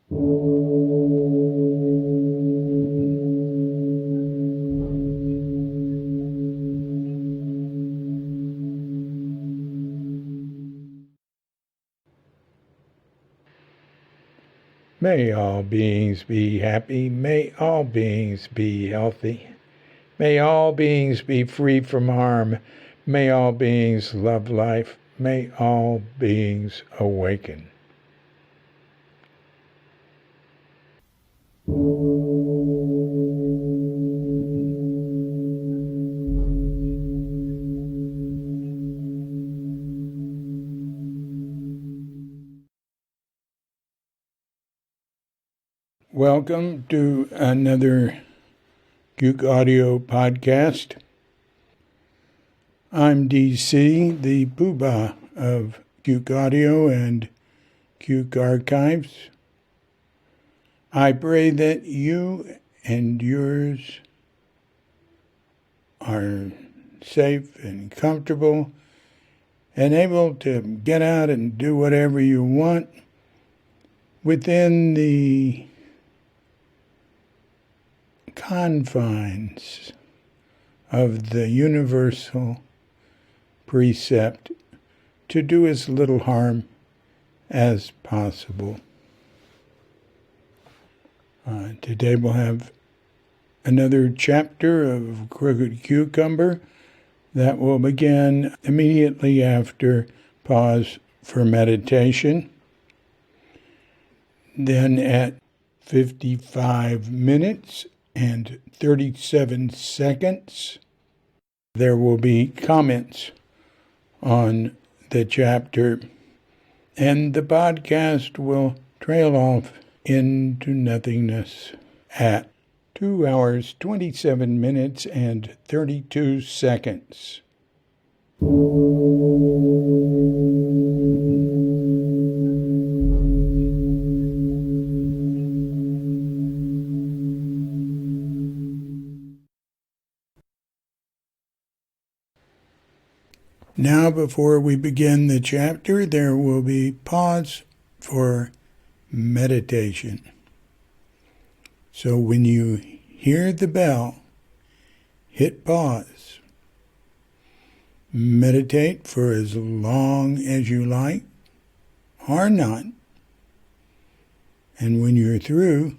May all beings be happy. May all beings be healthy. May all beings be free from harm. May all beings love life. May all beings awaken. Welcome to another Cuke Audio podcast. I'm DC, the poobah of Cuke Audio and Cuke Archives. I pray that you and yours are safe and comfortable and able to get out and do whatever you want within the confines of the universal precept to do as little harm as possible. Today we'll have another chapter of Crooked Cucumber that will begin immediately after pause for meditation. Then at 55 minutes and 37 seconds, there will be comments on the chapter, and the podcast will trail off into nothingness at 2 hours, 27 minutes, and 32 seconds. Now, before we begin the chapter, there will be pause for meditation. So when you hear the bell, hit pause. Meditate for as long as you like or not. And when you're through,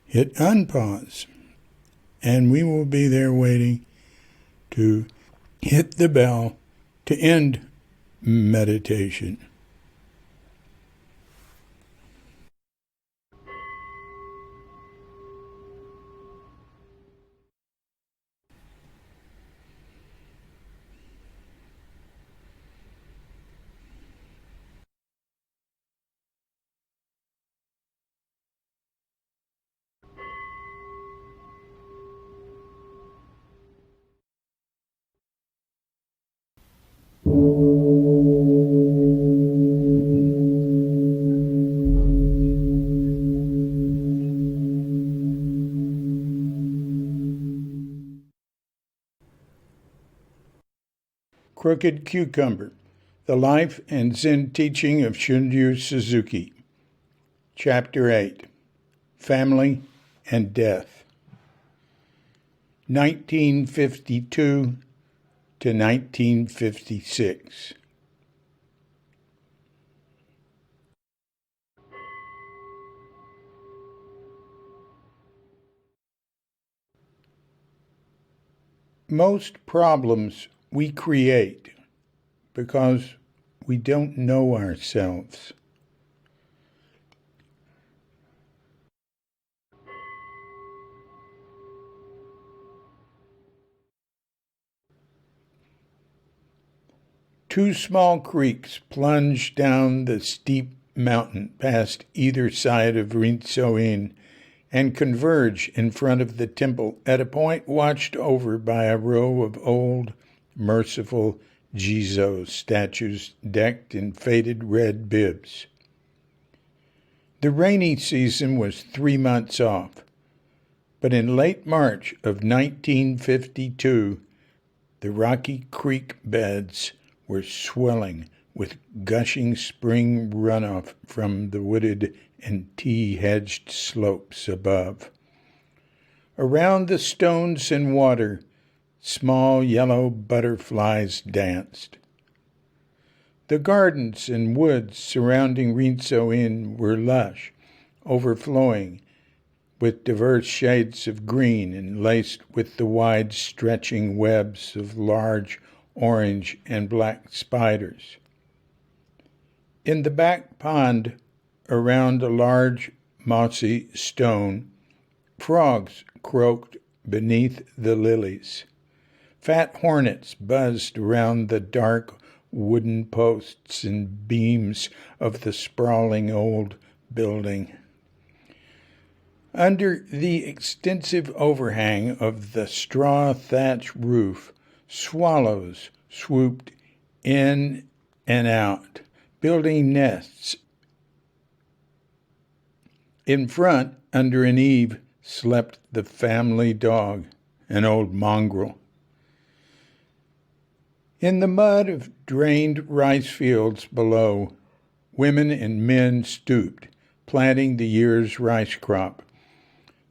hit unpause. And we will be there waiting to hit the bell to end meditation. Crooked Cucumber, The Life and Zen Teaching of Shunryu Suzuki. Chapter 8, Family and Death. 1952 to 1956. Most problems we create because we don't know ourselves. Two small creeks plunge down the steep mountain past either side of Rinso-in and converge in front of the temple at a point watched over by a row of old, merciful Jizo statues decked in faded red bibs. The rainy season was 3 months off, but in late March of 1952, the rocky creek beds were swelling with gushing spring runoff from the wooded and tea-hedged slopes above. Around the stones and water, small yellow butterflies danced. The gardens and woods surrounding Rinso Inn were lush, overflowing with diverse shades of green and laced with the wide stretching webs of large orange and black spiders. In the back pond, around a large mossy stone, frogs croaked beneath the lilies. Fat hornets buzzed around the dark wooden posts and beams of the sprawling old building. Under the extensive overhang of the straw-thatched roof, swallows swooped in and out, building nests. In front, under an eave, slept the family dog, an old mongrel. In the mud of drained rice fields below, women and men stooped, planting the year's rice crop.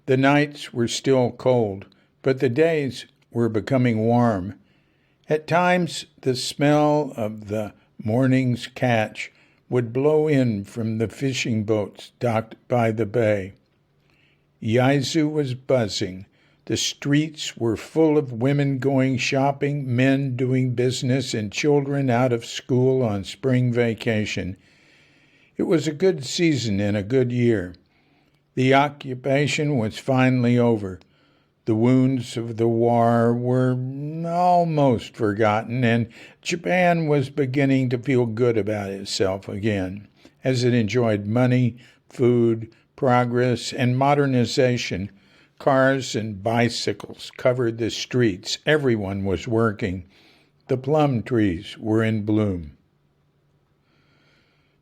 The nights were still cold, but the days were becoming warm. At times, the smell of the morning's catch would blow in from the fishing boats docked by the bay. Yaizu was buzzing. The streets were full of women going shopping, men doing business, and children out of school on spring vacation. It was a good season and a good year. The occupation was finally over. The wounds of the war were almost forgotten, and Japan was beginning to feel good about itself again, as it enjoyed money, food, progress, and modernization. Cars and bicycles covered the streets. Everyone was working. The plum trees were in bloom.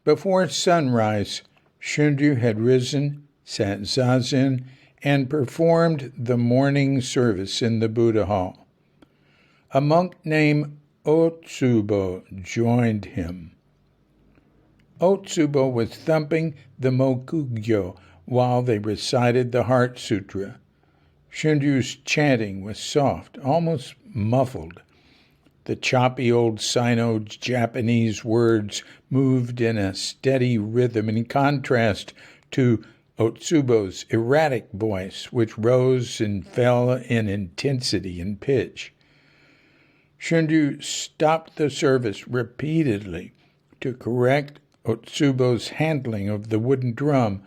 Before sunrise, Shunryu had risen, sat zazen, and performed the morning service in the Buddha hall. A monk named Otsubo joined him. Otsubo was thumping the mokugyo while they recited the Heart Sutra. Shunryu's chanting was soft, almost muffled. The choppy old Sino-Japanese words moved in a steady rhythm in contrast to Otsubo's erratic voice, which rose and fell in intensity and pitch. Shunryu stopped the service repeatedly to correct Otsubo's handling of the wooden drum.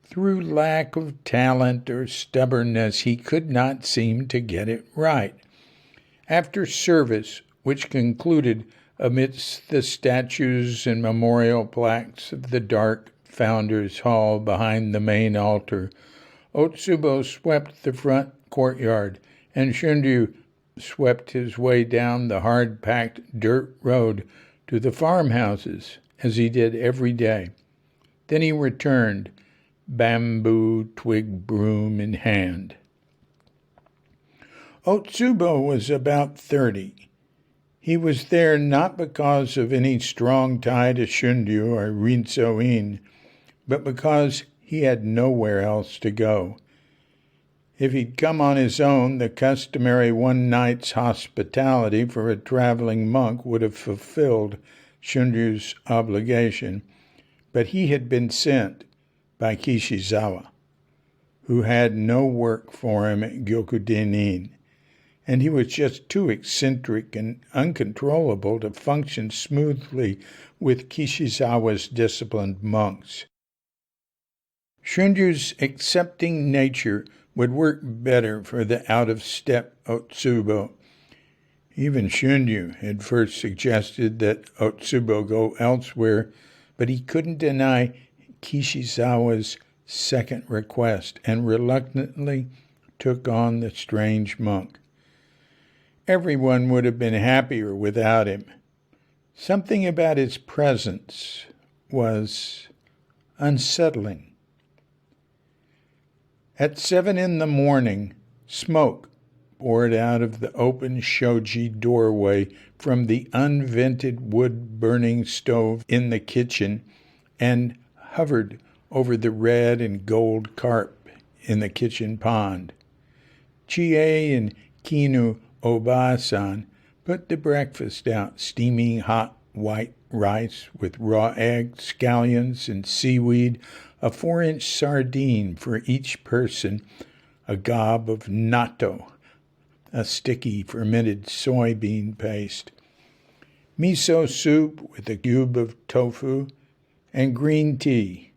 Through lack of talent or stubbornness, he could not seem to get it right. After service, which concluded amidst the statues and memorial plaques of the dark Founders' Hall behind the main altar, Otsubo swept the front courtyard, and Shunryu swept his way down the hard-packed dirt road to the farmhouses, as he did every day. Then he returned, bamboo twig broom in hand. Otsubo was about 30. He was there not because of any strong tie to Shunryu or Rinso-in, but because he had nowhere else to go. If he'd come on his own, the customary one night's hospitality for a traveling monk would have fulfilled Shunryu's obligation, but he had been sent by Kishizawa, who had no work for him at Gyokuden-in, and he was just too eccentric and uncontrollable to function smoothly with Kishizawa's disciplined monks. Shunryu's accepting nature would work better for the out-of-step Otsubo. Even Shunryu had first suggested that Otsubo go elsewhere, but he couldn't deny Kishizawa's second request and reluctantly took on the strange monk. Everyone would have been happier without him. Something about his presence was unsettling. At 7 a.m, smoke poured out of the open shoji doorway from the unvented wood-burning stove in the kitchen and hovered over the red and gold carp in the kitchen pond. Chie and Kinu Oba-san put the breakfast out, steaming hot white rice with raw eggs, scallions, and seaweed, a 4-inch sardine for each person, a gob of natto, a sticky fermented soybean paste, miso soup with a cube of tofu, and green tea.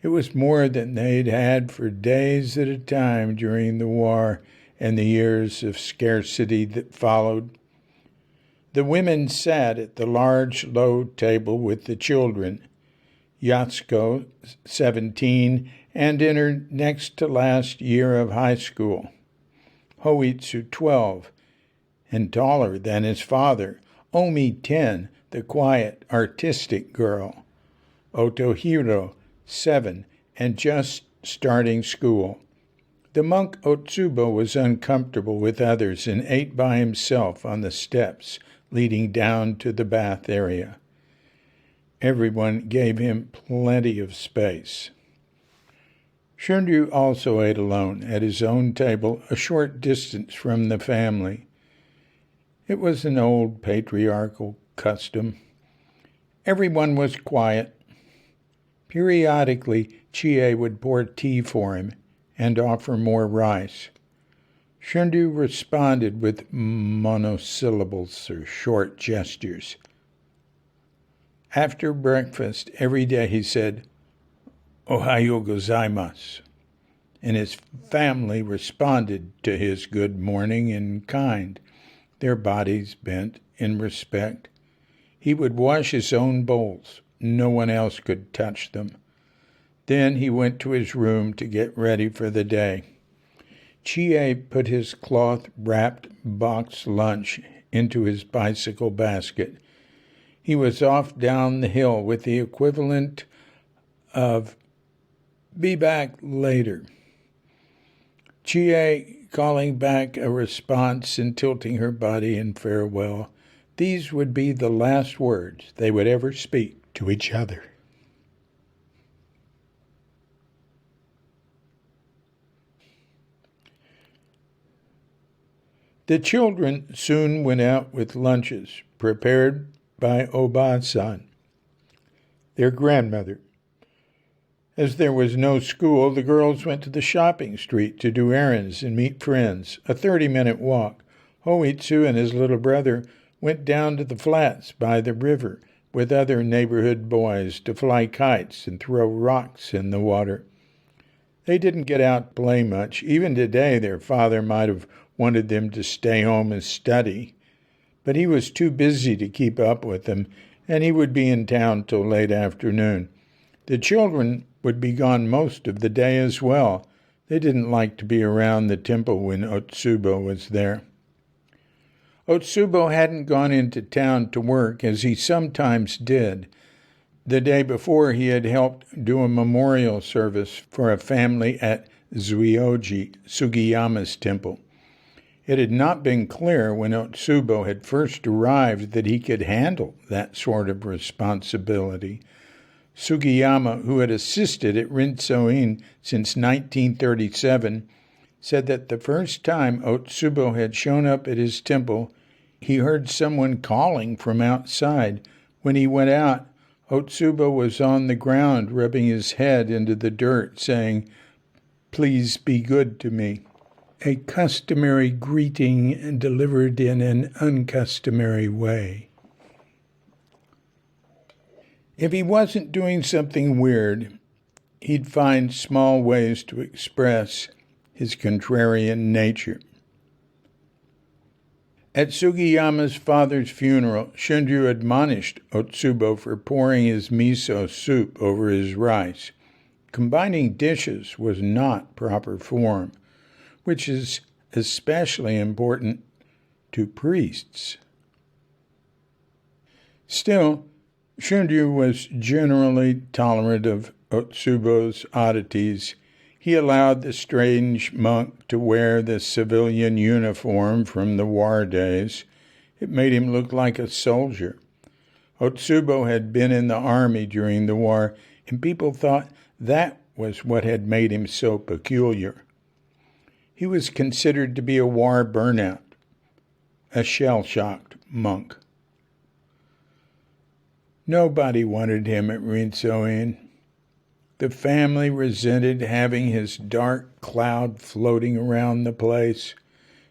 It was more than they'd had for days at a time during the war and the years of scarcity that followed. The women sat at the large, low table with the children. Yatsuko, 17, and in her next to last year of high school. Hoitsu, 12, and taller than his father. Omi, 10, the quiet, artistic girl. Otohiro, 7, and just starting school. The monk Otsubo was uncomfortable with others and ate by himself on the steps leading down to the bath area. Everyone gave him plenty of space. Shunryu also ate alone at his own table, a short distance from the family. It was an old patriarchal custom. Everyone was quiet. Periodically, Chie would pour tea for him and offer more rice. Shunryu responded with monosyllables or short gestures. After breakfast, every day he said, "Ohayo gozaimasu," and his family responded to his good morning in kind, their bodies bent in respect. He would wash his own bowls. No one else could touch them. Then he went to his room to get ready for the day. Chie put his cloth-wrapped box lunch into his bicycle basket. He was off down the hill with the equivalent of "be back later." Chie calling back a response and tilting her body in farewell. These would be the last words they would ever speak to each other. The children soon went out with lunches prepared by Oba-san, their grandmother. As there was no school, the girls went to the shopping street to do errands and meet friends, a 30-minute walk. Hoitsu and his little brother went down to the flats by the river with other neighborhood boys to fly kites and throw rocks in the water. They didn't get out to play much. Even today, their father might have wanted them to stay home and study, but he was too busy to keep up with them, and he would be in town till late afternoon. The children would be gone most of the day as well. They didn't like to be around the temple when Otsubo was there. Otsubo hadn't gone into town to work, as he sometimes did. The day before, he had helped do a memorial service for a family at Zuioji, Sugiyama's temple. It had not been clear when Otsubo had first arrived that he could handle that sort of responsibility. Sugiyama, who had assisted at Rinsoin since 1937, said that the first time Otsubo had shown up at his temple, he heard someone calling from outside. When he went out, Otsubo was on the ground rubbing his head into the dirt, saying, "Please be good to me," a customary greeting delivered in an uncustomary way. If he wasn't doing something weird, he'd find small ways to express his contrarian nature. At Sugiyama's father's funeral, Shunryu admonished Otsubo for pouring his miso soup over his rice. Combining dishes was not proper form, which is especially important to priests. Still, Shunryu was generally tolerant of Otsubo's oddities. He allowed the strange monk to wear the civilian uniform from the war days. It made him look like a soldier. Otsubo had been in the army during the war, and people thought that was what had made him so peculiar. He was considered to be a war burnout, a shell-shocked monk. Nobody wanted him at Rinsoin. The family resented having his dark cloud floating around the place.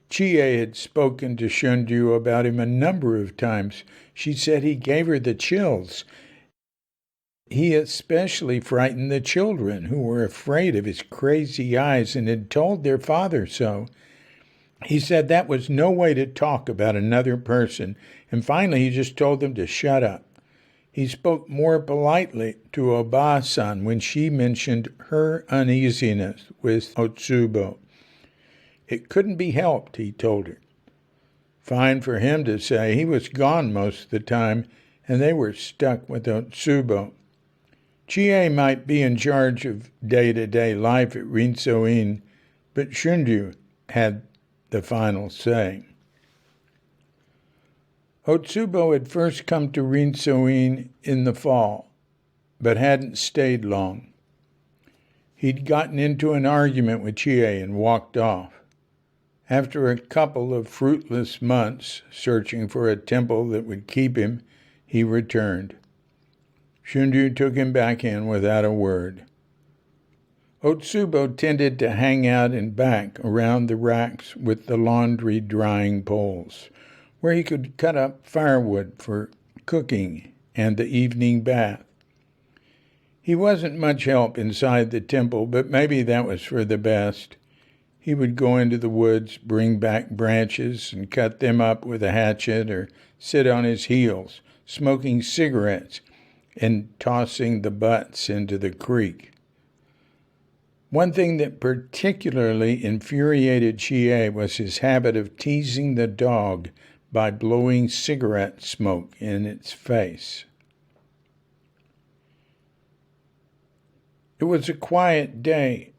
Chie had spoken to Shunryu about him a number of times. She said he gave her the chills. He especially frightened the children, who were afraid of his crazy eyes and had told their father so. He said that was no way to talk about another person, and finally he just told them to shut up. He spoke more politely to Oba-san when she mentioned her uneasiness with Otsubo. It couldn't be helped, he told her. Fine for him to say. He was gone most of the time, and they were stuck with Otsubo. Chie might be in charge of day-to-day life at Rinsoin, but Shunryu had the final say. Otsubo had first come to Rinsoin in the fall, but hadn't stayed long. He'd gotten into an argument with Chie and walked off. After a couple of fruitless months searching for a temple that would keep him, he returned. Shunryu took him back in without a word. Otsubo tended to hang out in back around the racks with the laundry drying poles, where he could cut up firewood for cooking and the evening bath. He wasn't much help inside the temple, but maybe that was for the best. He would go into the woods, bring back branches, and cut them up with a hatchet, or sit on his heels, smoking cigarettes and tossing the butts into the creek. One thing that particularly infuriated Chie was his habit of teasing the dog by blowing cigarette smoke in its face. It was a quiet day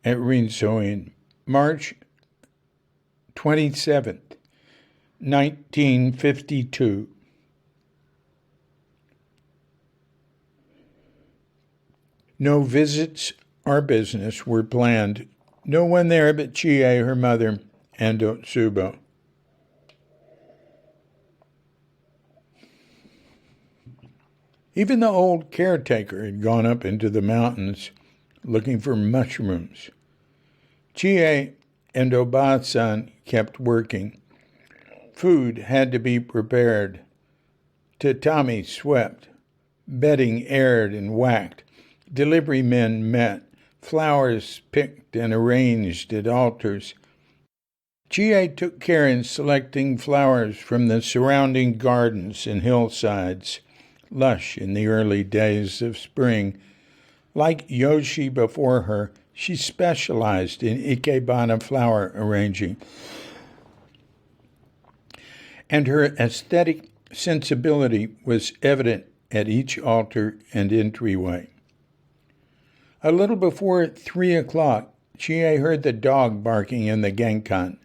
at Rinsoin, March 27th, 1952. No visits or business were planned. No one there but Chie, her mother, and Otsubo. Even the old caretaker had gone up into the mountains looking for mushrooms. Chie and Oba-san kept working. Food had to be prepared. Tatami swept. Bedding aired and whacked. Delivery men met. Flowers picked and arranged at altars. Chie took care in selecting flowers from the surrounding gardens and hillsides, lush in the early days of spring. Like Yoshi before her, she specialized in ikebana flower arranging, and her aesthetic sensibility was evident at each altar and entryway. A little before 3 o'clock, Chie heard the dog barking in the genkan.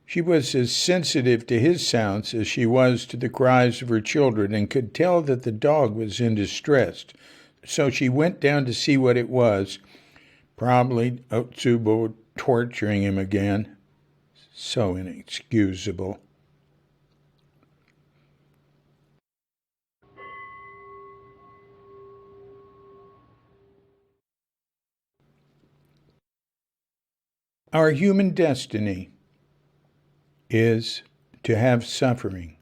She was as sensitive to his sounds as she was to the cries of her children and could tell that the dog was in distress. So she went down to see what it was, probably Otsubo torturing him again. So inexcusable. Our human destiny is to have suffering.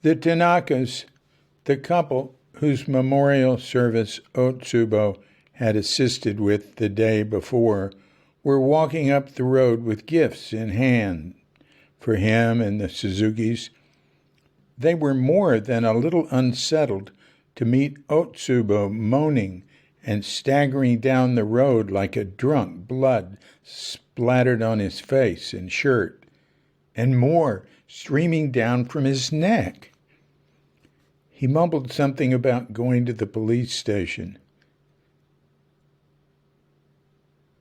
The Tanakas, the couple whose memorial service Otsubo had assisted with the day before, were walking up the road with gifts in hand for him and the Suzukis. They were more than a little unsettled to meet Otsubo moaning and staggering down the road like a drunk, blood splattered on his face and shirt, and more streaming down from his neck. He mumbled something about going to the police station.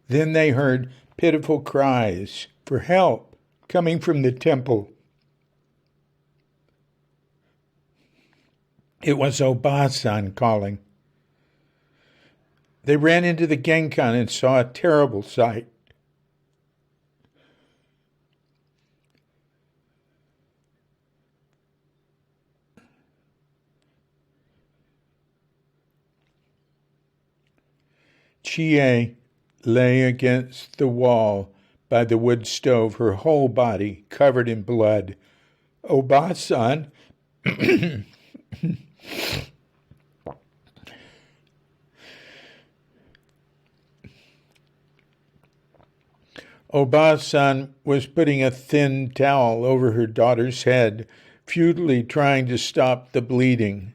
Then they heard pitiful cries for help coming from the temple. It was Oba-san calling. They ran into the Genkan and saw a terrible sight. Chie lay against the wall by the wood stove, her whole body covered in blood. Oba-san Oba-san was putting a thin towel over her daughter's head, futilely trying to stop the bleeding.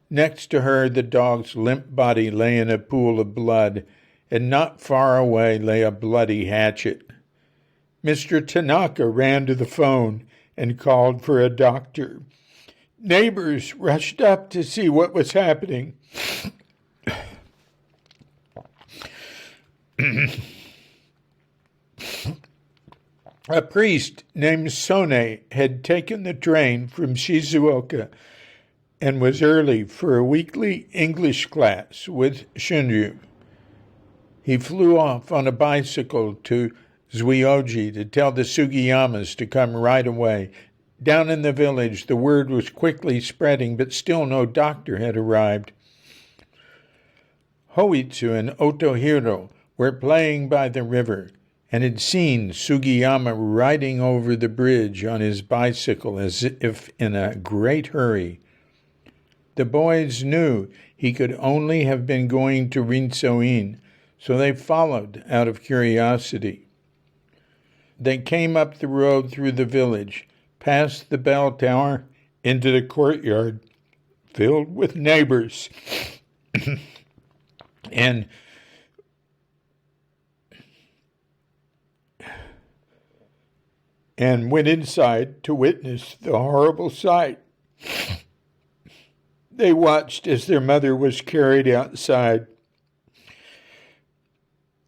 Next to her, the dog's limp body lay in a pool of blood, and not far away lay a bloody hatchet. Mr. Tanaka ran to the phone and called for a doctor. Neighbors rushed up to see what was happening. A priest named Sone had taken the train from Shizuoka and was early for a weekly English class with Shunryu. He flew off on a bicycle to Zuioji to tell the Sugiyamas to come right away. Down in the village, the word was quickly spreading, but still no doctor had arrived. Hoitsu and Otohiro were playing by the river and had seen Sugiyama riding over the bridge on his bicycle as if in a great hurry. The boys knew he could only have been going to Rinso-in, so they followed out of curiosity. They came up the road through the village, past the bell tower, into the courtyard, filled with neighbors, and went inside to witness the horrible sight. They watched as their mother was carried outside.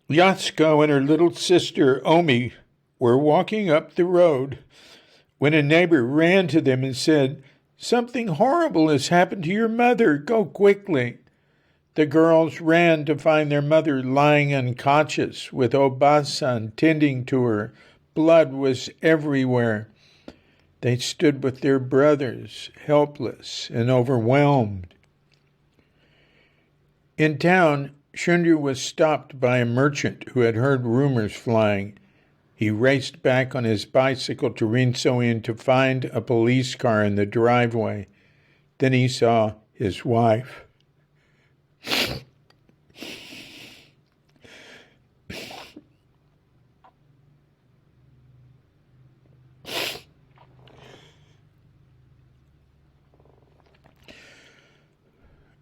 Yatsuko and her little sister, Omi, were walking up the road when a neighbor ran to them and said, "Something horrible has happened to your mother. Go quickly." The girls ran to find their mother lying unconscious, with Oba-san tending to her. Blood was everywhere. They stood with their brothers, helpless and overwhelmed. In town, Shunryu was stopped by a merchant who had heard rumors flying. He raced back on his bicycle to Rinso-in to find a police car in the driveway. Then he saw his wife.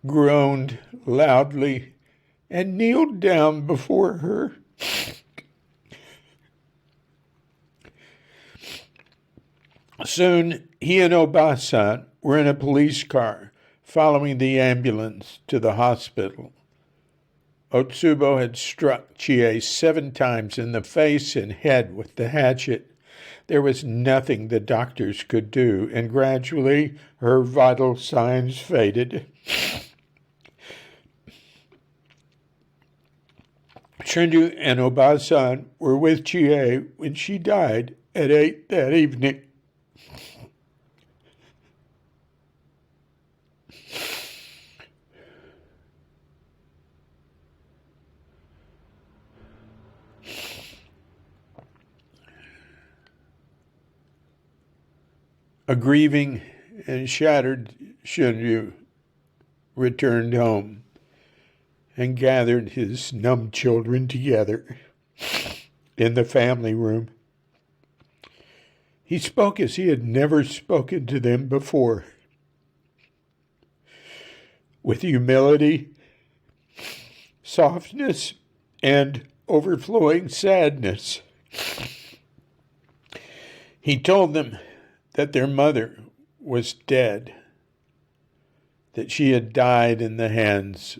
Groaned loudly and kneeled down before her. Soon he and Oba-san were in a police car, following the ambulance to the hospital. Otsubo had struck Chie 7 times in the face and head with the hatchet. There was nothing the doctors could do, and gradually her vital signs faded. Shunryu and Oba-san were with Chie when she died at 8 that evening. A grieving and shattered Shunryu returned home and gathered his numb children together in the family room. He spoke as he had never spoken to them before, with humility softness and overflowing sadness. He told them that their mother was dead, that she had died in the hands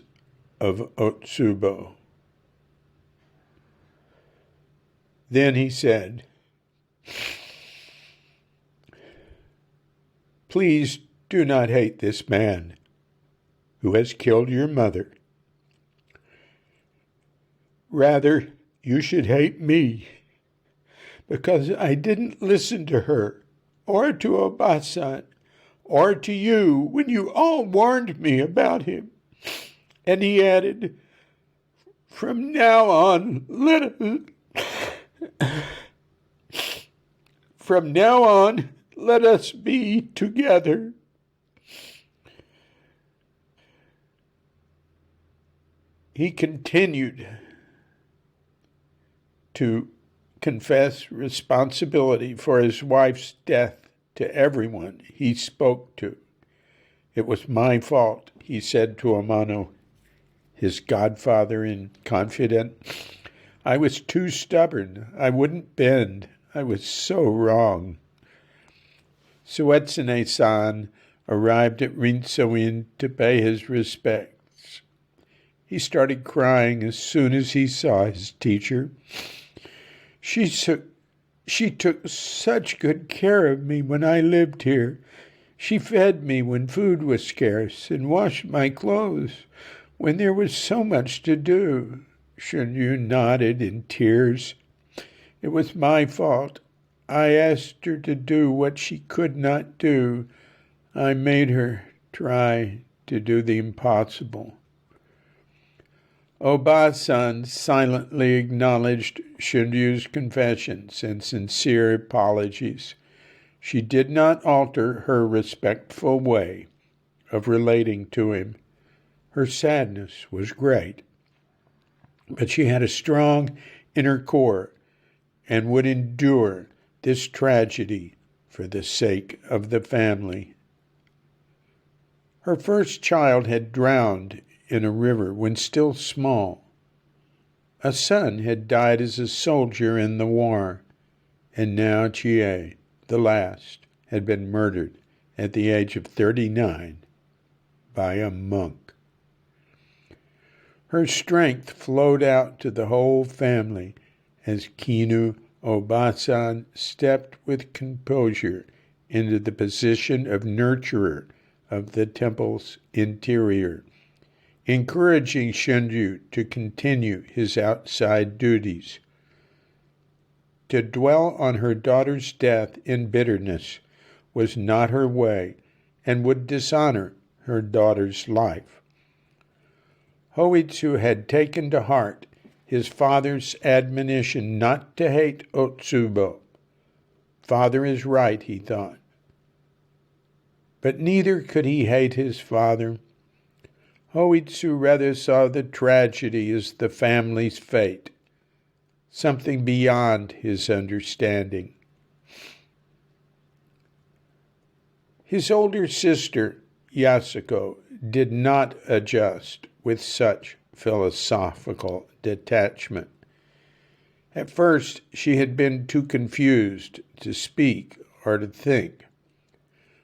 of Otsubo. Then he said, "Please do not hate this man who has killed your mother. Rather, you should hate me, because I didn't listen to her, or to Obasan, or to you when you all warned me about him." And he added, From now on, let us be together." He continued to confess responsibility for his wife's death to everyone he spoke to. "It was my fault," he said to Amano, his godfather and confidant. "I was too stubborn. I wouldn't bend. I was so wrong." Suetsune-san arrived at Rinso-in to pay his respects. He started crying as soon as he saw his teacher. She took such good care of me when I lived here. She fed me when food was scarce and washed my clothes when there was so much to do." Shunryu nodded in tears. "It was my fault. I asked her to do what she could not do. I made her try to do the impossible." Obasan silently acknowledged Shunryu's confessions and sincere apologies. She did not alter her respectful way of relating to him. Her sadness was great, but she had a strong inner core and would endure this tragedy for the sake of the family. Her first child had drowned in a river when still small. A son had died as a soldier in the war, and now Chie, the last, had been murdered at the age of 39 by a monk. Her strength flowed out to the whole family as Kinu Obasan stepped with composure into the position of nurturer of the temple's interior, encouraging Shunryu to continue his outside duties. To dwell on her daughter's death in bitterness was not her way and would dishonor her daughter's life. Hoitsu had taken to heart his father's admonition not to hate Otsubo. Father is right, he thought. But neither could he hate his father. Hoitsu rather saw the tragedy as the family's fate, something beyond his understanding. His older sister, Yasuko, did not adjust with such philosophical detachment. At first, she had been too confused to speak or to think.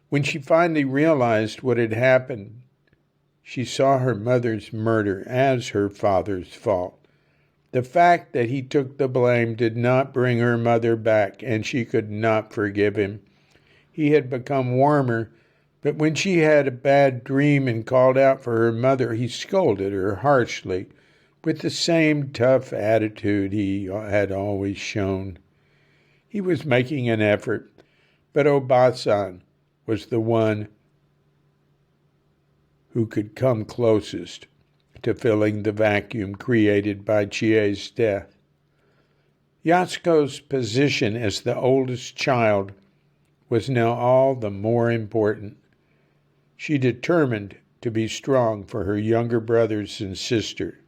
When she finally realized what had happened, she saw her mother's murder as her father's fault. The fact that he took the blame did not bring her mother back, and she could not forgive him. He had become warmer, but when she had a bad dream and called out for her mother, he scolded her harshly, with the same tough attitude he had always shown. He was making an effort, but Obasan was the one who could come closest to filling the vacuum created by Chie's death. Yasuko's position as the oldest child was now all the more important. She determined to be strong for her younger brothers and sister.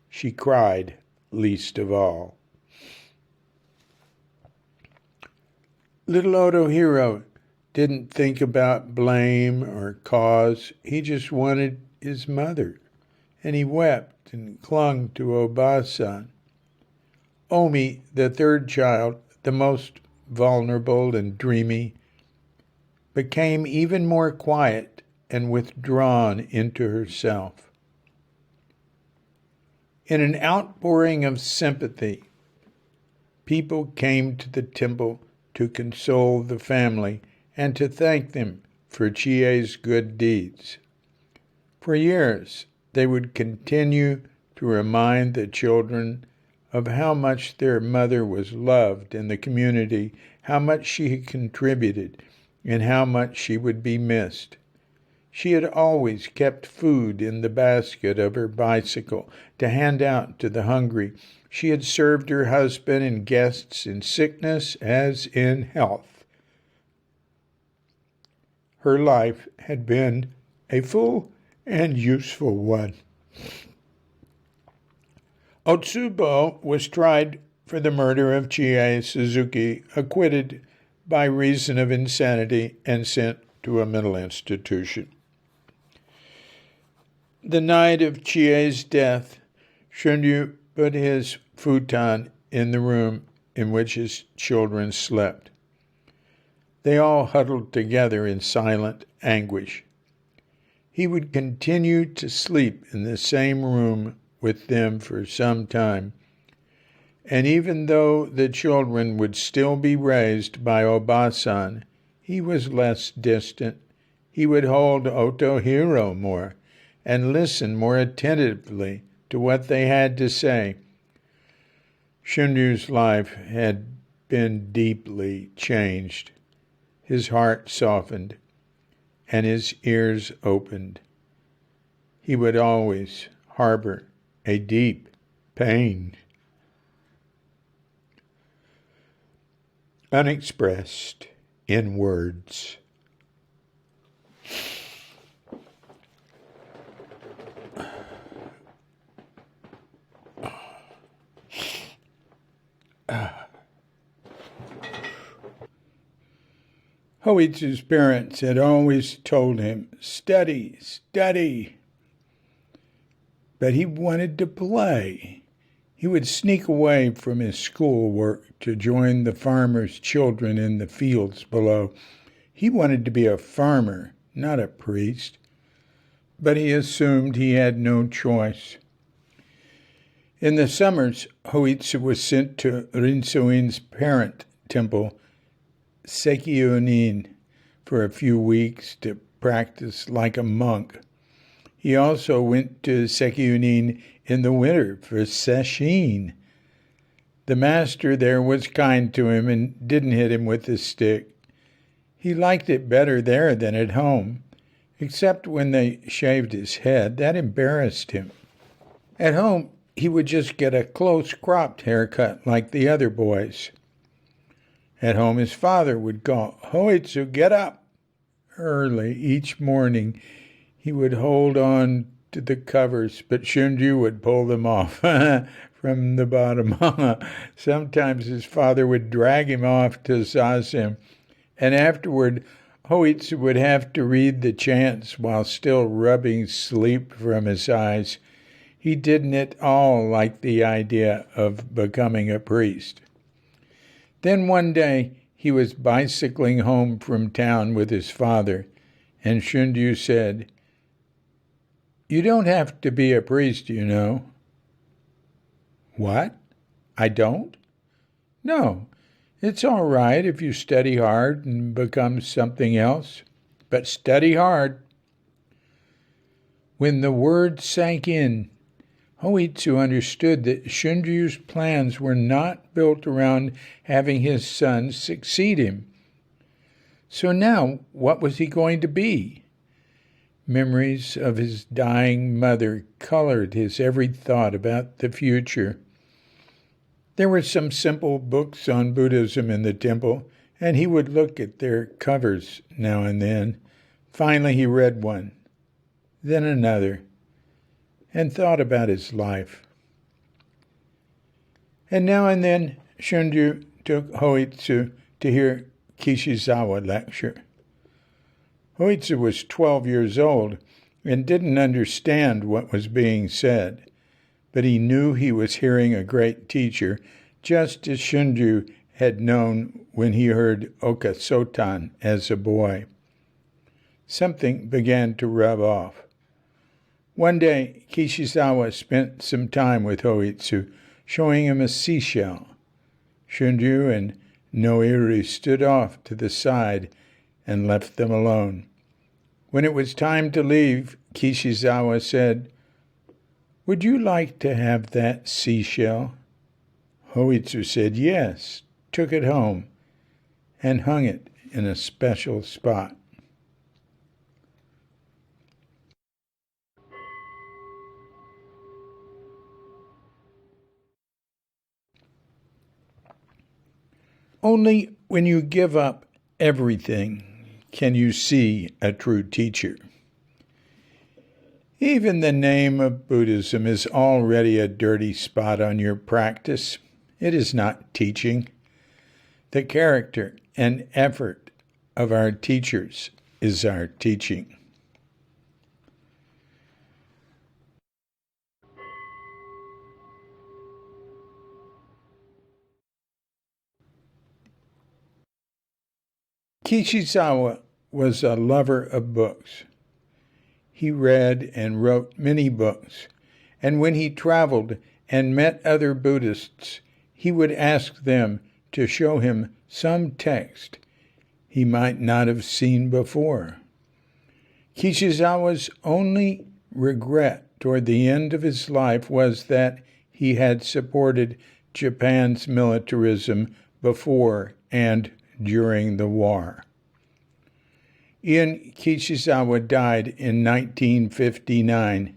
She cried least of all. Little Otohiro didn't think about blame or cause. He just wanted his mother and he wept and clung to Oba-san. Omi, the third child, the most vulnerable and dreamy, became even more quiet and withdrawn into herself. In an outpouring of sympathy, people came to the temple to console the family and to thank them for Chie's good deeds. For years, they would continue to remind the children of how much their mother was loved in the community, how much she had contributed, and how much she would be missed. She had always kept food in the basket of her bicycle to hand out to the hungry. She had served her husband and guests in sickness as in health. Her life had been a full and useful one. Otsubo was tried for the murder of Chie Suzuki, acquitted by reason of insanity, and sent to a mental institution. The night of Chie's death, Shunryu put his futon in the room in which his children slept. They all huddled together in silent anguish. He would continue to sleep in the same room with them for some time, and even though the children would still be raised by Oba-san, he was less distant. He would hold Otohiro more and listen more attentively to what they had to say. Shunryu's life had been deeply changed. His heart softened, and his ears opened. He would always harbor a deep pain, unexpressed in words. Hoitsu's parents had always told him, "Study, study." But he wanted to play. He would sneak away from his schoolwork to join the farmers' children in the fields below. He wanted to be a farmer, not a priest. But he assumed he had no choice. In the summers, Hoitsu was sent to Rinsoin's parent temple, Sekyunin, for a few weeks to practice like a monk. He also went to Sekyunin in the winter for sesshin. The master there was kind to him and didn't hit him with a stick. He liked it better there than at home, except when they shaved his head. That embarrassed him. At home, he would just get a close-cropped haircut like the other boys. At home, his father would call, "Hoitsu, get up!" Early each morning, he would hold on to the covers, but Shunryu would pull them off from the bottom. Sometimes his father would drag him off to zazen, and afterward, Hoitsu would have to read the chants while still rubbing sleep from his eyes. He didn't at all like the idea of becoming a priest. Then one day, he was bicycling home from town with his father, and Shunryu said, "You don't have to be a priest, you know." "What? I don't?" "No, it's all right if you study hard and become something else, but study hard." When the word sank in, Hoitsu understood that Shunryu's plans were not built around having his son succeed him. So now, what was he going to be? Memories of his dying mother colored his every thought about the future. There were some simple books on Buddhism in the temple, and he would look at their covers now and then. Finally, he read one, then another, and thought about his life. And now and then, Shunryu took Hoitsu to hear Kishizawa lecture. Hoitsu was 12 years old, and didn't understand what was being said, but he knew he was hearing a great teacher, just as Shunryu had known when he heard Okasotan as a boy. Something began to rub off. One day, Kishizawa spent some time with Hoitsu, showing him a seashell. Shunryu and Noiru stood off to the side and left them alone. When it was time to leave, Kishizawa said, "Would you like to have that seashell?" Hoitsu said yes, took it home, and hung it in a special spot. Only when you give up everything can you see a true teacher. Even the name of Buddhism is already a dirty spot on your practice. It is not teaching. The character and effort of our teachers is our teaching. Kishizawa was a lover of books. He read and wrote many books, and when he traveled and met other Buddhists, he would ask them to show him some text he might not have seen before. Kishizawa's only regret toward the end of his life was that he had supported Japan's militarism before and during the war. Ian Kishizawa died in 1959.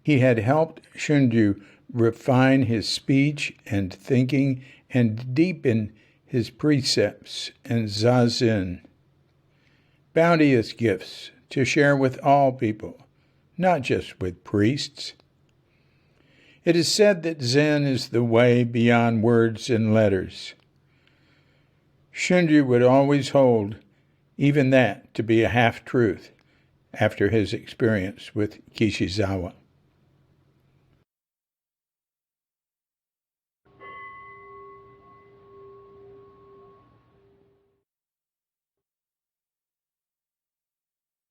He had helped Shunryu refine his speech and thinking and deepen his precepts and zazen. Bounteous gifts to share with all people, not just with priests. It is said that Zen is the way beyond words and letters. Shunryu would always hold even that to be a half-truth after his experience with Kishizawa.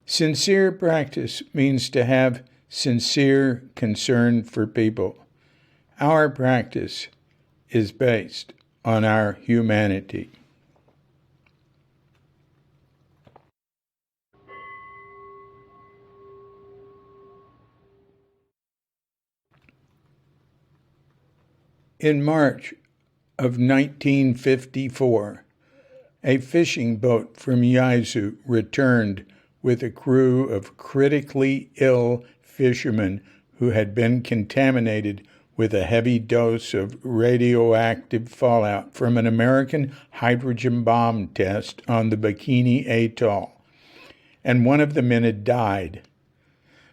Sincere practice means to have sincere concern for people. Our practice is based on our humanity. In March of 1954, a fishing boat from Yaizu returned with a crew of critically ill fishermen who had been contaminated with a heavy dose of radioactive fallout from an American hydrogen bomb test on the Bikini Atoll, and one of the men had died.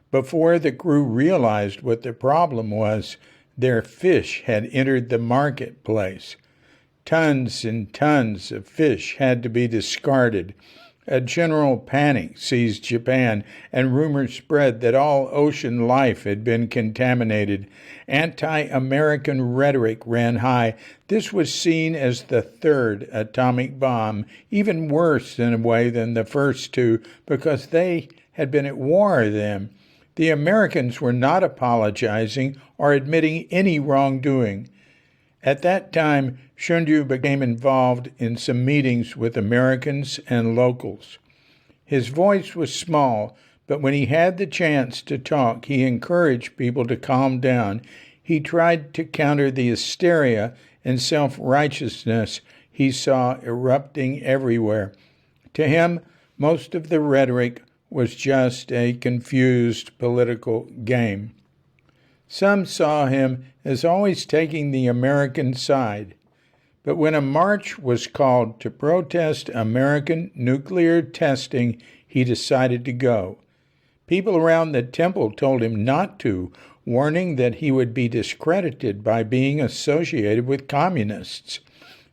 Before the crew realized what the problem was, their fish had entered the marketplace. Tons and tons of fish had to be discarded. A general panic seized Japan, and rumors spread that all ocean life had been contaminated. Anti-American rhetoric ran high. This was seen as the third atomic bomb, even worse in a way than the first two, because they had been at war then. The Americans were not apologizing or admitting any wrongdoing. At that time, Shunryu became involved in some meetings with Americans and locals. His voice was small, but when he had the chance to talk, he encouraged people to calm down. He tried to counter the hysteria and self-righteousness he saw erupting everywhere. To him, most of the rhetoric was just a confused political game. Some saw him as always taking the American side. But when a march was called to protest American nuclear testing, he decided to go. People around the temple told him not to, warning that he would be discredited by being associated with communists.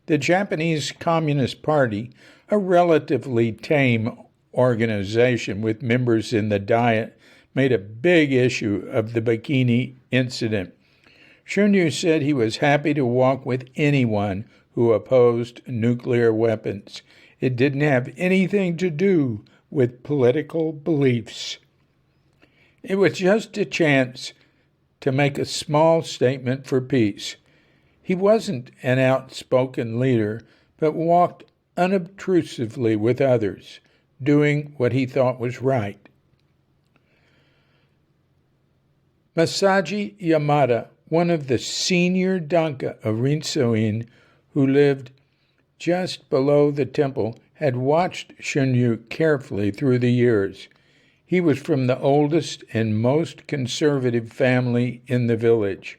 The Japanese Communist Party, a relatively tame organization with members in the Diet made a big issue of the bikini incident. Shunryu said he was happy to walk with anyone who opposed nuclear weapons. It didn't have anything to do with political beliefs. It was just a chance to make a small statement for peace. He wasn't an outspoken leader, but walked unobtrusively with others, doing what he thought was right. Masaji Yamada, one of the senior Danka of Rinsoin, who lived just below the temple, had watched Shunryu carefully through the years. He was from the oldest and most conservative family in the village.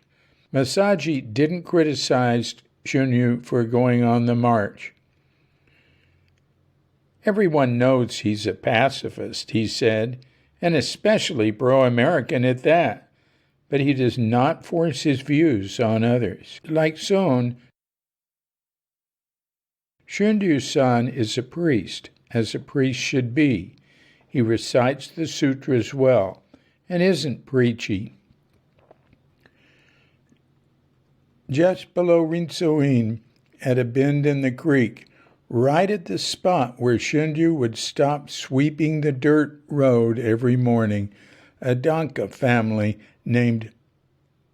Masaji didn't criticize Shunryu for going on the march. Everyone knows he's a pacifist, he said, and especially pro-American at that. But he does not force his views on others. Like Son, Shunryu-san is a priest, as a priest should be. He recites the sutras well and isn't preachy. Just below Rinsoin, at a bend in the creek, right at the spot where Shunryu would stop sweeping the dirt road every morning, a Danka family named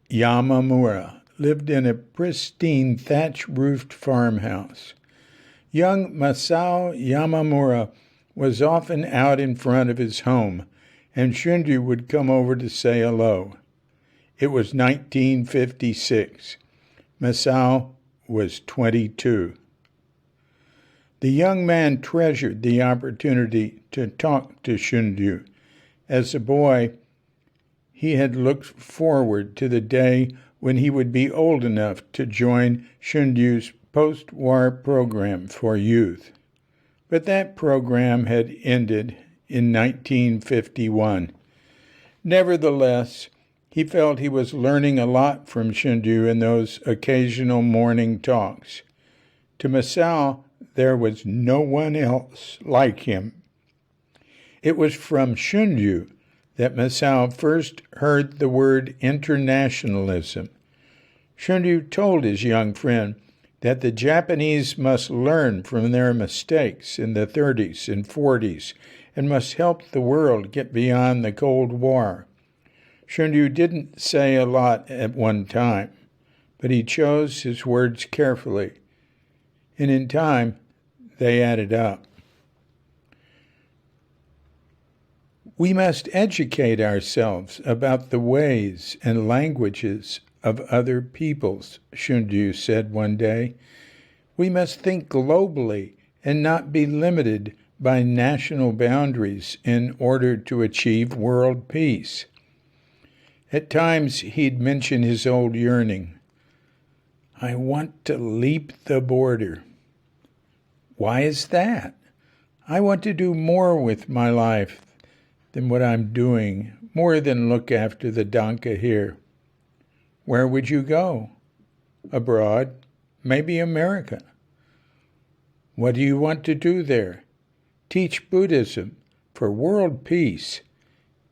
Yamamura lived in a pristine thatch-roofed farmhouse. Young Masao Yamamura was often out in front of his home, and Shunryu would come over to say hello. It was 1956. Masao was 22. The young man treasured the opportunity to talk to Shunryu. As a boy, he had looked forward to the day when he would be old enough to join Shunryu's post-war program for youth. But that program had ended in 1951. Nevertheless, he felt he was learning a lot from Shunryu in those occasional morning talks. To Masao, there was no one else like him. It was from Shunryu that Masao first heard the word internationalism. Shunryu told his young friend that the Japanese must learn from their mistakes in the 30s and 40s and must help the world get beyond the Cold War. Shunryu didn't say a lot at one time, but he chose his words carefully, and in time they added up. We must educate ourselves about the ways and languages of other peoples, Shunryu said one day. We must think globally and not be limited by national boundaries in order to achieve world peace. At times he'd mention his old yearning. I want to leap the border. Why is that? I want to do more with my life than what I'm doing, more than look after the Danka here. Where would you go? Abroad, maybe America. What do you want to do there? Teach Buddhism for world peace.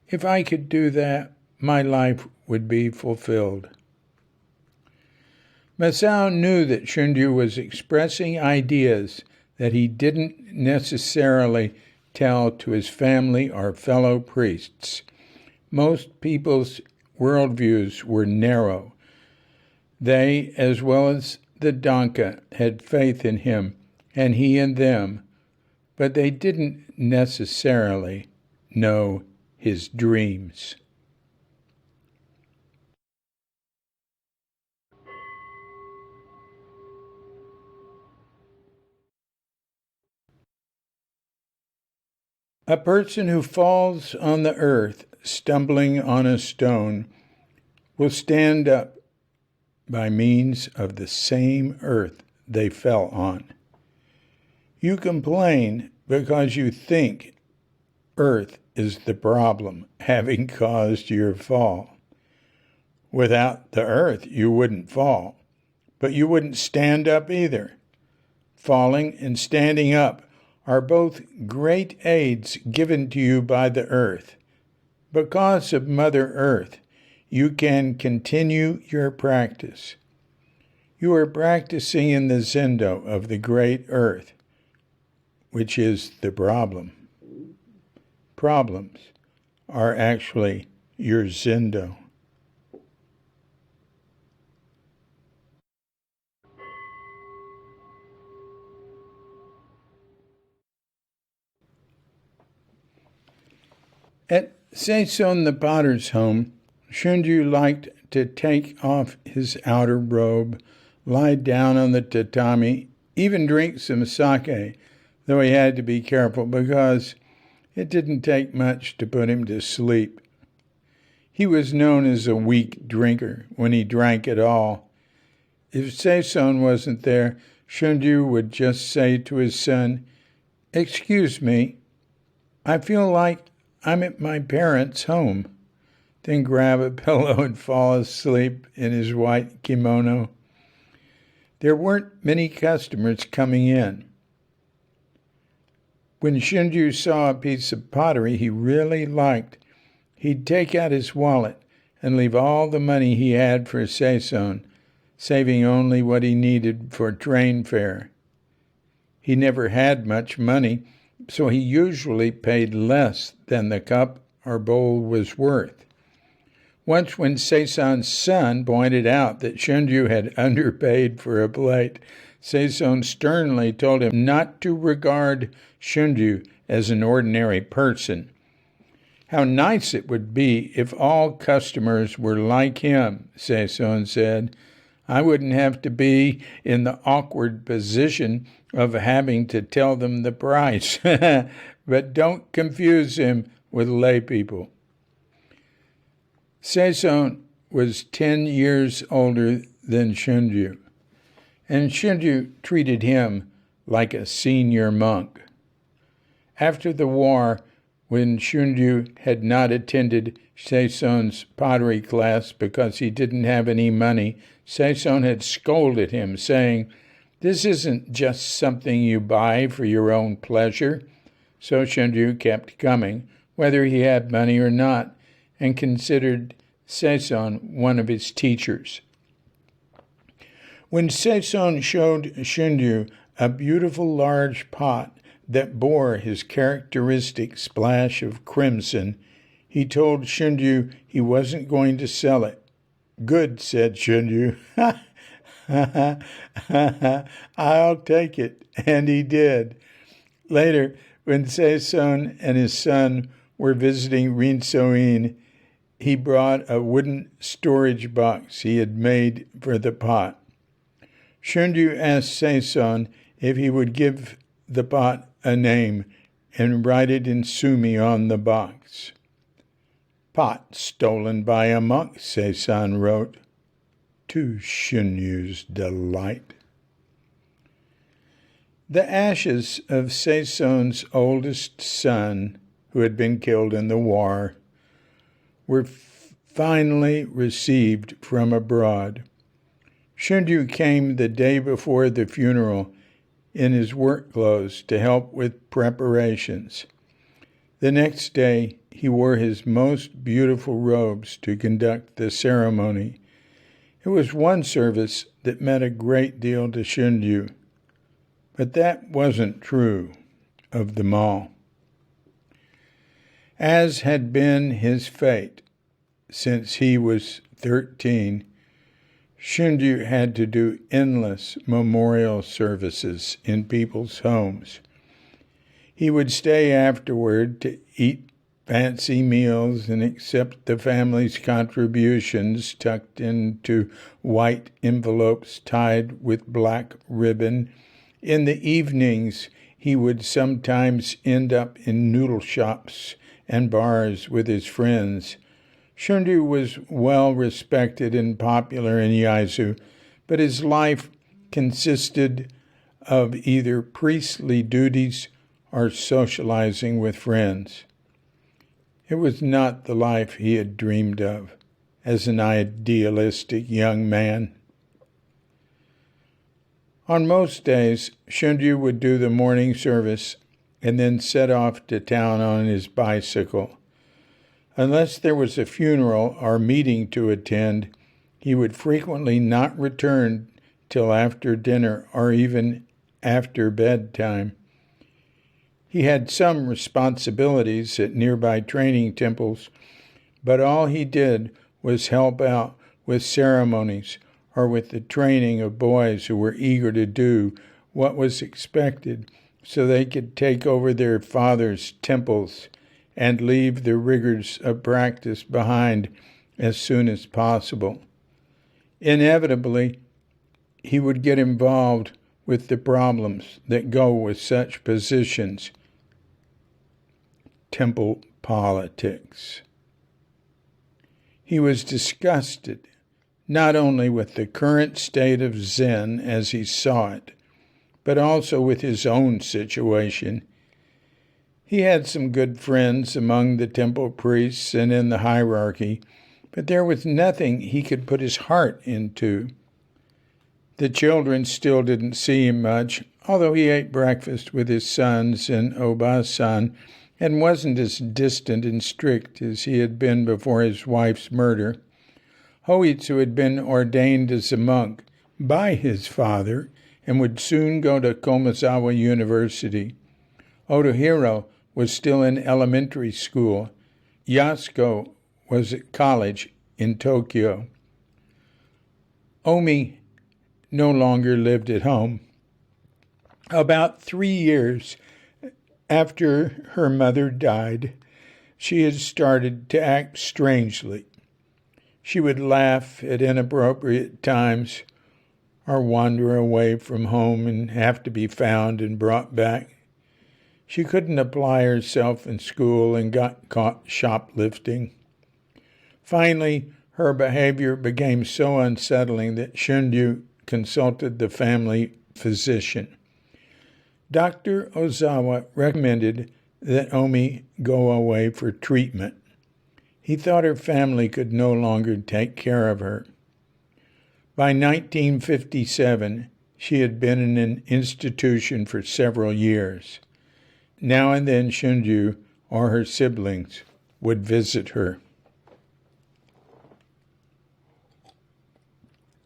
If I could do that, my life would be fulfilled. Masao knew that Shunryu was expressing ideas that he didn't necessarily tell to his family or fellow priests. Most people's worldviews were narrow. They, as well as the Danka, had faith in him, and he in them, but they didn't necessarily know his dreams. A person who falls on the earth, stumbling on a stone, will stand up by means of the same earth they fell on. You complain because you think earth is the problem, having caused your fall. Without the earth, you wouldn't fall, but you wouldn't stand up either. Falling and standing up are both great aids given to you by the earth. Because of Mother Earth, you can continue your practice. You are practicing in the zendo of the great earth, which is the problem. Problems are actually your zendo. At Seison the potter's home, Shunryu liked to take off his outer robe, lie down on the tatami, even drink some sake, though he had to be careful because it didn't take much to put him to sleep. He was known as a weak drinker when he drank at all. If Seison wasn't there, Shunryu would just say to his son, "Excuse me, I feel like I'm at my parents' home," then grab a pillow and fall asleep in his white kimono. There weren't many customers coming in. When Shunryu saw a piece of pottery he really liked, he'd take out his wallet and leave all the money he had for Seison, saving only what he needed for train fare. He never had much money, so he usually paid less than the cup or bowl was worth. Once when Seison's son pointed out that Shunryu had underpaid for a plate, Seison sternly told him not to regard Shunryu as an ordinary person. "How nice it would be if all customers were like him," Seison said. "I wouldn't have to be in the awkward position of having to tell them the price." But don't confuse him with lay people. Seison was 10 years older than Shunryu, and Shunryu treated him like a senior monk. After the war, when Shunryu had not attended Seison's pottery class because he didn't have any money, Seison had scolded him, saying, "This isn't just something you buy for your own pleasure." So Shunryu kept coming, whether he had money or not, and considered Seison one of his teachers. When Seison showed Shunryu a beautiful large pot that bore his characteristic splash of crimson, he told Shunryu he wasn't going to sell it. "Good," said Shunryu. "I'll take it." And he did. Later, when Seison and his son were visiting Rinsoin, he brought a wooden storage box he had made for the pot. Shunryu asked Seison if he would give the pot a name and write it in sumi on the box. "Pot stolen by a monk," Seison wrote, to Shunryu's delight. The ashes of Seison's oldest son, who had been killed in the war, were finally received from abroad. Shunryu came the day before the funeral in his work clothes to help with preparations. The next day, he wore his most beautiful robes to conduct the ceremony. It was one service that meant a great deal to Shunryu, but that wasn't true of them all. As had been his fate since he was 13, Shunryu had to do endless memorial services in people's homes. He would stay afterward to eat fancy meals and accept the family's contributions tucked into white envelopes tied with black ribbon. In the evenings, he would sometimes end up in noodle shops and bars with his friends. Shunryu was well respected and popular in Yaizu, but his life consisted of either priestly duties or socializing with friends. It was not the life he had dreamed of as an idealistic young man. On most days, Shunryu would do the morning service and then set off to town on his bicycle. Unless there was a funeral or meeting to attend, he would frequently not return till after dinner or even after bedtime. He had some responsibilities at nearby training temples, but all he did was help out with ceremonies or with the training of boys who were eager to do what was expected so they could take over their father's temples and leave the rigors of practice behind as soon as possible. Inevitably, he would get involved with the problems that go with such positions. Temple politics. He was disgusted not only with the current state of Zen as he saw it, but also with his own situation. He had some good friends among the temple priests and in the hierarchy, but there was nothing he could put his heart into. The children still didn't see him much, although he ate breakfast with his sons in Obasan and wasn't as distant and strict as he had been before his wife's murder. Hoitsu had been ordained as a monk by his father and would soon go to Komazawa University. Otohiro was still in elementary school. Yasuko was at college in Tokyo. Omi no longer lived at home. About 3 years after her mother died, she had started to act strangely. She would laugh at inappropriate times or wander away from home and have to be found and brought back. She couldn't apply herself in school and got caught shoplifting. Finally, her behavior became so unsettling that Shunryu consulted the family physician. Dr. Ozawa recommended that Omi go away for treatment. He thought her family could no longer take care of her. By 1957, she had been in an institution for several years. Now and then Shunryu or her siblings would visit her.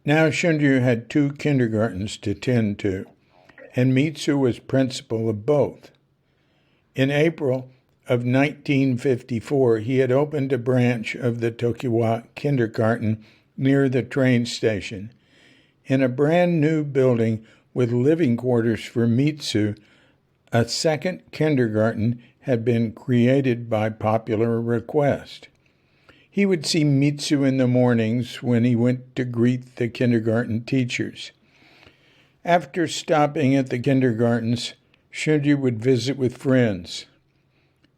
Now Shunryu had 2 kindergartens to tend to, and Mitsu was principal of both. In April of 1954, he had opened a branch of the Tokiwa kindergarten near the train station. In a brand new building with living quarters for Mitsu, a second kindergarten had been created by popular request. He would see Mitsu in the mornings when he went to greet the kindergarten teachers. After stopping at the kindergartens, Shunryu would visit with friends.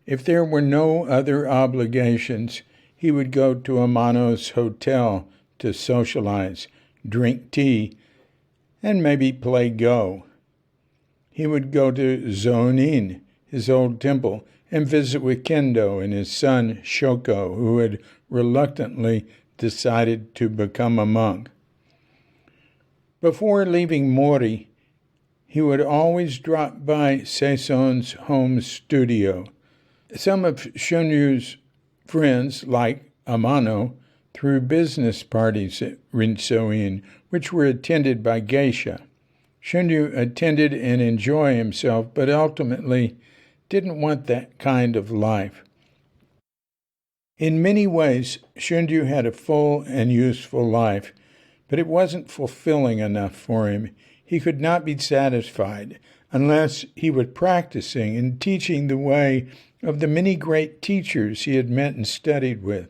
If there were no other obligations, he would go to Amano's hotel to socialize, drink tea, and maybe play Go. He would go to Zonin, his old temple, and visit with Kendo and his son Shoko, who had reluctantly decided to become a monk. Before leaving Mori, he would always drop by Seison's home studio. Some of Shunryu's friends, like Amano, threw business parties at Rinsoin, which were attended by geisha. Shunryu attended and enjoyed himself, but ultimately didn't want that kind of life. In many ways, Shunryu had a full and useful life, but it wasn't fulfilling enough for him. He could not be satisfied unless he was practicing and teaching the way of the many great teachers he had met and studied with.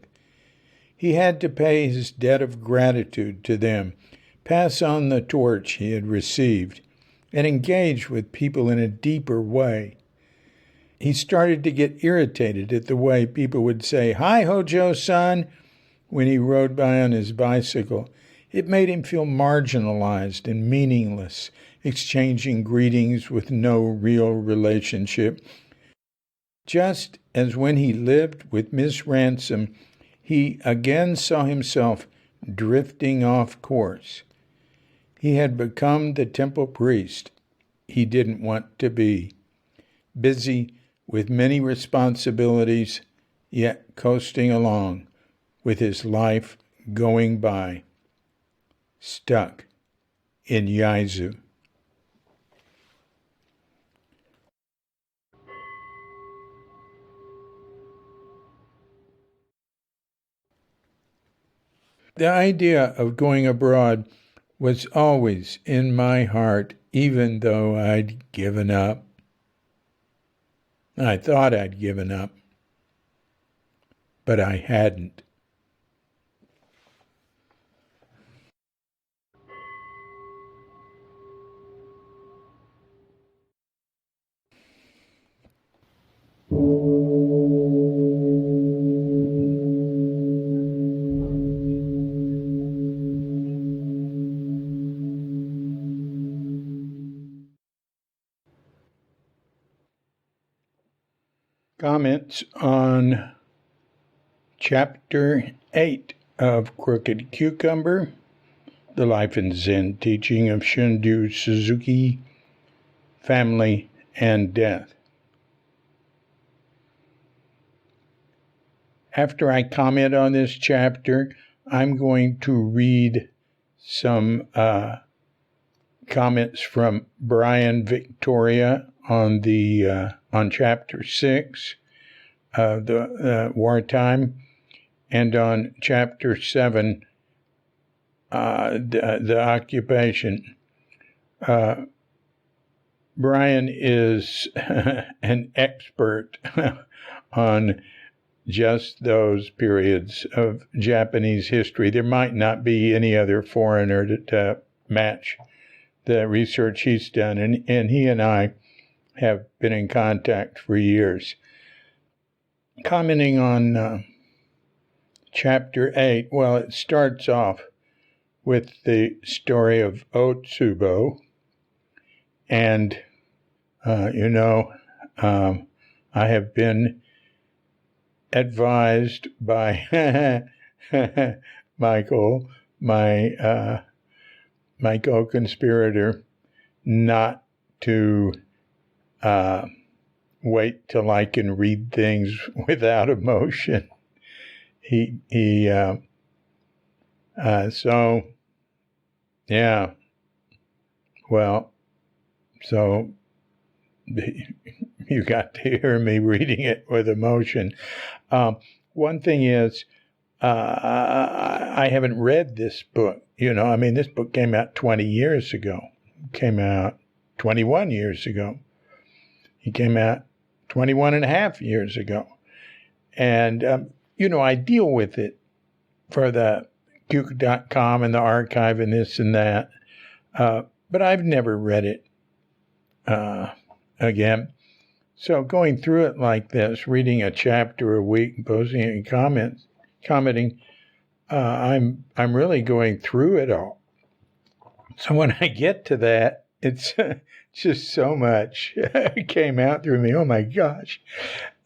He had to pay his debt of gratitude to them, pass on the torch he had received, and engage with people in a deeper way. He started to get irritated at the way people would say, "Hi, Hojo-san," when he rode by on his bicycle. It made him feel marginalized and meaningless, exchanging greetings with no real relationship. Just as when he lived with Miss Ransom, he again saw himself drifting off course. He had become the temple priest he didn't want to be. busy with many responsibilities, yet coasting along with his life going by, stuck in Yaizu. The idea of going abroad was always in my heart, even though I'd given up. I thought I'd given up, but I hadn't. Comments on Chapter 8 of Crooked Cucumber, The Life and Zen Teaching of Shunryu Suzuki, Family and Death. After I comment on this chapter, I'm going to read some comments from Brian Victoria on Chapter 6, the wartime, and on Chapter 7, the occupation. Brian is an expert on just those periods of Japanese history. There might not be any other foreigner to match the research he's done, and he and I have been in contact for years. Commenting on Chapter 8, well, it starts off with the story of Otsubo, and, I have been advised by Michael, my co-conspirator, not to wait till I can read things without emotion. So you got to hear me reading it with emotion. One thing is, I haven't read this book. This book came out 20 years ago. Came out 21 years ago. He came out 21 and a half years ago. And, I deal with it for the Q.com and the archive and this and that. But I've never read it again. So going through it like this, reading a chapter a week, posting and commenting, I'm really going through it all. So when I get to that, it's just so much came out through me. Oh my gosh.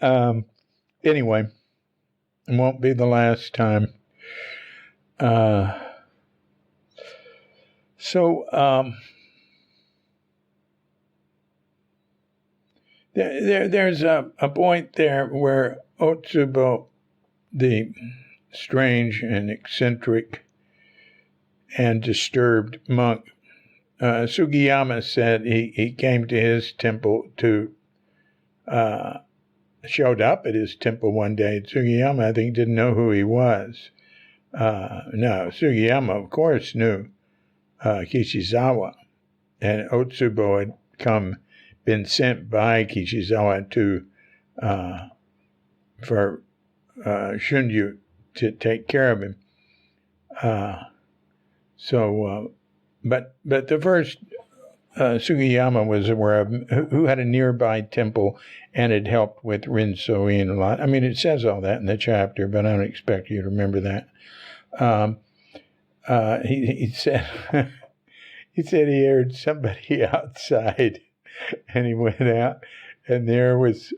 Anyway, it won't be the last time. There's a point there where Otsubo, the strange and eccentric and disturbed monk, Sugiyama said he came to his temple showed up at his temple one day. Sugiyama, I think, didn't know who he was. No, Sugiyama, of course, knew Kishizawa, and Otsubo had been sent by Kishizawa for Shunryu to take care of him. But the first Sugiyama was aware of, who had a nearby temple and had helped with Rinsoin a lot. It says all that in the chapter, but I don't expect you to remember that. He said he heard somebody outside, and he went out, and there was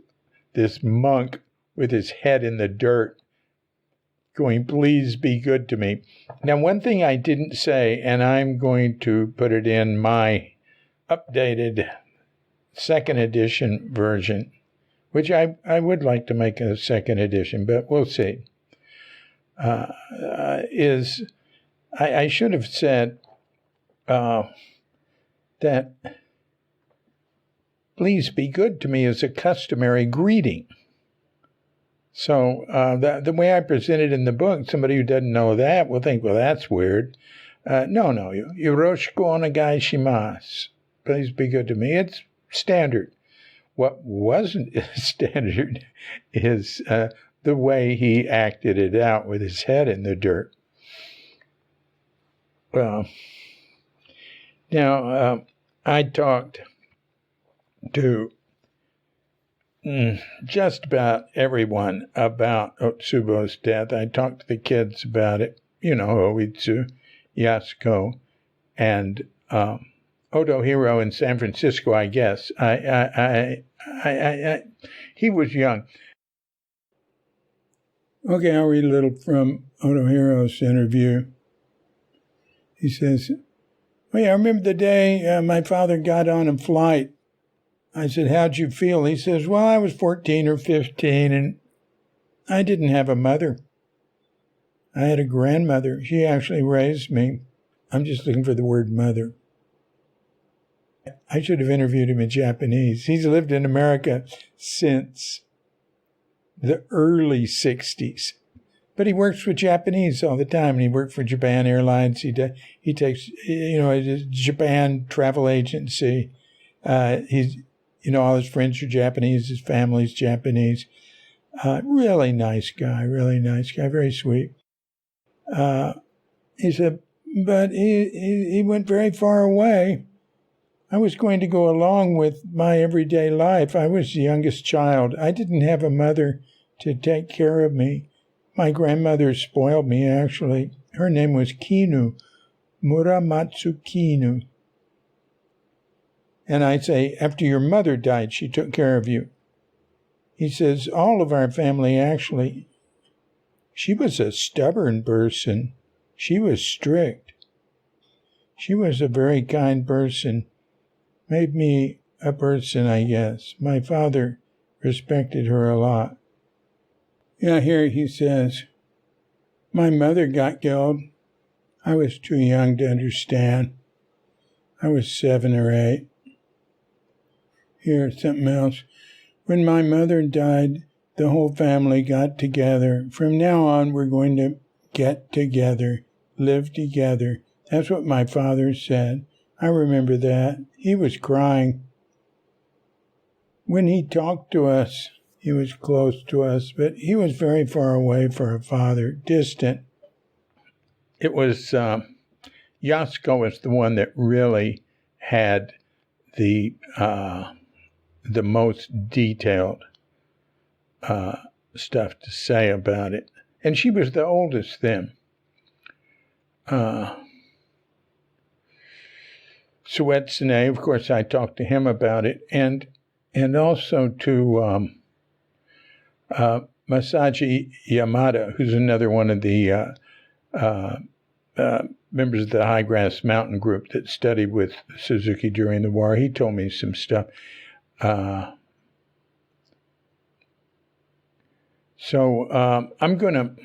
this monk with his head in the dirt going, "Please be good to me." Now, one thing I didn't say, and I'm going to put it in my updated second edition version, which I would like to make a second edition, but we'll see, is I should have said that please be good to me is a customary greeting. So the way I present it in the book, somebody who doesn't know that will think, well, that's weird. No, yoroshiku onegai shimasu. Please be good to me. It's standard. What wasn't standard is the way he acted it out with his head in the dirt. Now, I talked to just about everyone about Otsubo's death. I talked to the kids about it, Oitsu, Yasuko, and Otohiro in San Francisco, I guess. He was young. Okay, I'll read a little from Otohiro's interview. He says, well, yeah, I remember the day my father got on a flight. I said, how'd you feel? He says, well, I was 14 or 15, and I didn't have a mother. I had a grandmother. She actually raised me. I'm just looking for the word mother. I should have interviewed him in Japanese. He's lived in America since the early 60s. But he works with Japanese all the time, and he worked for Japan Airlines. He takes, his Japan travel agency. He's, all his friends are Japanese. His family's Japanese. Really nice guy, very sweet. He said, but he went very far away. I was going to go along with my everyday life. I was the youngest child. I didn't have a mother to take care of me. My grandmother spoiled me, actually. Her name was Kinu, Muramatsu Kinu. And I say, after your mother died, she took care of you. He says, all of our family, actually, she was a stubborn person. She was strict. She was a very kind person. Made me a person, I guess. My father respected her a lot. Yeah, here he says, my mother got killed. I was too young to understand. I was 7 or 8. Here's something else. When my mother died, the whole family got together. From now on, we're going to get together, live together. That's what my father said. I remember that. He was crying. When he talked to us, he was close to us, but he was very far away for a father, distant. It was, Yasuko was the one that really had the most detailed stuff to say about it. And she was the oldest then. Suetsune, of course, I talked to him about it, and also to Masaji Yamada, who's another one of the members of the High Grass Mountain group that studied with Suzuki during the war. He told me some stuff. So I'm gonna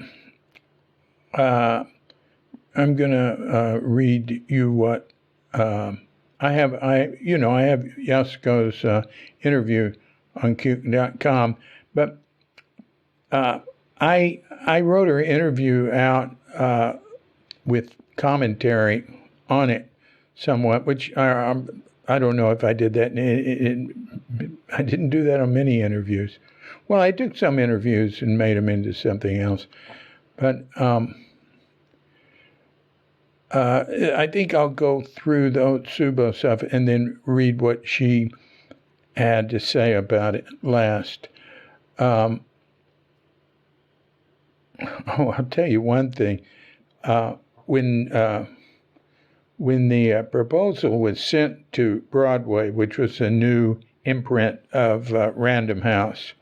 read you what I have Yasuko's interview on Q.com, but I wrote her interview out with commentary on it somewhat, which I don't know if I did that. I didn't do that on many interviews. Well, I took some interviews and made them into something else, but I think I'll go through the Otsubo stuff and then read what she had to say about it last. I'll tell you one thing. When the proposal was sent to Broadway, which was a new imprint of Random House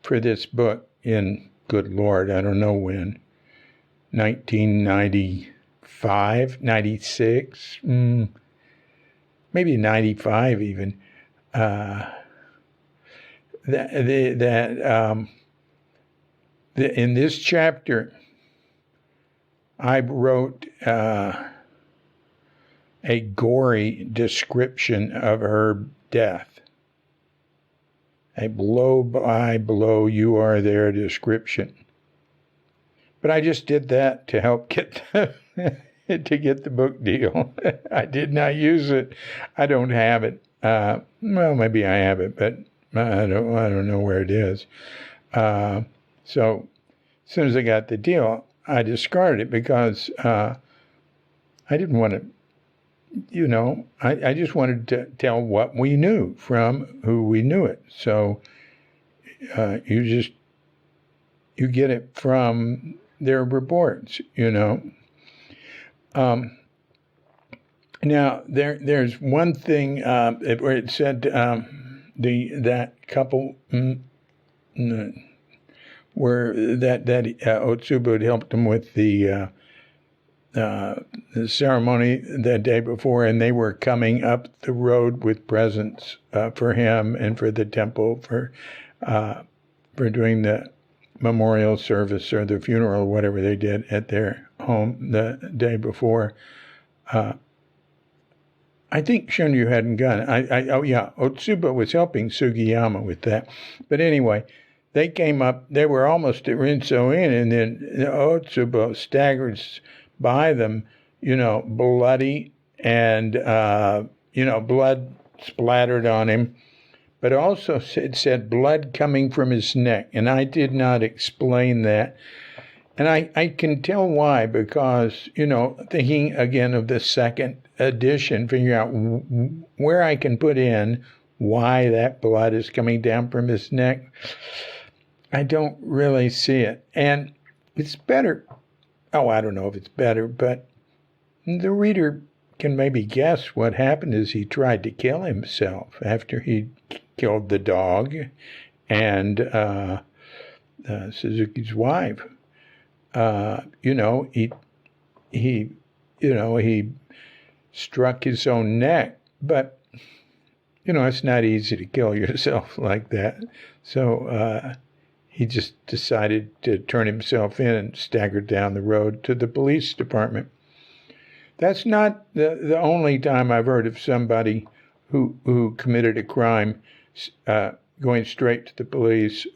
for this book in, good Lord, I don't know when, 1995, 96, maybe 95 even. in this chapter, I wrote a gory description of her death. A blow-by-blow, you are there description. But I just did that to help get to get the book deal. I did not use it. I don't have it. Well, maybe I have it, but I don't know where it is. So as soon as I got the deal, I discarded it because I didn't want to, I just wanted to tell what we knew from who we knew it. So you get it from their reports, Now, there's one thing where it said that couple where that Otsubo had helped them with the ceremony the day before, and they were coming up the road with presents for him and for the temple for doing the memorial service or the funeral or whatever they did at their home the day before. I think Shunryu hadn't gone. Otsubo was helping Sugiyama with that. But anyway, they came up. They were almost at Rinso Inn, and then Otsubo staggers by them, bloody and, blood splattered on him. But also it said blood coming from his neck, and I did not explain that. And I can tell why, because, thinking again of the second edition, figuring out where I can put in why that blood is coming down from his neck, I don't really see it. And it's better. Oh, I don't know if it's better, but the reader can maybe guess what happened is he tried to kill himself after he killed the dog and Suzuki's wife. He struck his own neck, but, it's not easy to kill yourself like that. So he just decided to turn himself in and staggered down the road to the police department. That's not the only time I've heard of somebody who committed a crime going straight to the police.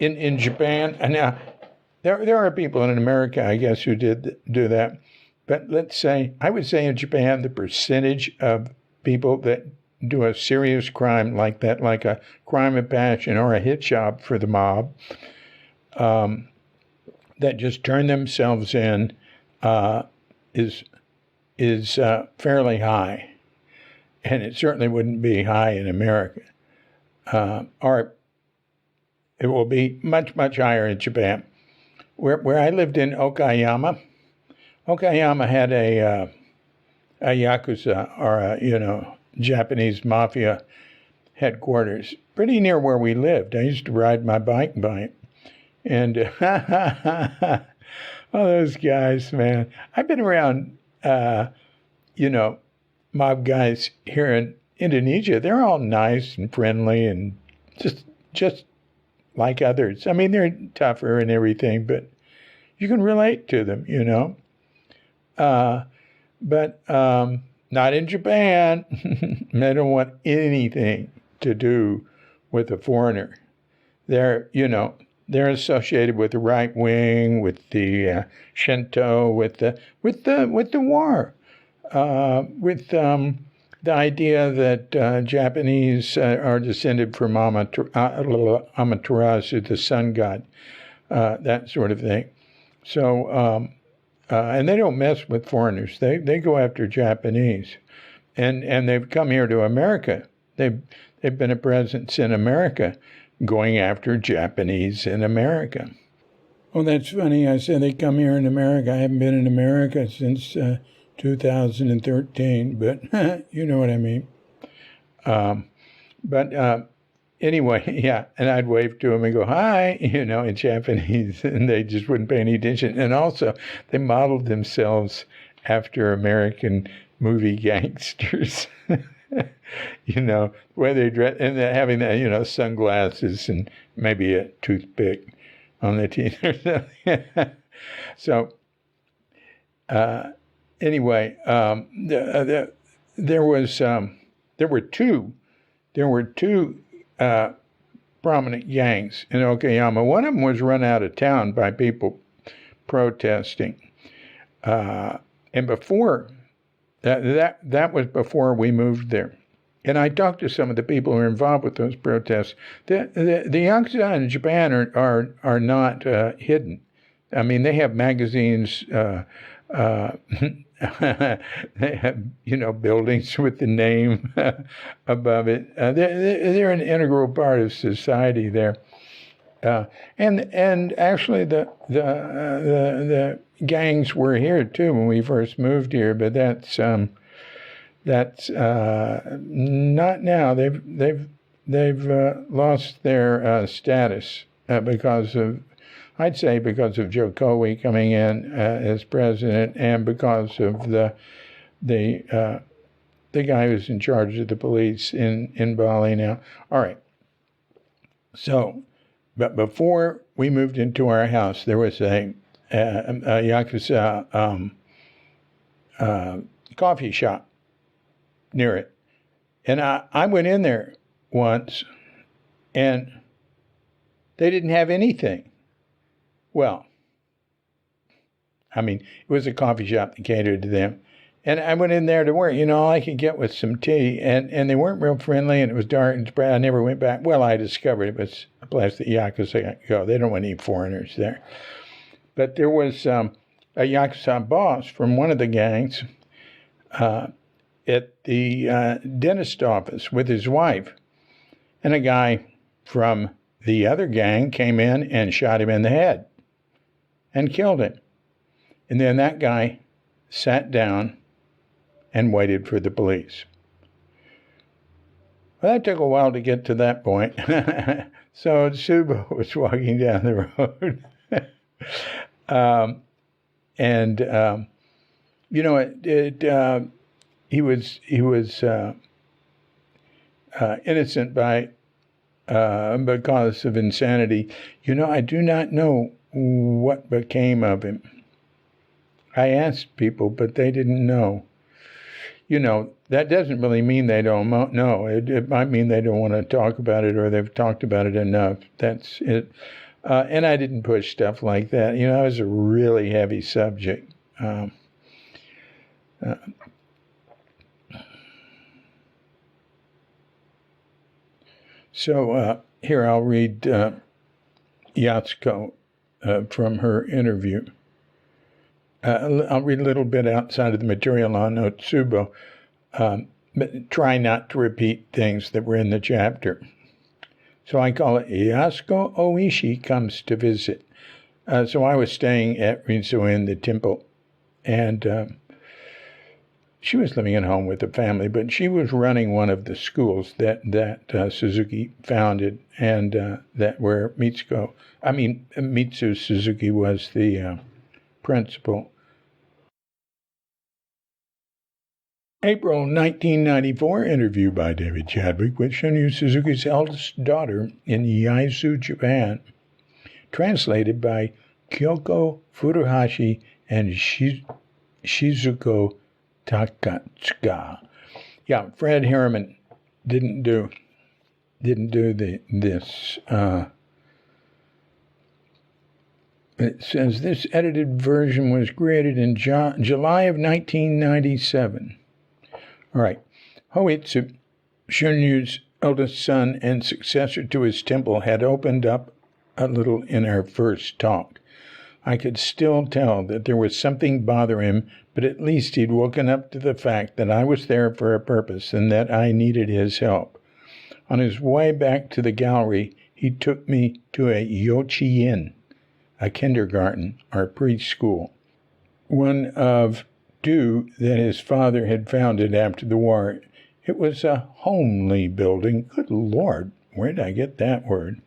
In Japan, and now there are people in America, I guess, who did do that. But I would say in Japan, the percentage of people that do a serious crime like that, like a crime of passion or a hit job for the mob, that just turn themselves in, is fairly high, and it certainly wouldn't be high in America, or it will be much, much higher in Japan. Where I lived in Okayama had a Yakuza, or a, Japanese mafia headquarters, pretty near where we lived. I used to ride my bike by it. And all those guys, man. I've been around, mob guys here in Indonesia. They're all nice and friendly and just like others. I mean, they're tougher and everything, but you can relate to them, but not in Japan. They don't want anything to do with a foreigner. They're associated with the right wing, with the Shinto, with the war, with the idea that Japanese are descended from Amaterasu, the sun god, that sort of thing. So, and they don't mess with foreigners. They go after Japanese, and they've come here to America. They've been a presence in America, going after Japanese in America. Oh, that's funny. I said they come here in America. I haven't been in America since 2013, but you know what I mean. But anyway, yeah, and I'd wave to them and go, hi, in Japanese, and they just wouldn't pay any attention. And also, they modeled themselves after American movie gangsters. The way they dress, and they're having that, sunglasses and maybe a toothpick on the teeth or something. So, anyway, there were two prominent gangs in Okayama. One of them was run out of town by people protesting, and before that was before we moved there. And I talked to some of the people who are involved with those protests. The Yakuza in Japan are not hidden. I mean, they have magazines. They have, buildings with the name above it. They're an integral part of society there. And actually, the gangs were here too when we first moved here, but that's not now. They've lost their status because of Joe Cowie coming in as president, and because of the guy who's in charge of the police in Bali now. All right. So, but before we moved into our house, there was a Yakuza coffee shop near it. And I went in there once, and they didn't have anything. Well, I mean, it was a coffee shop that catered to them. And I went in there to work. All I could get was some tea. And they weren't real friendly, and it was dark and spread. I never went back. Well, I discovered it was a place that Yakuza go. They don't want any foreigners there. But there was a Yakuza boss from one of the gangs at the dentist office with his wife. And a guy from the other gang came in and shot him in the head and killed him. And then that guy sat down and waited for the police. Well, that took a while to get to that point. So Tsubo was walking down the road. He was innocent because of insanity. I do not know what became of him. I asked people, but they didn't know. That doesn't really mean they don't know. It might mean they don't want to talk about it, or they've talked about it enough. That's it. And I didn't push stuff like that. It was a really heavy subject. So here I'll read Yatsuko from her interview. I'll read a little bit outside of the material on Otsubo, but try not to repeat things that were in the chapter. So I call it Yasuko Oishi Comes to Visit. So I was staying at Rinso in the temple, and she was living at home with the family, but she was running one of the schools that Suzuki founded, and that where Mitsu Suzuki was the principal. April 1994, interview by David Chadwick with Shunryu Suzuki's eldest daughter in Yaizu, Japan. Translated by Kyoko Furuhashi and Shizuko Takatsuka. Yeah, Fred Harriman didn't do this. It says this edited version was created in July of 1997. All right. Hoitsu, Shunryu's eldest son and successor to his temple, had opened up a little in our first talk. I could still tell that there was something bothering him, but at least he'd woken up to the fact that I was there for a purpose and that I needed his help. On his way back to the gallery, he took me to a yochien, a kindergarten or preschool, one of two that his father had founded after the war. It was a homely building. Good Lord, where did I get that word?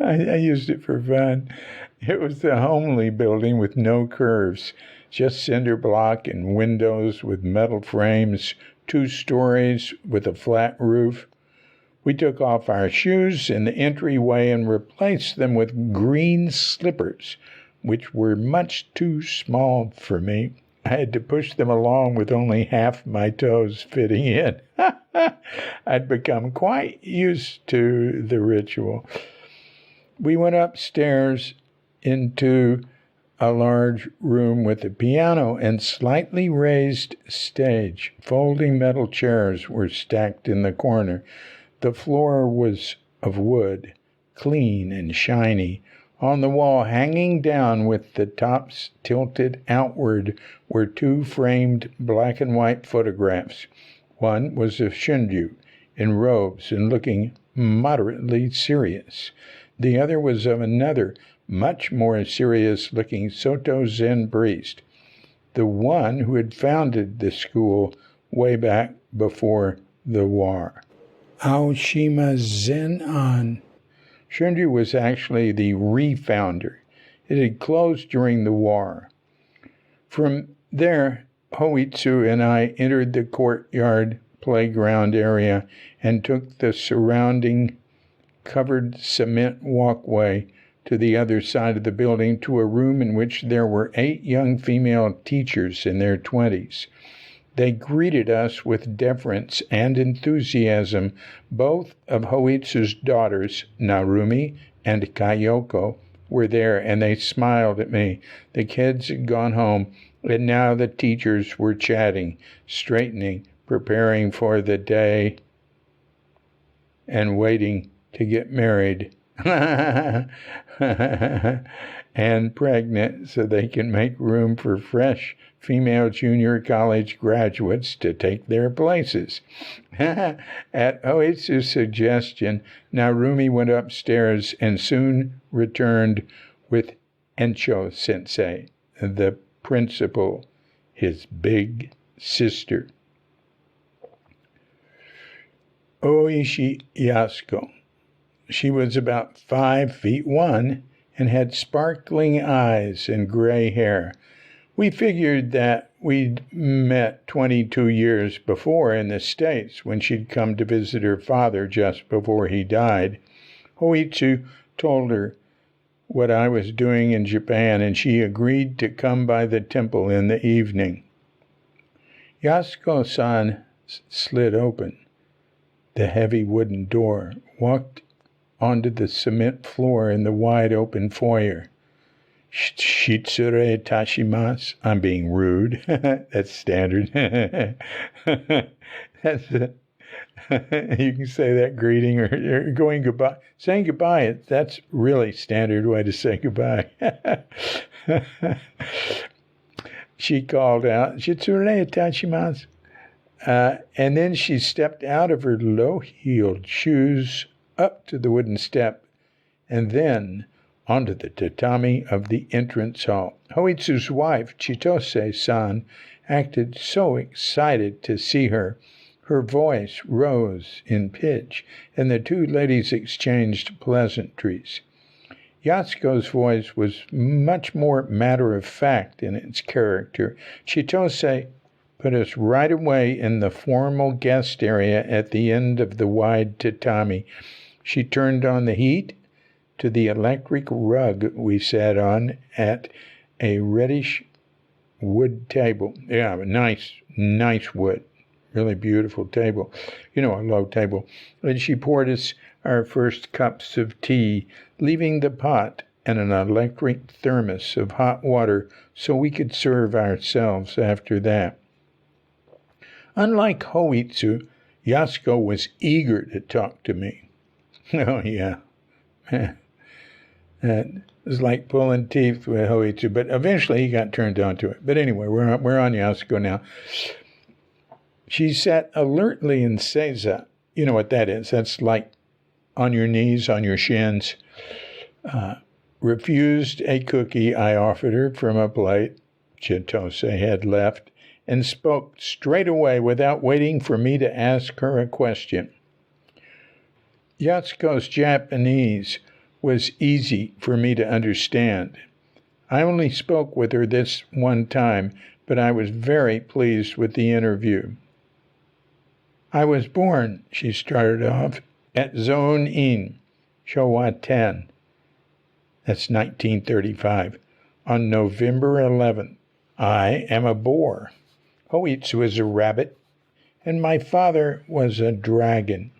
I used it for fun. It was the homely building with no curves, just cinder block and windows with metal frames, 2 stories with a flat roof. We took off our shoes in the entryway and replaced them with green slippers, which were much too small for me. I had to push them along with only half my toes fitting in. I'd become quite used to the ritual. We went upstairs into a large room with a piano and slightly raised stage. Folding metal chairs were stacked in the corner. The floor was of wood, clean and shiny. On the wall, hanging down with the tops tilted outward, were 2 framed black and white photographs. One was of Shunryu, in robes and looking moderately serious. The other was of another, much more serious-looking Soto Zen priest, the one who had founded the school way back before the war. Aoshima Zen-an. Shunryu was actually the re-founder. It had closed during the war. From there, Hoitsu and I entered the courtyard playground area and took the surrounding covered cement walkway to the other side of the building to a room in which there were 8 young female teachers in their 20s. They greeted us with deference and enthusiasm. Both of Hoitsu's daughters, Narumi and Kayoko, were there, and they smiled at me. The kids had gone home, and now the teachers were chatting, straightening, preparing for the day, and waiting to get married. And pregnant so they can make room for fresh female junior college graduates to take their places. At Hoitsu's suggestion, Narumi went upstairs and soon returned with Encho Sensei, the principal, his big sister. Oishi Yasuko. She was about 5'1" and had sparkling eyes and gray hair. We figured that we'd met 22 years before in the States when she'd come to visit her father just before he died. Hoitsu told her what I was doing in Japan, and she agreed to come by the temple in the evening. Yasuko-san slid open the heavy wooden door, walked onto the cement floor in the wide-open foyer. Shitsure tashimasu. I'm being rude. That's standard. That's you can say that greeting or going goodbye. Saying goodbye, that's really standard way to say goodbye. She called out, Shitsure tashimasu. And then she stepped out of her low-heeled shoes up to the wooden step, and then onto the tatami of the entrance hall. Hoitsu's wife, Chitose-san, acted so excited to see her. Her voice rose in pitch, and the 2 ladies exchanged pleasantries. Yasuko's voice was much more matter-of-fact in its character. Chitose put us right away in the formal guest area at the end of the wide tatami. She turned on the heat to the electric rug we sat on at a reddish wood table. Yeah, nice wood. Really beautiful table. A low table. And she poured us our first cups of tea, leaving the pot and an electric thermos of hot water so we could serve ourselves after that. Unlike Hoitsu, Yasuko was eager to talk to me. Oh, yeah. It was like pulling teeth with Hoitsu, but eventually he got turned on to it. But anyway, we're on Yasuko now. She sat alertly in seiza. You know what that is. That's like on your knees, on your shins. Refused a cookie I offered her from a plate Chitose had left, and spoke straight away without waiting for me to ask her a question. Yatsuko's Japanese was easy for me to understand. I only spoke with her this one time, but I was very pleased with the interview. I was born, she started off, at Zone-in, Showa 10. That's 1935. On November 11th, I am a boar. Hoitsu is a rabbit, and my father was a dragon.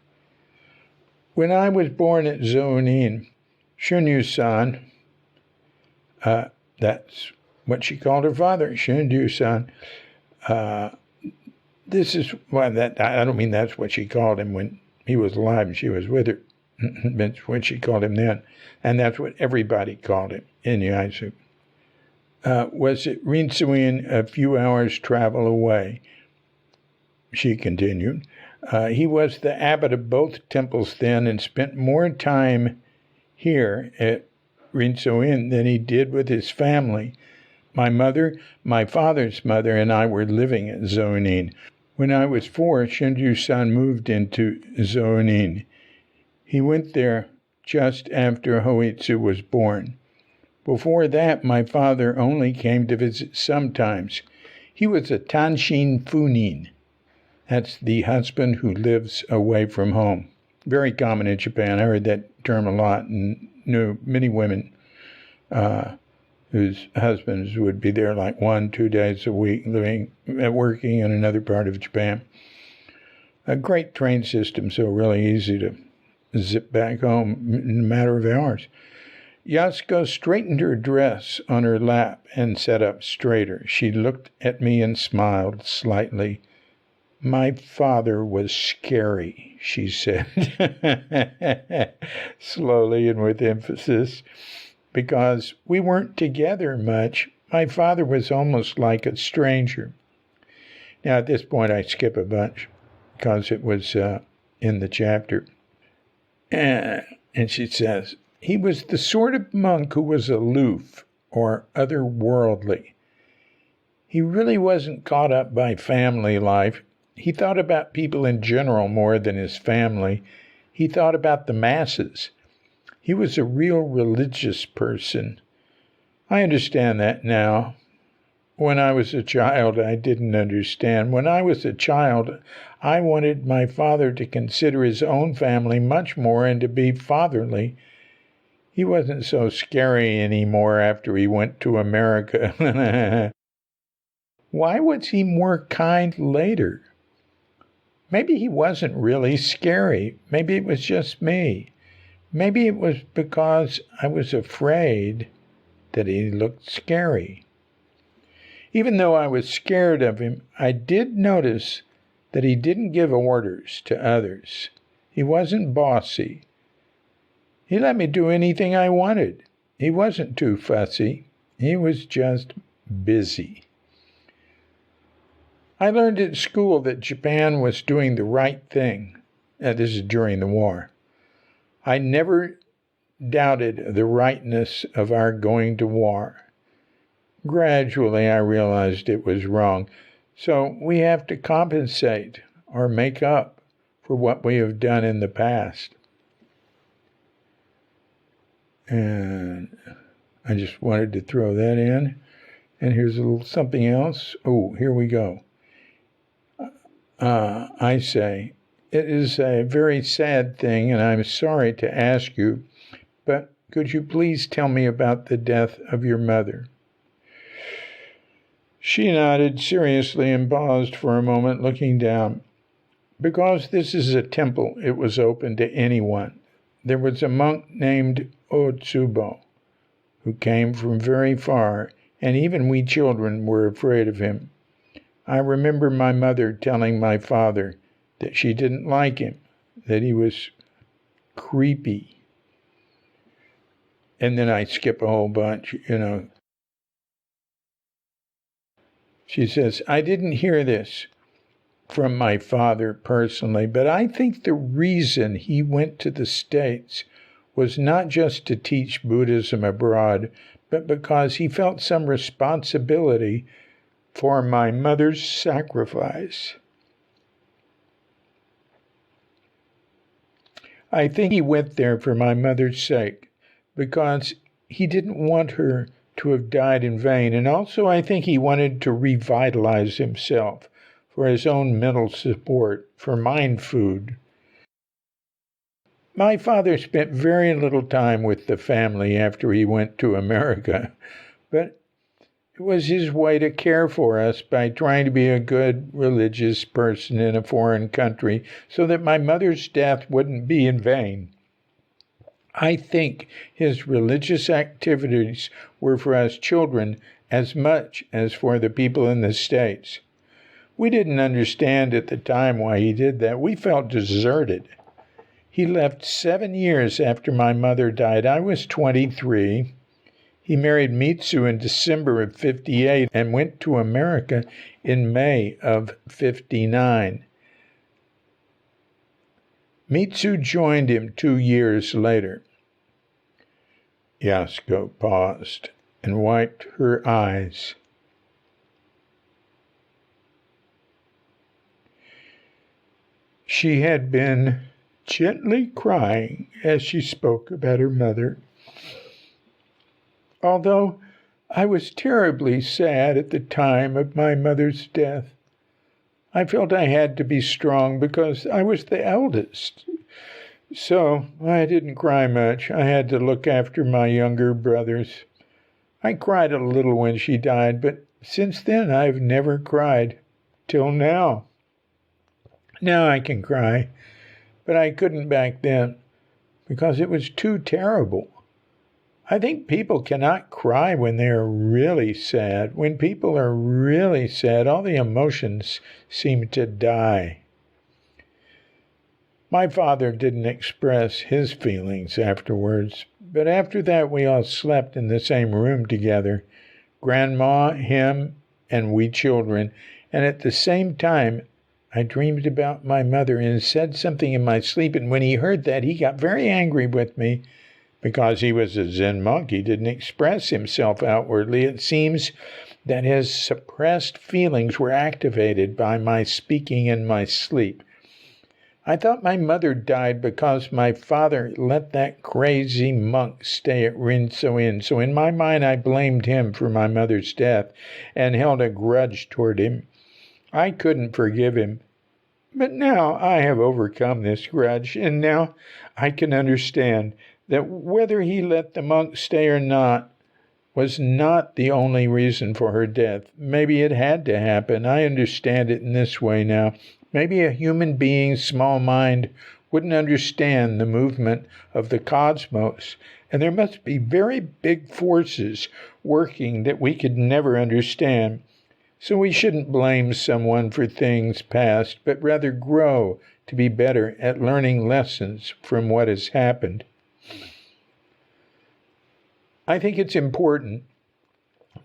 When I was born at Zone-in, Shunryu-san, that's what she called her father, Shunryu-san. I don't mean that's what she called him when he was alive and she was with her. That's what she called him then. And that's what everybody called him in Yaesu. Was at Rinsuin, a few hours' travel away, she continued. He was the abbot of both temples then and spent more time here at Rinsuin than he did with his family. My mother, my father's mother, and I were living at Zone-in. When I was 4, Shunryu-san moved into Zone-in. He went there just after Hoitsu was born. Before that, my father only came to visit sometimes. He was a tanshin funin. That's the husband who lives away from home. Very common in Japan. I heard that term a lot and knew many women whose husbands would be there like 1-2 days a week, working in another part of Japan. A great train system, so really easy to zip back home in a matter of hours. Yasuko straightened her dress on her lap and sat up straighter. She looked at me and smiled slightly. My father was scary, she said, slowly and with emphasis, because we weren't together much. My father was almost like a stranger. Now, at this point, I skip a bunch because it was in the chapter. And she says, he was the sort of monk who was aloof or otherworldly. He really wasn't caught up by family life. He thought about people in general more than his family. He thought about the masses. He was a real religious person. I understand that now. When I was a child, I didn't understand. When I was a child, I wanted my father to consider his own family much more and to be fatherly. He wasn't so scary anymore after he went to America. Why was he more kind later? Maybe he wasn't really scary. Maybe it was just me. Maybe it was because I was afraid that he looked scary. Even though I was scared of him, I did notice that he didn't give orders to others. He wasn't bossy. He let me do anything I wanted. He wasn't too fussy. He was just busy. I learned at school that Japan was doing the right thing. This is during the war. I never doubted the rightness of our going to war. Gradually, I realized it was wrong. So we have to compensate or make up for what we have done in the past. And I just wanted to throw that in. And here's a little something else. Oh, here we go. I say, it is a very sad thing, and I'm sorry to ask you, but could you please tell me about the death of your mother? She nodded seriously and paused for a moment, looking down. Because this is a temple, it was open to anyone. There was a monk named Otsubo, who came from very far, and even we children were afraid of him. I remember my mother telling my father that she didn't like him, that he was creepy. And then I skip a whole bunch, She says, I didn't hear this from my father personally, but I think the reason he went to the States was not just to teach Buddhism abroad, but because he felt some responsibility for my mother's sacrifice. I think he went there for my mother's sake, because he didn't want her to have died in vain. And also, I think he wanted to revitalize himself for his own mental support, for mind food. My father spent very little time with the family after he went to America, but it was his way to care for us by trying to be a good religious person in a foreign country so that my mother's death wouldn't be in vain. I think his religious activities were for us children as much as for the people in the States. We didn't understand at the time why he did that. We felt deserted. He left 7 years after my mother died. I was 23. He married Mitsu in December of 58 and went to America in May of 59. Mitsu joined him 2 years later. Yasuko paused and wiped her eyes. She had been gently crying as she spoke about her mother. Although I was terribly sad at the time of my mother's death, I felt I had to be strong because I was the eldest. So I didn't cry much. I had to look after my younger brothers. I cried a little when she died, but since then I've never cried, till now. Now I can cry, but I couldn't back then because it was too terrible. I think people cannot cry when they are really sad. When people are really sad, all the emotions seem to die. My father didn't express his feelings afterwards, but after that we all slept in the same room together, Grandma, him, and we children, and at the same time I dreamed about my mother and said something in my sleep, and when he heard that, he got very angry with me. Because he was a Zen monk, he didn't express himself outwardly. It seems that his suppressed feelings were activated by my speaking in my sleep. I thought my mother died because my father let that crazy monk stay at Rinso-in. So in my mind, I blamed him for my mother's death and held a grudge toward him. I couldn't forgive him. But now I have overcome this grudge, and now I can understand that whether he let the monk stay or not was not the only reason for her death. Maybe it had to happen. I understand it in this way now. Maybe a human being's small mind wouldn't understand the movement of the cosmos, and there must be very big forces working that we could never understand. So we shouldn't blame someone for things past, but rather grow to be better at learning lessons from what has happened. I think it's important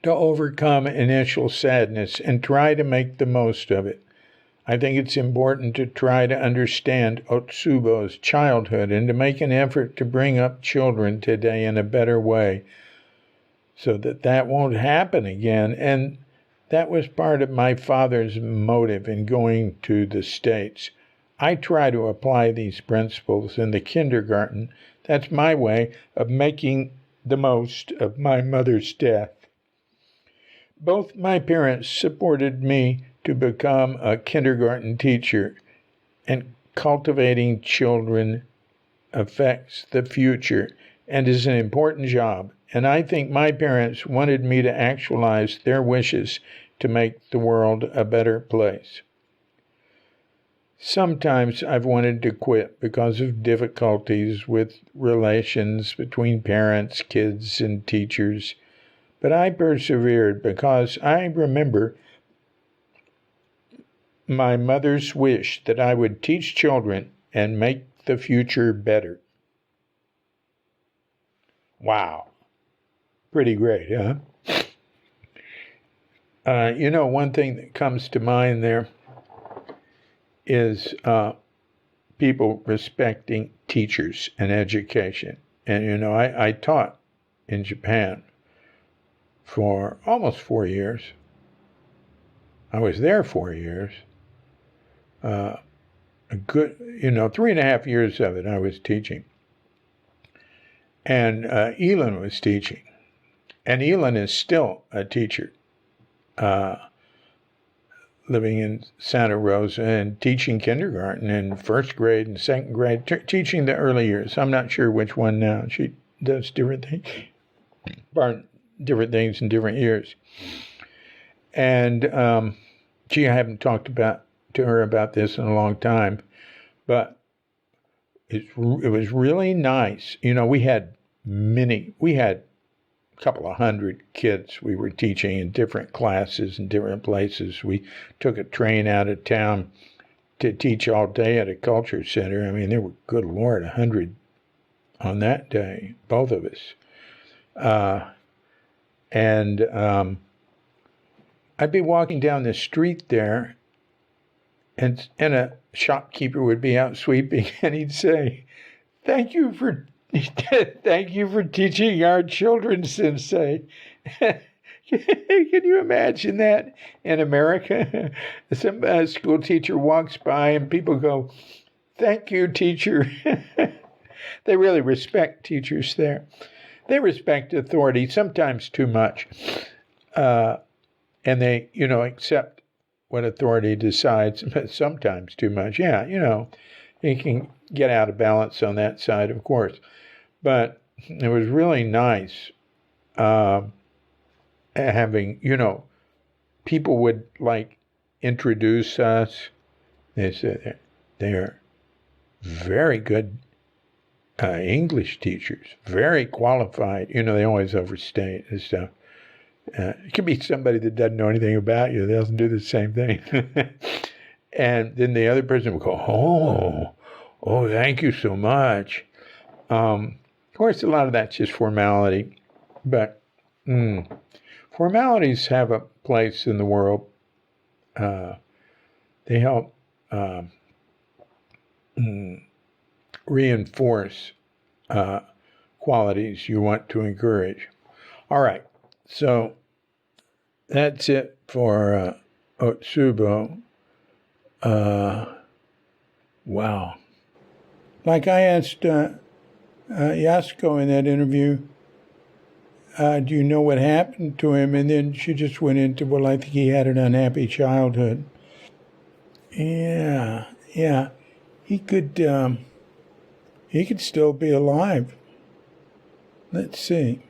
to overcome initial sadness and try to make the most of it. I think it's important to try to understand Otsubo's childhood and to make an effort to bring up children today in a better way so that won't happen again. And that was part of my father's motive in going to the States. I try to apply these principles in the kindergarten. That's my way of making the most of my mother's death. Both my parents supported me to become a kindergarten teacher, and cultivating children affects the future and is an important job. And I think my parents wanted me to actualize their wishes to make the world a better place. Sometimes I've wanted to quit because of difficulties with relations between parents, kids, and teachers, but I persevered because I remember my mother's wish that I would teach children and make the future better. Wow. Pretty great, huh? One thing that comes to mind there is people respecting teachers and education. And, I taught in Japan for almost 4 years. I was there 4 years. A good, 3.5 years of it I was teaching. And Elin was teaching. And Elin is still a teacher, living in Santa Rosa and teaching kindergarten and first grade and second grade, teaching the early years. I'm not sure which one now. She does different things in different years. And gee, I haven't talked to her about this in a long time, but it was really nice. We had a couple of hundred kids we were teaching in different classes in different places. We took a train out of town to teach all day at a culture center. I mean, there were, good Lord, 100 on that day, both of us. And I'd be walking down the street there, and a shopkeeper would be out sweeping, and he'd say, thank you for teaching our children, Sensei. Can you imagine that in America? Some school teacher walks by and people go, thank you, teacher. They really respect teachers there. They respect authority, sometimes too much. And they, accept what authority decides, but sometimes too much. Yeah, you can get out of balance on that side, of course. But it was really nice having, people would introduce us. They said they're very good English teachers, very qualified. They always overstate and stuff. It could be somebody that doesn't know anything about you. They doesn't do the same thing. And then the other person would go, oh, thank you so much. Of course, a lot of that's just formality. But formalities have a place in the world. They help reinforce qualities you want to encourage. All right. So that's it for Otsubo. Wow. Like I asked Yasuko in that interview, do you know what happened to him? And then she just went into, well, I think he had an unhappy childhood. Yeah. He could still be alive. Let's see.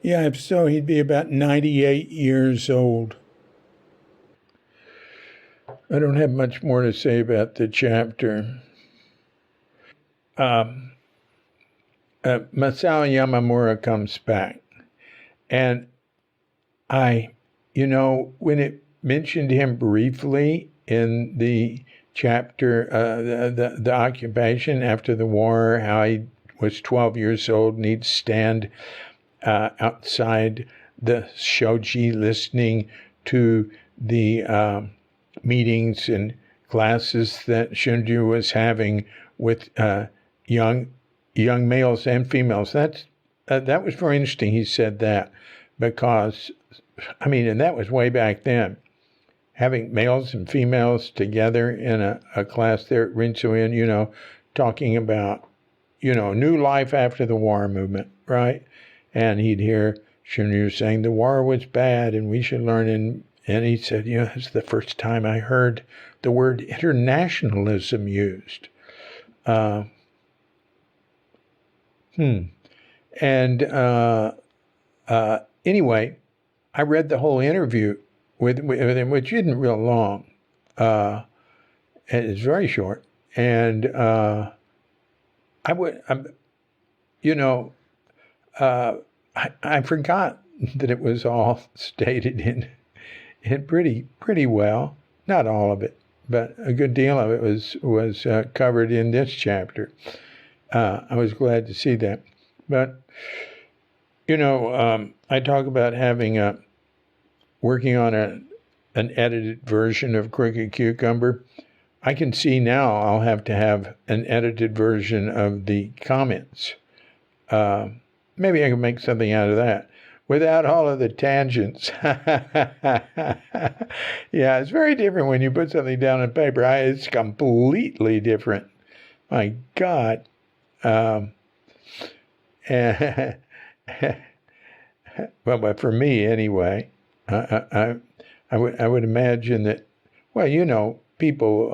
Yeah, if so, he'd be about 98 years old. I don't have much more to say about the chapter. Masao Yamamura comes back. And when it mentioned him briefly in the chapter, the occupation after the war, how he was 12 years old and he'd stand outside the shoji listening to the meetings and classes that Shunryu was having with young males and females. That was very interesting. He said that because, and that was way back then. Having males and females together in a class there at Rinso-in, talking about, new life after the war movement, right? And he'd hear Shunryu saying the war was bad and we should learn. And he said, this is the first time I heard the word internationalism used. And anyway, I read the whole interview with him, which isn't real long. It's very short. And I forgot that it was all stated in pretty well. Not all of it, but a good deal of it was covered in this chapter. I was glad to see that. But I talk about working on an edited version of Crooked Cucumber. I can see now I'll have to have an edited version of the comments. Maybe I can make something out of that without all of the tangents. Yeah, it's very different when you put something down on paper. It's completely different. My God. And, well, but for me anyway, I would imagine that, well, people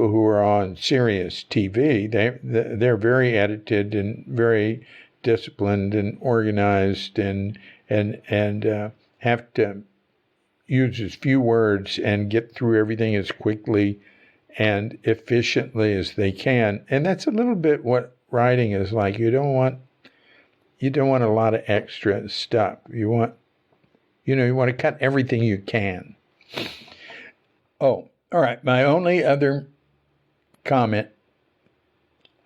who are on serious TV, they're very edited and very disciplined and organized and have to use as few words and get through everything as quickly and efficiently as they can. And that's a little bit what writing is like. You don't want a lot of extra stuff. You want to cut everything you can. Oh, all right. My only other comment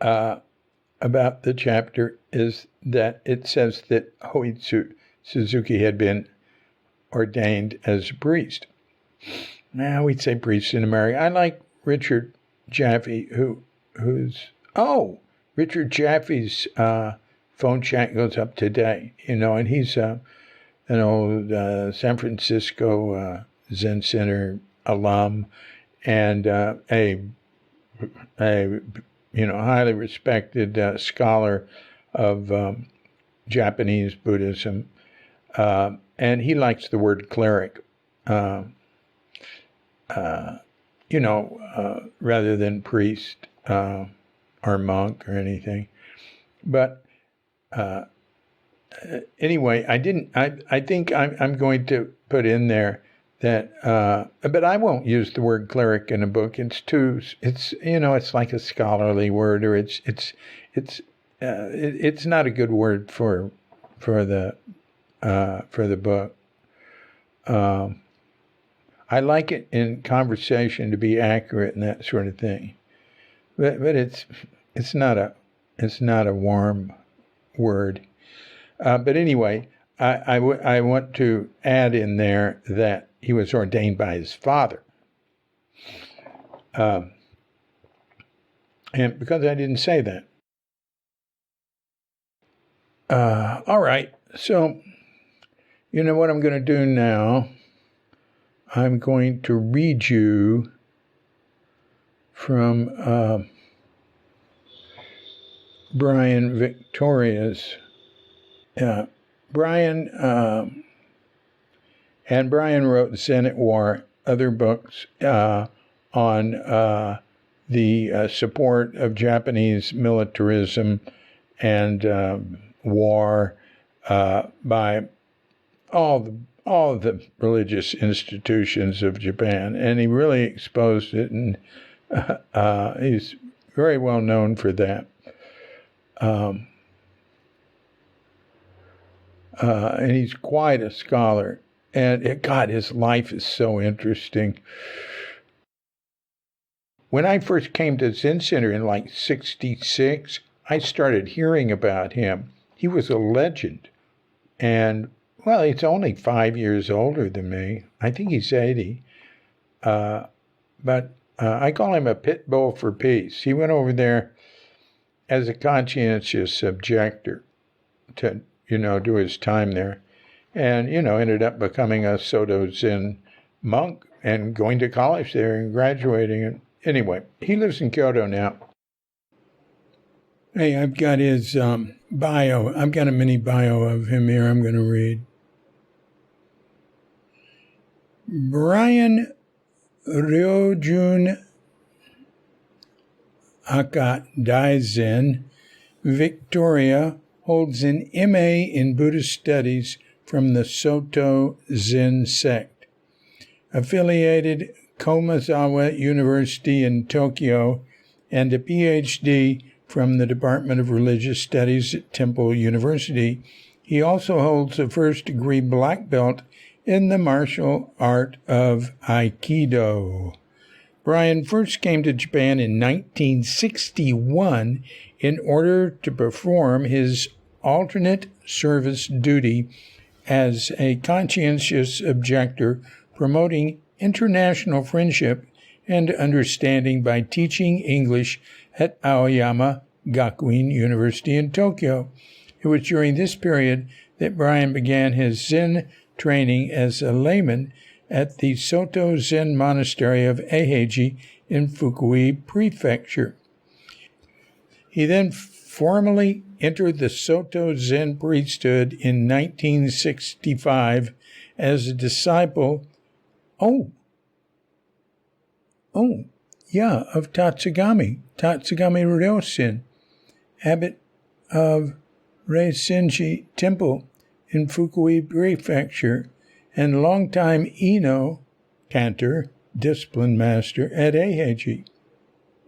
about the chapter is that it says that Hoitsu Suzuki had been ordained as a priest. Now we'd say priest in America. I like Richard Jaffe, Richard Jaffe's phone chat goes up today, and he's an old San Francisco Zen Center alum and a highly respected scholar of Japanese Buddhism, and he likes the word cleric, rather than priest or monk or anything. But anyway, I think I'm going to put in there that, but I won't use the word cleric in a book. It's like a scholarly word, or it's not a good word for the book. I like it in conversation to be accurate and that sort of thing, but it's not a warm word. But anyway, I want to add in there that he was ordained by his father. And because I didn't say that. All right. So, what I'm going to do now, I'm going to read you from Brian Victoria's. Brian wrote Zen at War, other books on the support of Japanese militarism and war by all the religious institutions of Japan, and he really exposed it, and he's very well known for that. And he's quite a scholar. And God, his life is so interesting. When I first came to Zen Center in like 66, I started hearing about him. He was a legend. And, well, he's only 5 years older than me. I think he's 80. But I call him a pit bull for peace. He went over there as a conscientious objector to do his time there, and, ended up becoming a Soto Zen monk and going to college there and graduating. And anyway, he lives in Kyoto now. Hey, I've got his bio. I've got a mini bio of him here I'm going to read. Brian Ryojun Aka Daizen, Victoria, holds an MA in Buddhist Studies from the Soto Zen sect. Affiliated Komazawa University in Tokyo, and a PhD from the Department of Religious Studies at Temple University. He also holds a first-degree black belt in the martial art of Aikido. Brian first came to Japan in 1961 in order to perform his alternate service duty as a conscientious objector promoting international friendship and understanding by teaching English at Aoyama Gakuin University in Tokyo. It was during this period that Brian began his Zen training as a layman at the Soto Zen Monastery of Eiheiji in Fukui Prefecture. He then formally entered the Soto Zen priesthood in 1965 as a disciple, of Tatsugami Ryosen, abbot of Reisenji Temple in Fukui Prefecture, and longtime Ino cantor, discipline master at Eiheiji.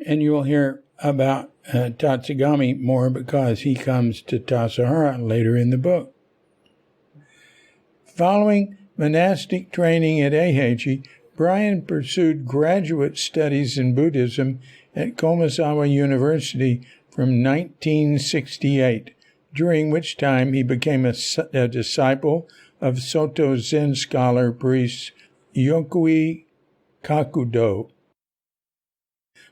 And you'll hear about Tatsugami more because he comes to Tassajara later in the book. Following monastic training at Eiheiji, Brian pursued graduate studies in Buddhism at Komazawa University from 1968, during which time he became a disciple of Soto Zen scholar priest Yokui Kakudo.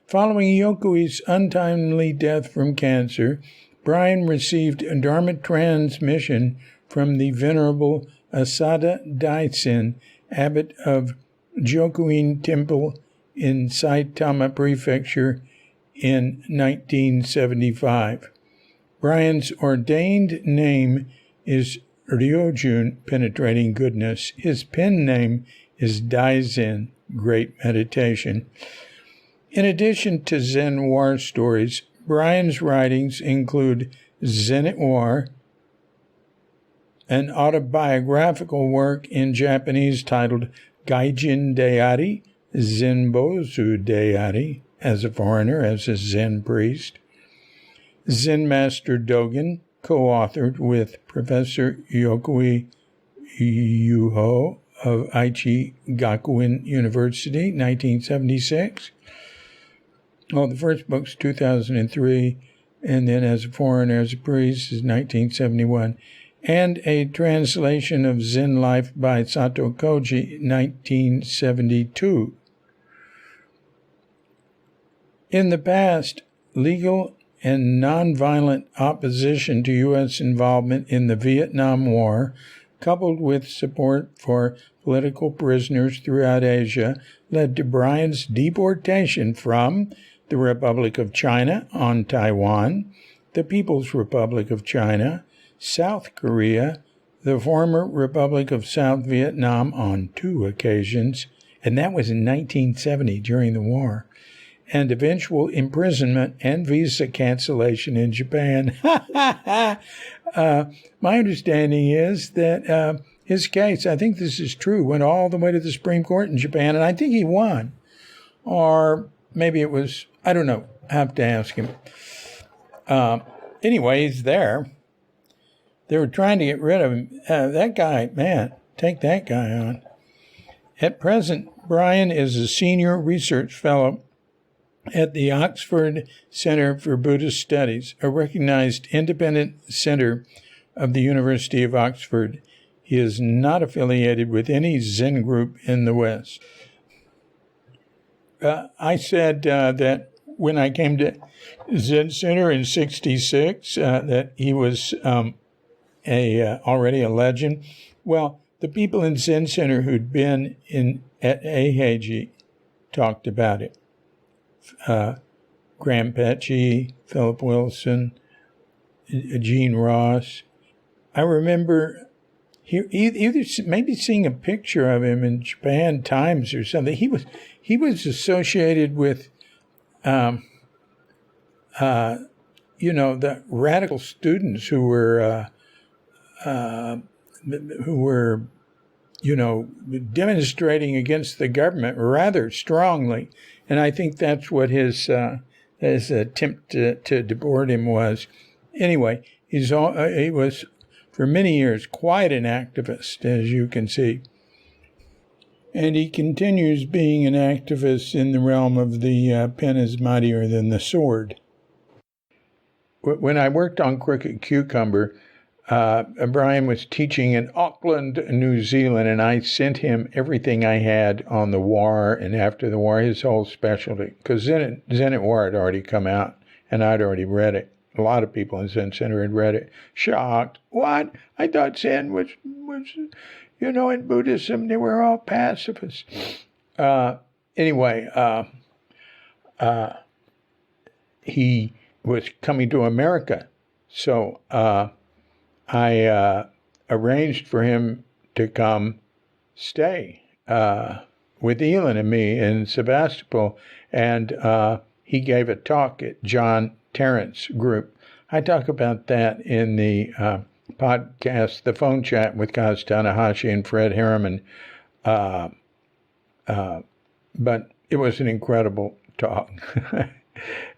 Following Yokui's untimely death from cancer, Brian received a Dharma transmission from the Venerable Asada Daisen, abbot of Jokuin Temple in Saitama Prefecture in 1975. Brian's ordained name is Ryojun, penetrating goodness. His pen name is Daizen, great meditation. In addition to Zen war stories, Brian's writings include Zen at War, an autobiographical work in Japanese titled Gaijin Daiari, Zenbozu Daiari, as a foreigner, as a Zen priest, Zen Master Dogen, co-authored with Professor Yokui Yuho of Aichi Gakuin University, 1976. The first book's 2003, and then As a Foreigner, as a Priest is 1971, and a translation of Zen Life by Sato Koji, 1972. In the past, legal and nonviolent opposition to U.S. involvement in the Vietnam War, coupled with support for political prisoners throughout Asia, led to Brian's deportation from the Republic of China on Taiwan, the People's Republic of China, South Korea, the former Republic of South Vietnam on 2 occasions, and that was in 1970 during the war, and eventual imprisonment and visa cancellation in Japan. My understanding is that his case, I think this is true, went all the way to the Supreme Court in Japan, and I think he won. Or maybe it was, I don't know, I have to ask him. Anyway, he's there. They were trying to get rid of him. That guy, man, take that guy on. At present, Brian is a senior research fellow at the Oxford Center for Buddhist Studies, a recognized independent center of the University of Oxford. He is not affiliated with any Zen group in the West. I said that when I came to Zen Center in 1966, that he was already a legend. Well, the people in Zen Center who'd been at Eiheiji talked about it. Graham Petchy, Philip Wilson, Gene Ross. I remember either maybe seeing a picture of him in Japan Times or something. He was associated with, the radical students who were demonstrating against the government rather strongly. And I think that's what his attempt to deport him was. Anyway, he was, for many years, quite an activist, as you can see. And he continues being an activist in the realm of the pen is mightier than the sword. When I worked on Crooked Cucumber, Brian was teaching in Auckland, New Zealand, and I sent him everything I had on the war and after the war, his whole specialty, because Zen at War had already come out, and I'd already read it. A lot of people in Zen Center had read it. Shocked. What? I thought Zen was in Buddhism, they were all pacifists. Anyway, he was coming to America. So I arranged for him to come stay with Elon and me in Sebastopol, and he gave a talk at John Tarrant's group. I talk about that in the podcast, The Phone Chat with Kaz Tanahashi and Fred Harriman. But it was an incredible talk.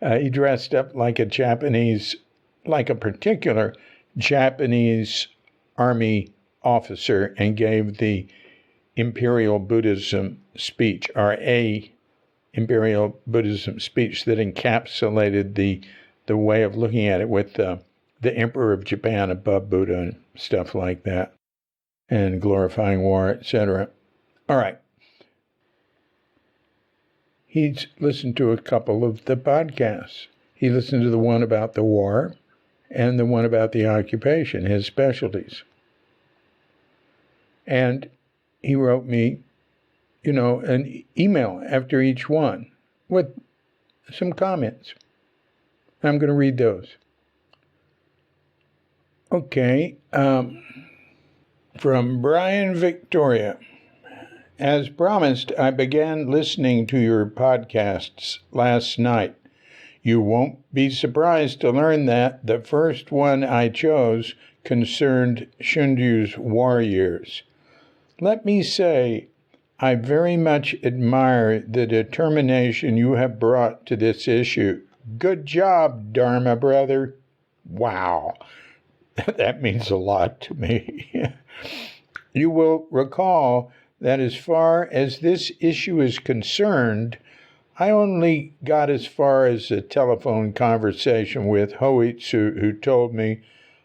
He dressed up like a particular Japanese army officer and gave the Imperial Buddhism speech, or a Imperial Buddhism speech that encapsulated the way of looking at it with the Emperor of Japan above Buddha and stuff like that, and glorifying war, etc. All right. He's listened to a couple of the podcasts. He listened to the one about the war and the one about the occupation, his specialties. And he wrote me, an email after each one with some comments. I'm going to read those. Okay. From Brian Victoria. As promised, I began listening to your podcasts last night. You won't be surprised to learn that the first one I chose concerned Shunryu's war years. Let me say, I very much admire the determination you have brought to this issue. Good job, Dharma brother. Wow, that means a lot to me. You will recall that as far as this issue is concerned, I only got as far as a telephone conversation with Hoitsu, who told me,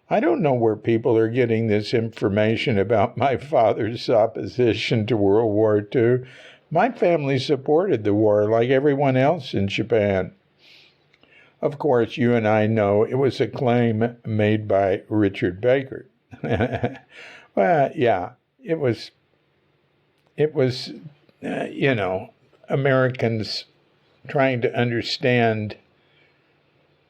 I don't know where people are getting this information about my father's opposition to World War II. My family supported the war like everyone else in Japan. Of course, you and I know it was a claim made by Richard Baker. Well, yeah, it was, Americans trying to understand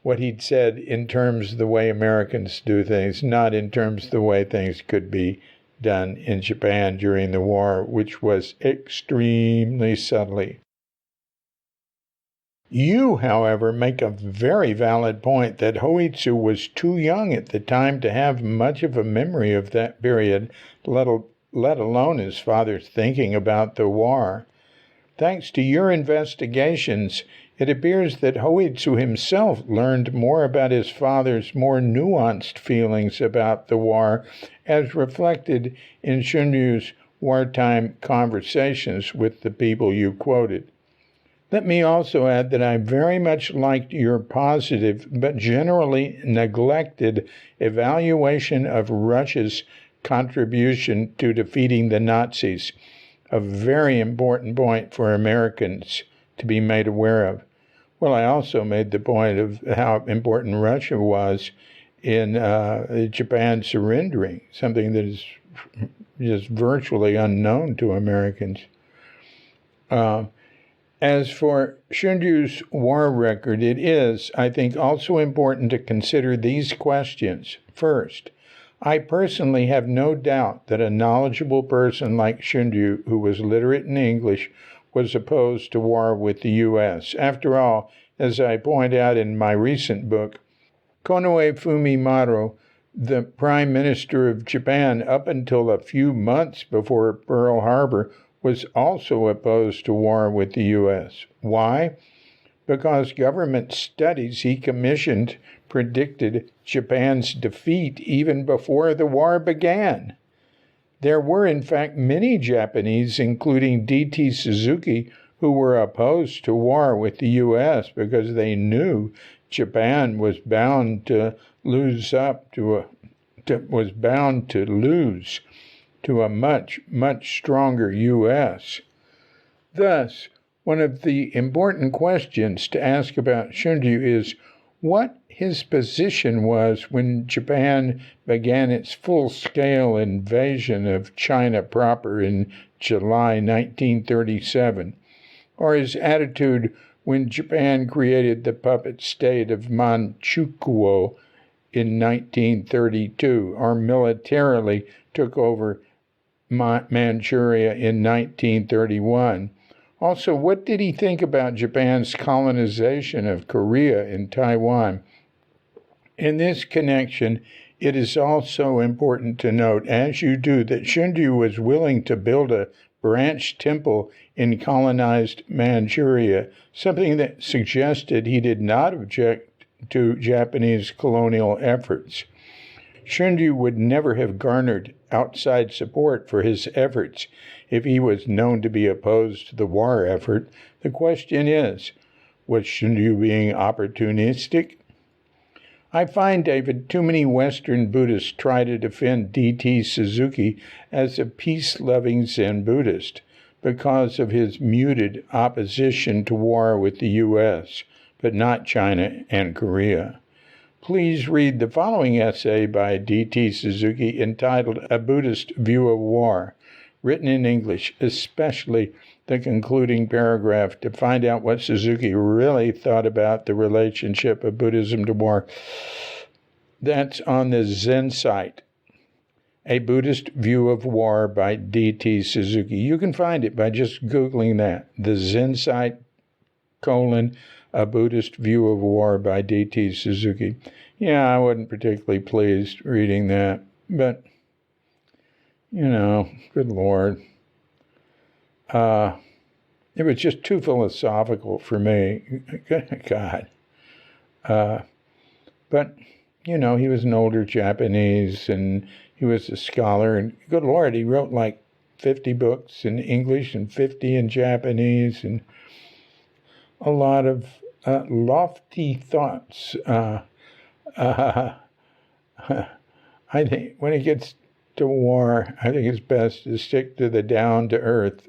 what he'd said in terms of the way Americans do things, not in terms of the way things could be done in Japan during the war, which was extremely subtly. You, however, make a very valid point that Hoitsu was too young at the time to have much of a memory of that period, let alone his father's thinking about the war. Thanks to your investigations, it appears that Hoitsu himself learned more about his father's more nuanced feelings about the war, as reflected in Shunryu's wartime conversations with the people you quoted. Let me also add that I very much liked your positive but generally neglected evaluation of Russia's contribution to defeating the Nazis, a very important point for Americans to be made aware of. Well, I also made the point of how important Russia was in Japan surrendering, something that is just virtually unknown to Americans. As for Shunryu's war record, it is, I think, also important to consider these questions. First, I personally have no doubt that a knowledgeable person like Shunryu, who was literate in English, was opposed to war with the U.S. After all, as I point out in my recent book, Konoe Fumimaro, the Prime Minister of Japan up until a few months before Pearl Harbor, was also opposed to war with the U.S. Why? Because government studies he commissioned predicted Japan's defeat even before the war began. There were, in fact, many Japanese, including D.T. Suzuki, who were opposed to war with the U.S. because they knew Japan was bound to lose to a much, much stronger U.S. Thus, one of the important questions to ask about Shunryu is what his position was when Japan began its full-scale invasion of China proper in July 1937, or his attitude when Japan created the puppet state of Manchukuo in 1932, or militarily took over Manchuria in 1931. Also, what did he think about Japan's colonization of Korea and Taiwan? In this connection, it is also important to note, as you do, that Shunryu was willing to build a branch temple in colonized Manchuria, something that suggested he did not object to Japanese colonial efforts. Shunryu would never have garnered outside support for his efforts if he was known to be opposed to the war effort. The question is, was Shunryu being opportunistic? I find, David, too many Western Buddhists try to defend D.T. Suzuki as a peace-loving Zen Buddhist because of his muted opposition to war with the U.S., but not China and Korea. Please read the following essay by D.T. Suzuki entitled A Buddhist View of War, written in English, especially the concluding paragraph, to find out what Suzuki really thought about the relationship of Buddhism to war. That's on the Zen site, A Buddhist View of War by D.T. Suzuki. You can find it by just Googling that, the Zen site, A Buddhist View of War by D.T. Suzuki. Yeah, I wasn't particularly pleased reading that, but, good Lord. It was just too philosophical for me. God. But, he was an older Japanese, and he was a scholar, and good Lord, he wrote like 50 books in English and 50 in Japanese, and a lot of lofty thoughts. I think when it gets to war, I think it's best to stick to the down-to-earth.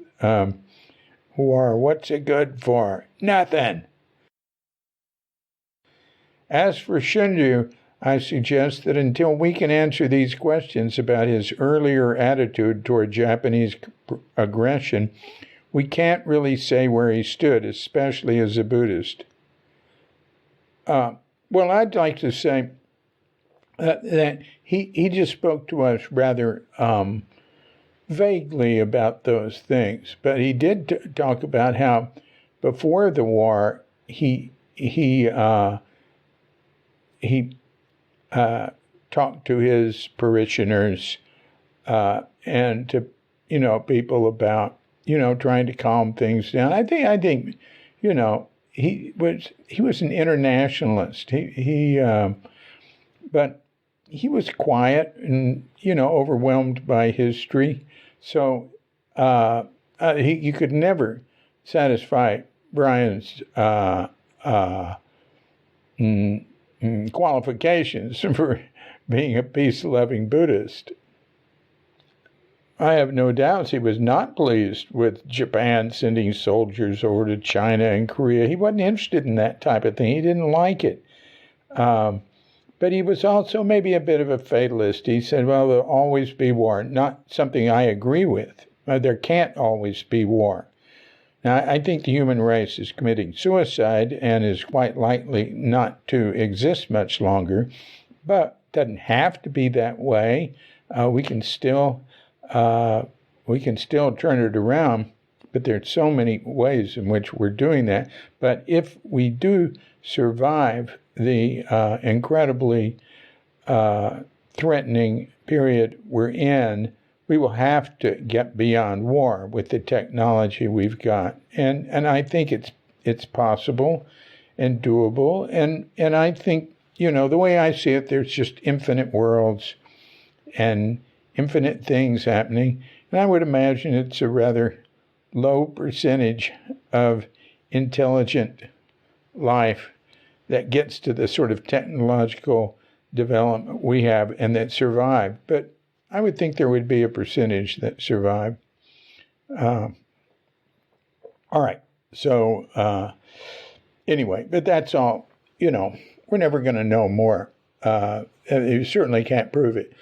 War, what's it good for? Nothing. As for Shunryu, I suggest that until we can answer these questions about his earlier attitude toward Japanese aggression, we can't really say where he stood, especially as a Buddhist. Well, I'd like to say that he just spoke to us rather vaguely about those things, but he did talk about how before the war he talked to his parishioners and to people about trying to calm things down. I think he was an internationalist. But he was quiet and overwhelmed by history. So you could never satisfy Brian's qualifications for being a peace-loving Buddhist. I have no doubts he was not pleased with Japan sending soldiers over to China and Korea. He wasn't interested in that type of thing. He didn't like it. But he was also maybe a bit of a fatalist. He said, well, there'll always be war. Not something I agree with. There can't always be war. Now, I think the human race is committing suicide and is quite likely not to exist much longer, but it doesn't have to be that way. We can still turn it around, but there's so many ways in which we're doing that. But if we do survive the incredibly threatening period we're in, we will have to get beyond war with the technology we've got. And I think it's possible and doable. And I think, the way I see it, there's just infinite worlds and infinite things happening. And I would imagine it's a rather low percentage of intelligent life that gets to the sort of technological development we have and that survive. But I would think there would be a percentage that survive. All right. So anyway, but that's all, we're never going to know more. You certainly can't prove it.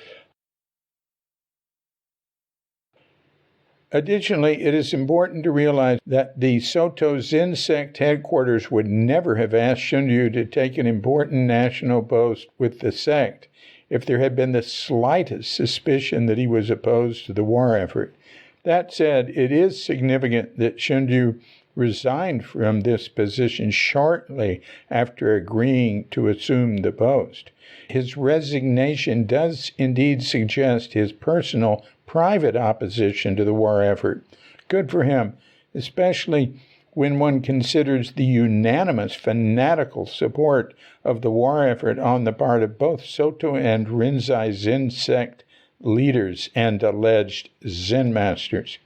Additionally, it is important to realize that the Soto Zen sect headquarters would never have asked Shunryu to take an important national post with the sect if there had been the slightest suspicion that he was opposed to the war effort. That said, it is significant that Shunryu resigned from this position shortly after agreeing to assume the post. His resignation does indeed suggest his personal, private opposition to the war effort. Good for him, especially when one considers the unanimous fanatical support of the war effort on the part of both Soto and Rinzai Zen sect leaders and alleged Zen masters.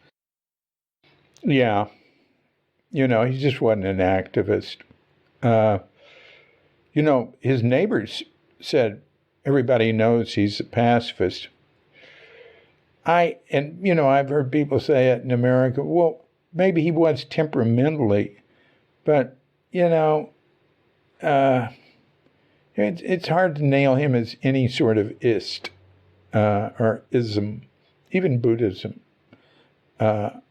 Yeah, he just wasn't an activist. His neighbors said everybody knows he's a pacifist. I've heard people say it in America, well, maybe he was temperamentally, but, it's hard to nail him as any sort of ist or ism, even Buddhism. Of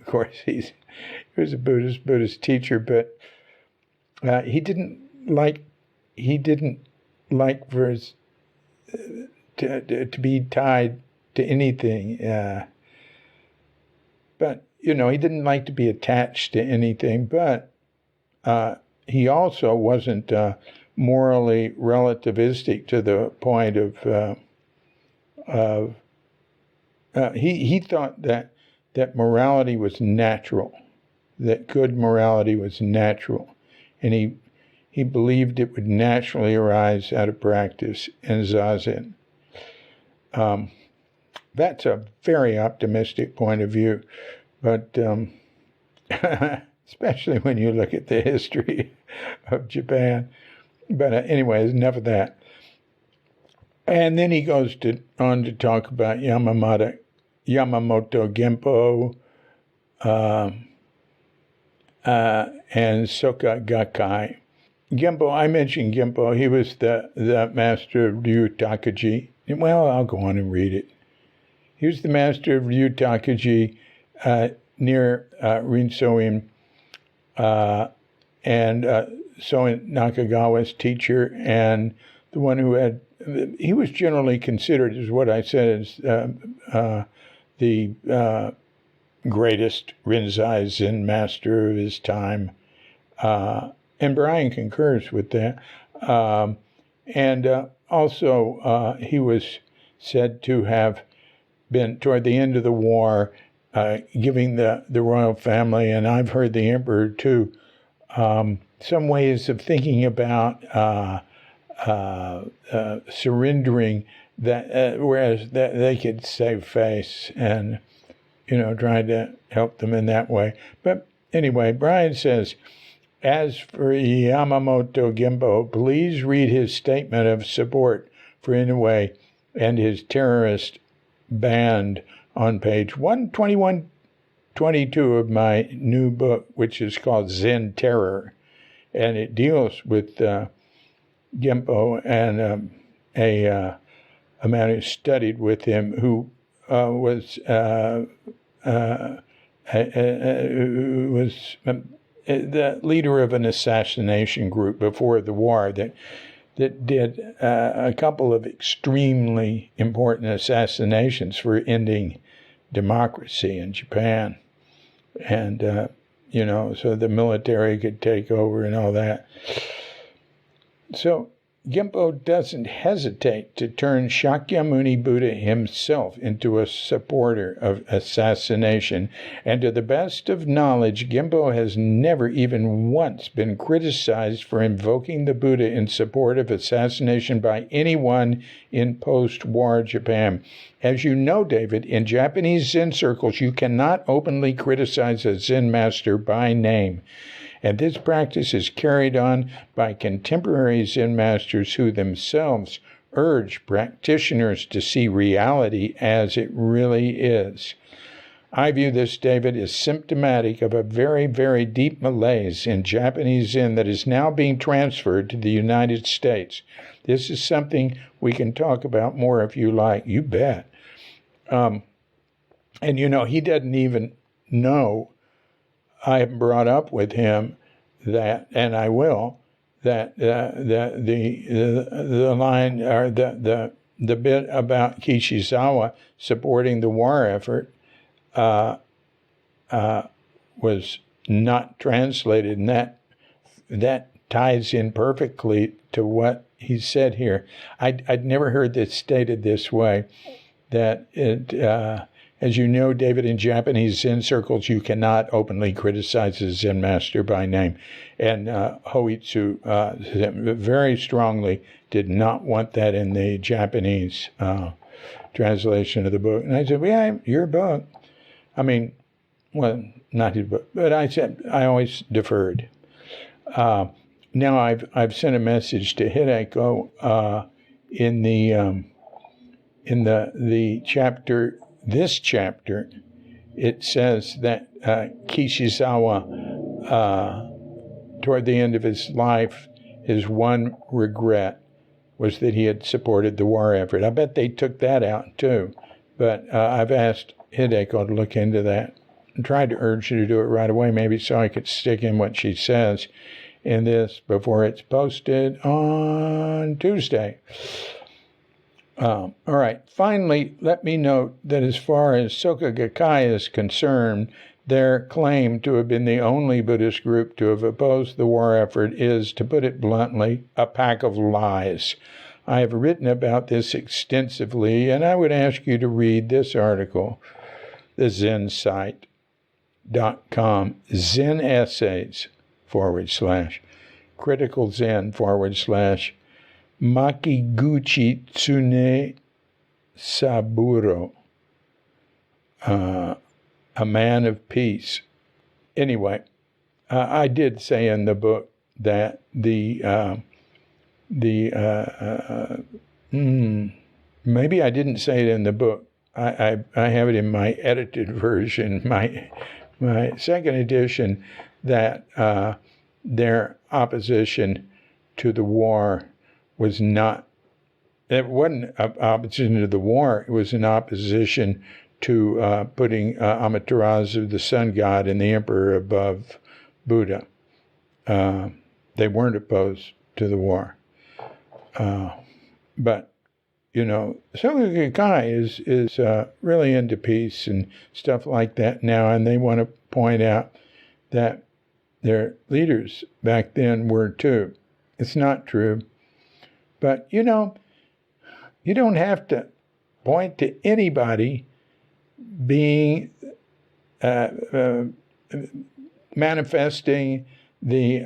course, he was a Buddhist teacher, but he didn't like for his to be tied to anything. But, he didn't like to be attached to anything, but he also wasn't morally relativistic to the point of he thought that morality was natural, that good morality was natural, and he believed it would naturally arise out of practice and zazen. That's a very optimistic point of view, but especially when you look at the history of Japan. But anyways, enough of that. And then he goes on to talk about Yamamoto Genpo and Soka Gakkai. Genpo, I mentioned Genpo. He was the master of Ryu Takaji. Well, I'll go on and read it. He was the master of Ryu Takaji near Rinsoin and Soin Nakagawa's teacher, and the one who he was generally considered, as what I said, as the greatest Rinzai Zen master of his time. And Brian concurs with that. Also, he was said to have been, toward the end of the war, giving the royal family, and I've heard the emperor too, some ways of thinking about surrendering that, whereas they could save face, and trying to help them in that way. But anyway, Brian says, as for Yamamoto Genpo, please read his statement of support for Inoue and his terrorist band on page 121-22 of my new book, which is called Zen Terror. And it deals with Genpo and a man who studied with him, who was the leader of an assassination group before the war that did a couple of extremely important assassinations for ending democracy in Japan. And, so the military could take over and all that. So Genpo doesn't hesitate to turn Shakyamuni Buddha himself into a supporter of assassination, and to the best of knowledge, Genpo has never even once been criticized for invoking the Buddha in support of assassination by anyone in post-war Japan. As you know, David, in Japanese Zen circles, you cannot openly criticize a Zen master by name. And this practice is carried on by contemporary Zen masters who themselves urge practitioners to see reality as it really is. I view this, David, as symptomatic of a very, very deep malaise in Japanese Zen that is now being transferred to the United States. This is something we can talk about more if you like. You bet. And, he doesn't even know, I have brought up with him that, and I will, that the line, or the bit about Kishizawa supporting the war effort was not translated, and that ties in perfectly to what he said here. I'd never heard this stated this way, that it, as you know, David, in Japanese Zen circles, you cannot openly criticize a Zen master by name. And Hoitsu very strongly did not want that in the Japanese translation of the book. And I said, yeah, your book. I mean, well, not his book, but I said, I always deferred. Now I've sent a message to Hideko in the chapter, this chapter. It says that Kishizawa, toward the end of his life, his one regret was that he had supported the war effort. I bet they took that out too, but I've asked Hideko to look into that and tried to urge her to do it right away, maybe so I could stick in what she says in this before it's posted on Tuesday. All right. Finally, let me note that as far as Soka Gakkai is concerned, their claim to have been the only Buddhist group to have opposed the war effort is, to put it bluntly, a pack of lies. I have written about this extensively, and I would ask you to read this article, the ZenSite.com, Zen Essays / Critical Zen / Makiguchi Tsune Saburo, a man of peace. Anyway, I did say in the book that maybe I didn't say it in the book. I have it in my edited version, my second edition, that their opposition to the war was not, it wasn't an opposition to the war, it was an opposition to putting Amaterasu, the sun god, and the emperor above Buddha. They weren't opposed to the war. But, Soka Gakkai is really into peace and stuff like that now, and they want to point out that their leaders back then were too. It's not true. But, you don't have to point to anybody being, manifesting the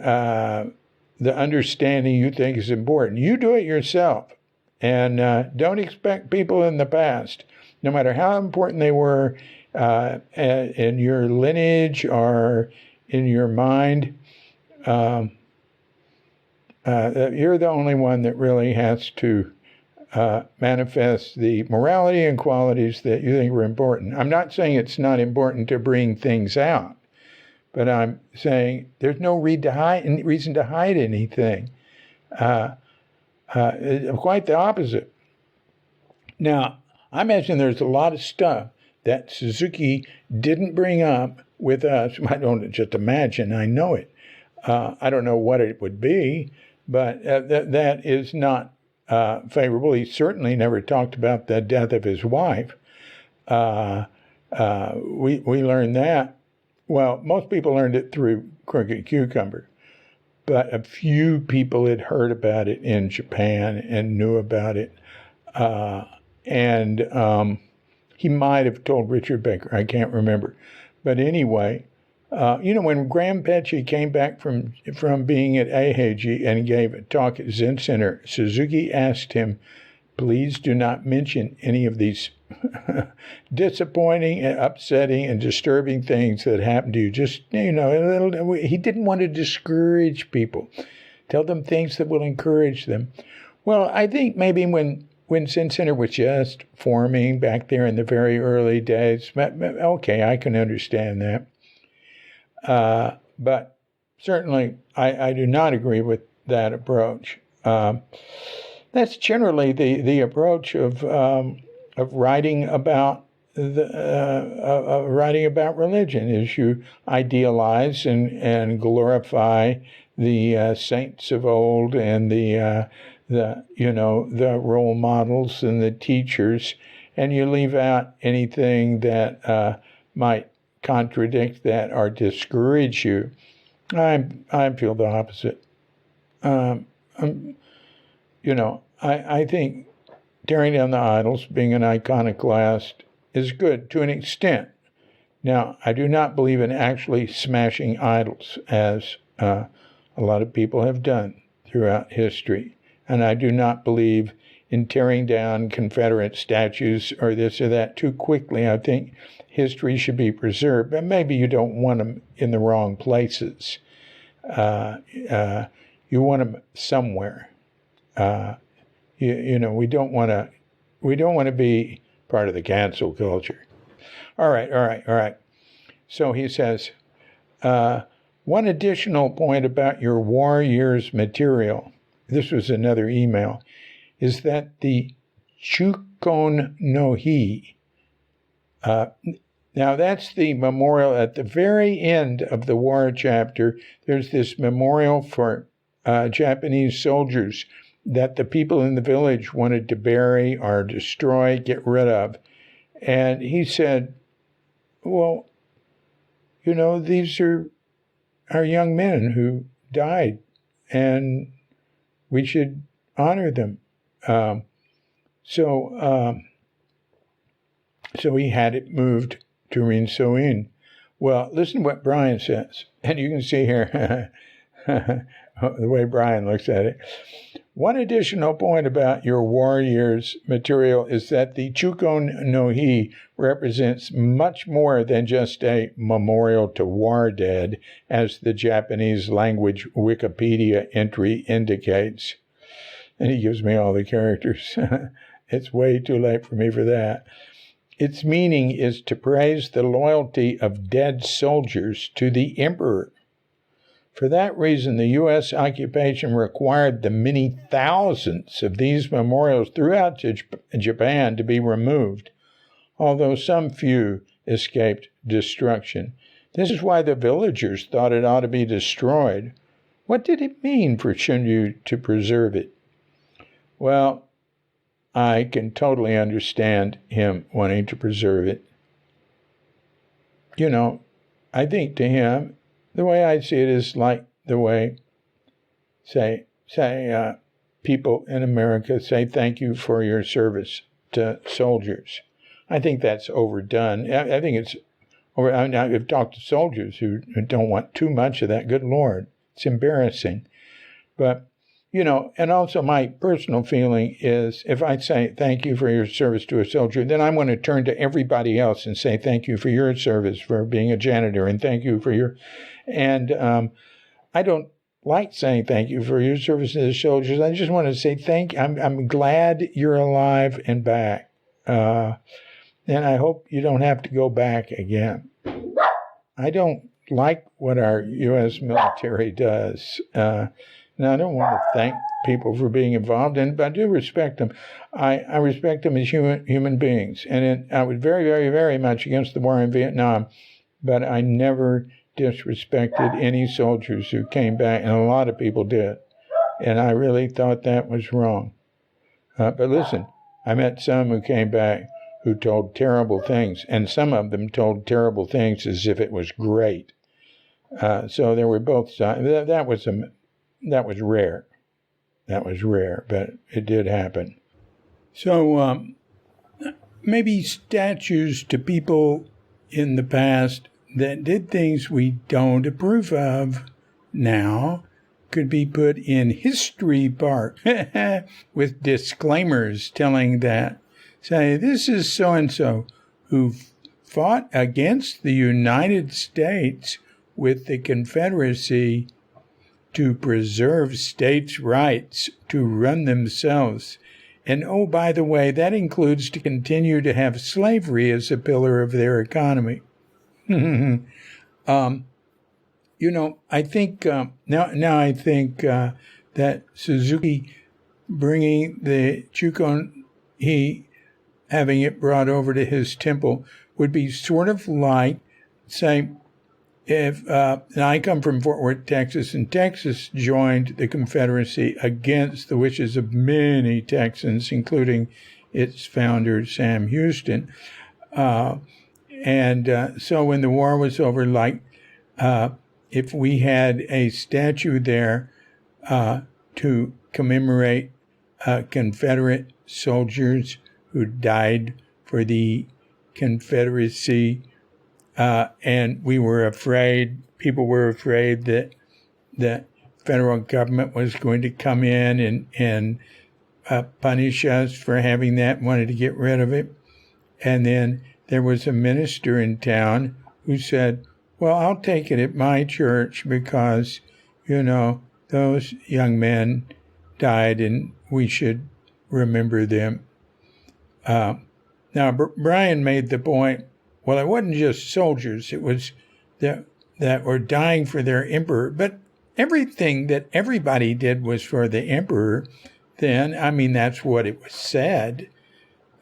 understanding you think is important. You do it yourself. And don't expect people in the past, no matter how important they were in your lineage or in your mind, you're the only one that really has to manifest the morality and qualities that you think were important. I'm not saying it's not important to bring things out, but I'm saying there's no reason to hide anything. Quite the opposite. Now, I imagine there's a lot of stuff that Suzuki didn't bring up with us. I don't just imagine, I know it. I don't know what it would be, but that is not favorable. He certainly never talked about the death of his wife. We learned that. Well, most people learned it through Crooked Cucumber, but a few people had heard about it in Japan and knew about it. He might have told Richard Baker. I can't remember. But anyway, when Graham Petchy came back from being at Eiheiji and gave a talk at Zen Center, Suzuki asked him, please do not mention any of these disappointing and upsetting and disturbing things that happened to you. Just, he didn't want to discourage people. Tell them things that will encourage them. Well, I think maybe when Zen Center was just forming back there in the very early days, okay, I can understand that. But certainly I do not agree with that approach. That's generally the approach of writing about writing about religion is you idealize and glorify the saints of old and the role models and the teachers, and you leave out anything that might contradict that or discourage you. I feel the opposite. I think tearing down the idols, being an iconoclast, is good to an extent. Now, I do not believe in actually smashing idols, as a lot of people have done throughout history. And I do not believe in tearing down Confederate statues or this or that too quickly. I think history should be preserved, but maybe you don't want them in the wrong places. You want them somewhere. We don't want to be part of the cancel culture. All right. So he says, one additional point about your war years material, this was another email, is that the Chukon no Hi, now that's the memorial at the very end of the war chapter. There's this memorial for Japanese soldiers that the people in the village wanted to bury or destroy, get rid of. And he said, well, these are our young men who died, and we should honor them. So he had it moved to Rinsoin. Well, listen to what Brian says. And you can see here the way Brian looks at it. One additional point about your war years material is that the Chukon no Hi represents much more than just a memorial to war dead, as the Japanese language Wikipedia entry indicates. And he gives me all the characters. It's way too late for me for that. Its meaning is to praise the loyalty of dead soldiers to the emperor. For that reason, the U.S. occupation required the many thousands of these memorials throughout Japan to be removed, although some few escaped destruction. This is why the villagers thought it ought to be destroyed. What did it mean for Shunryu to preserve it? Well, I can totally understand him wanting to preserve it. I think to him, the way I see it is like the way, say, people in America say thank you for your service to soldiers. I think that's overdone. I think it's over. I've talked to soldiers who don't want too much of that. Good Lord, it's embarrassing. But and also my personal feeling is if I say thank you for your service to a soldier, then I want to turn to everybody else and say thank you for your service for being a janitor and thank you for your, and I don't like saying thank you for your service to the soldiers. I just want to say thank you. I'm glad you're alive and back. And I hope you don't have to go back again. I don't like what our U.S. military does. Now, I don't want to thank people for being involved in it, but I do respect them. I respect them as human beings. And I was very, very, very much against the war in Vietnam, but I never disrespected any soldiers who came back, and a lot of people did. And I really thought that was wrong. But listen, I met some who came back who told terrible things, and some of them told terrible things as if it was great. So there were both sides. That was rare. That was rare, but it did happen. So maybe statues to people in the past that did things we don't approve of now could be put in History Park with disclaimers telling that, say, this is so-and-so who fought against the United States with the Confederacy to preserve states' rights to run themselves. And oh, by the way, that includes to continue to have slavery as a pillar of their economy. I think now I think that Suzuki bringing the Chukon Hi having it brought over to his temple would be sort of like, say, if and I come from Fort Worth, Texas, and Texas joined the Confederacy against the wishes of many Texans, including its founder, Sam Houston. So when the war was over, if we had a statue there to commemorate Confederate soldiers who died for the Confederacy, and we were afraid, people were afraid that the federal government was going to come in and punish us for having that, wanted to get rid of it. And then there was a minister in town who said, well, I'll take it at my church because, those young men died and we should remember them. Now, Brian made the point, well, it wasn't just soldiers, it was that were dying for their emperor. But everything that everybody did was for the emperor then. I mean, that's what it was said.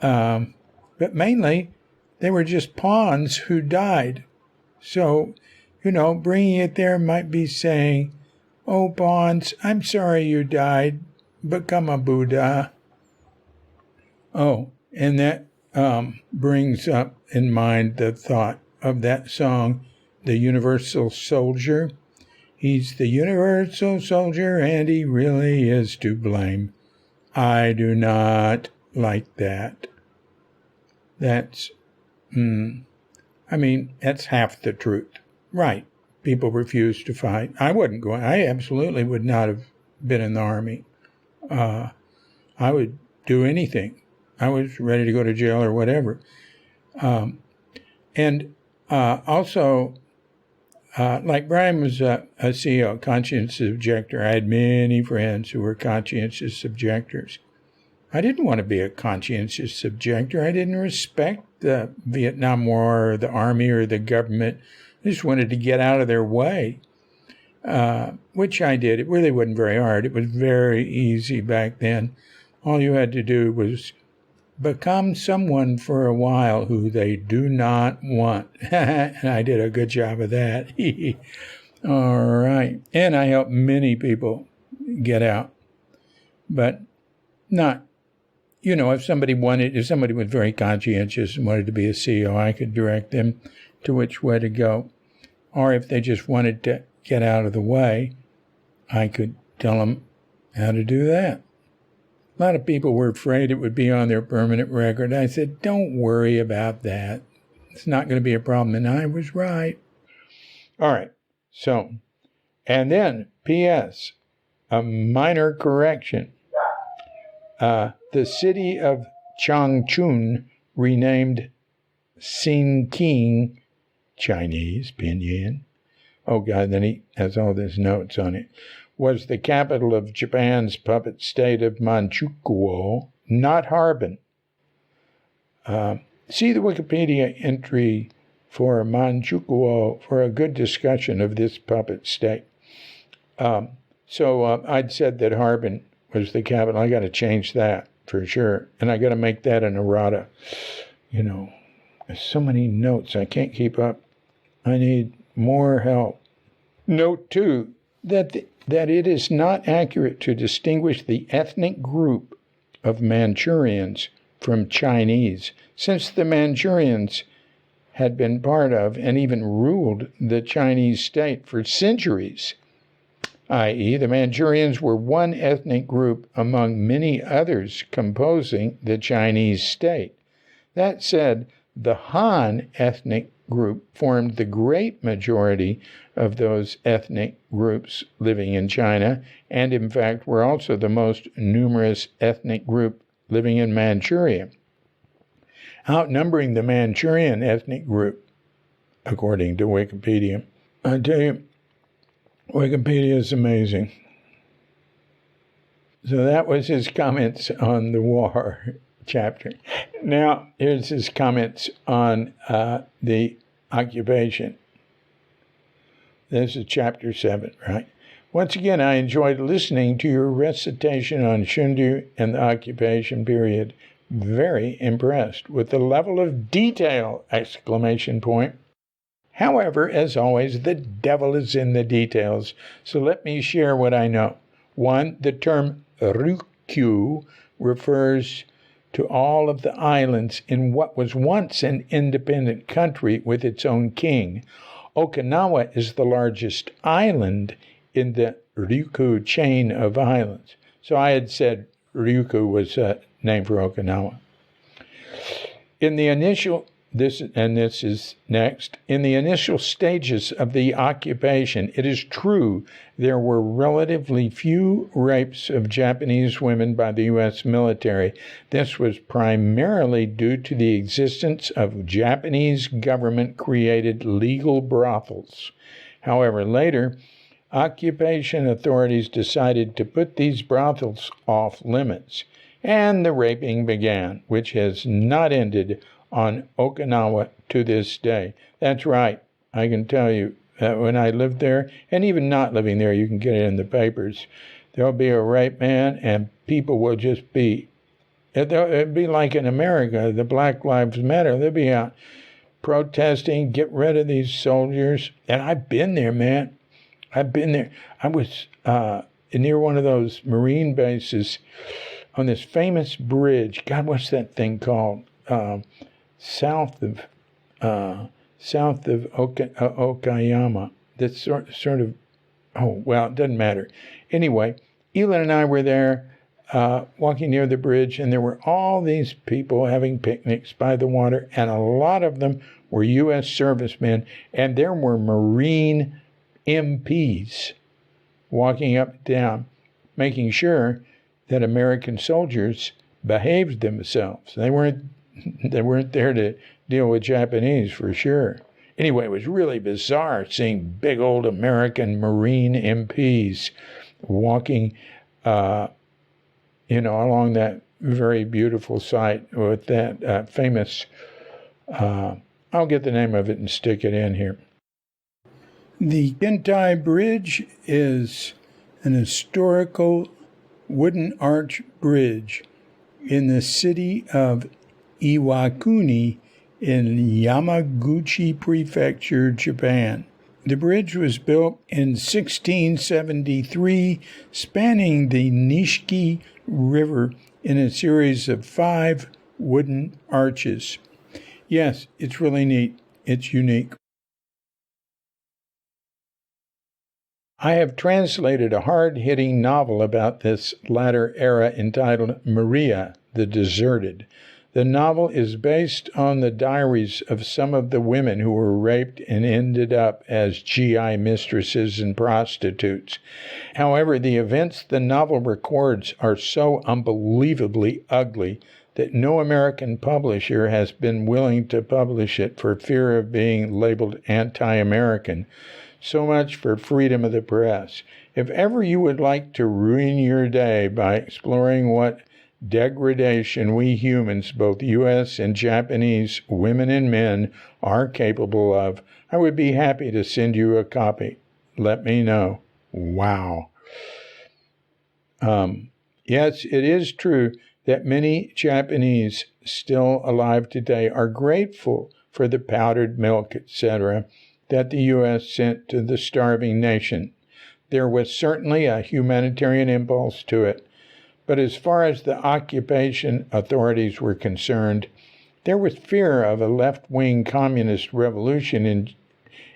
But mainly, they were just pawns who died. So, bringing it there might be saying, oh, pawns, I'm sorry you died. Become a Buddha. Oh, and that brings up in mind the thought of that song, The Universal Soldier. He's the universal soldier, and he really is to blame. I do not like that. That's, that's half the truth. Right. People refuse to fight. I absolutely would not have been in the Army. I would do anything. I was ready to go to jail or whatever. Also, like Brian was a CEO, conscientious objector. I had many friends who were conscientious objectors. I didn't want to be a conscientious objector. I didn't respect the Vietnam War or the Army or the government. I just wanted to get out of their way, which I did. It really wasn't very hard. It was very easy back then. All you had to do was become someone for a while who they do not want. And I did a good job of that. All right. And I helped many people get out. But not, if somebody was very conscientious and wanted to be a CEO, I could direct them to which way to go. Or if they just wanted to get out of the way, I could tell them how to do that. A lot of people were afraid it would be on their permanent record. I said, don't worry about that. It's not going to be a problem. And I was right. All right. So, and then, P.S., a minor correction. The city of Changchun, renamed Sinking, Chinese, pinyin. Oh, God, then he has all these notes on it. Was the capital of Japan's puppet state of Manchukuo, not Harbin. See the Wikipedia entry for Manchukuo for a good discussion of this puppet state. So I'd said that Harbin was the capital. I got to change that for sure. And I got to make that an errata. There's so many notes. I can't keep up. I need more help. Note, too, that it is not accurate to distinguish the ethnic group of Manchurians from Chinese, since the Manchurians had been part of and even ruled the Chinese state for centuries, i.e., the Manchurians were one ethnic group among many others composing the Chinese state. That said, the Han ethnic group formed the great majority of those ethnic groups living in China, and in fact were also the most numerous ethnic group living in Manchuria, outnumbering the Manchurian ethnic group, according to Wikipedia. I tell you, Wikipedia is amazing. So that was his comments on the war chapter. Now, here's his comments on the occupation. This is chapter 7, right? Once again, I enjoyed listening to your recitation on Shunryu and the occupation period. very impressed with the level of detail! Exclamation point. However, as always, the devil is in the details, so let me share what I know. 1. The term Ryukyu refers to all of the islands in what was once an independent country with its own king. Okinawa is the largest island in the Ryukyu chain of islands. So I had said Ryukyu was a name for Okinawa. In the initial In the initial stages of the occupation, it is true there were relatively few rapes of Japanese women by the U.S. military. This was primarily due to the existence of Japanese government-created legal brothels. However, later, occupation authorities decided to put these brothels off limits, and the raping began, which has not ended on Okinawa to this day. That's right. I can tell you that when I lived there, and even not living there, you can get it in the papers, there'll be a rape man, and people will just be, it'd be like in America, the Black Lives Matter. They'll be out protesting, get rid of these soldiers. And I've been there, man. I've been there. I was near one of those Marine bases on this famous bridge. God, what's that thing called? South of Okayama. That's sort of, oh, well, it doesn't matter. Anyway, Elin and I were there walking near the bridge, and there were all these people having picnics by the water, and a lot of them were U.S. servicemen, and there were Marine MPs walking up and down, making sure that American soldiers behaved themselves. They weren't there to deal with Japanese for sure. Anyway, it was really bizarre seeing big old American Marine MPs walking, along that very beautiful site with that famous, I'll get the name of it and stick it in here. The Kintai Bridge is an historical wooden arch bridge in the city of Iwakuni in Yamaguchi Prefecture, Japan. The bridge was built in 1673, spanning the Nishiki River in a series of 5 wooden arches. Yes, it's really neat. It's unique. I have translated a hard-hitting novel about this latter era entitled Maria, the Deserted. The novel is based on the diaries of some of the women who were raped and ended up as GI mistresses and prostitutes. However, the events the novel records are so unbelievably ugly that no American publisher has been willing to publish it for fear of being labeled anti-American. So much for freedom of the press. If ever you would like to ruin your day by exploring what degradation we humans, both U.S. and Japanese women and men, are capable of, I would be happy to send you a copy. Let me know. Wow. Yes, it is true that many Japanese still alive today are grateful for the powdered milk, etc., that the U.S. sent to the starving nation. There was certainly a humanitarian impulse to it. But as far as the occupation authorities were concerned, there was fear of a left-wing communist revolution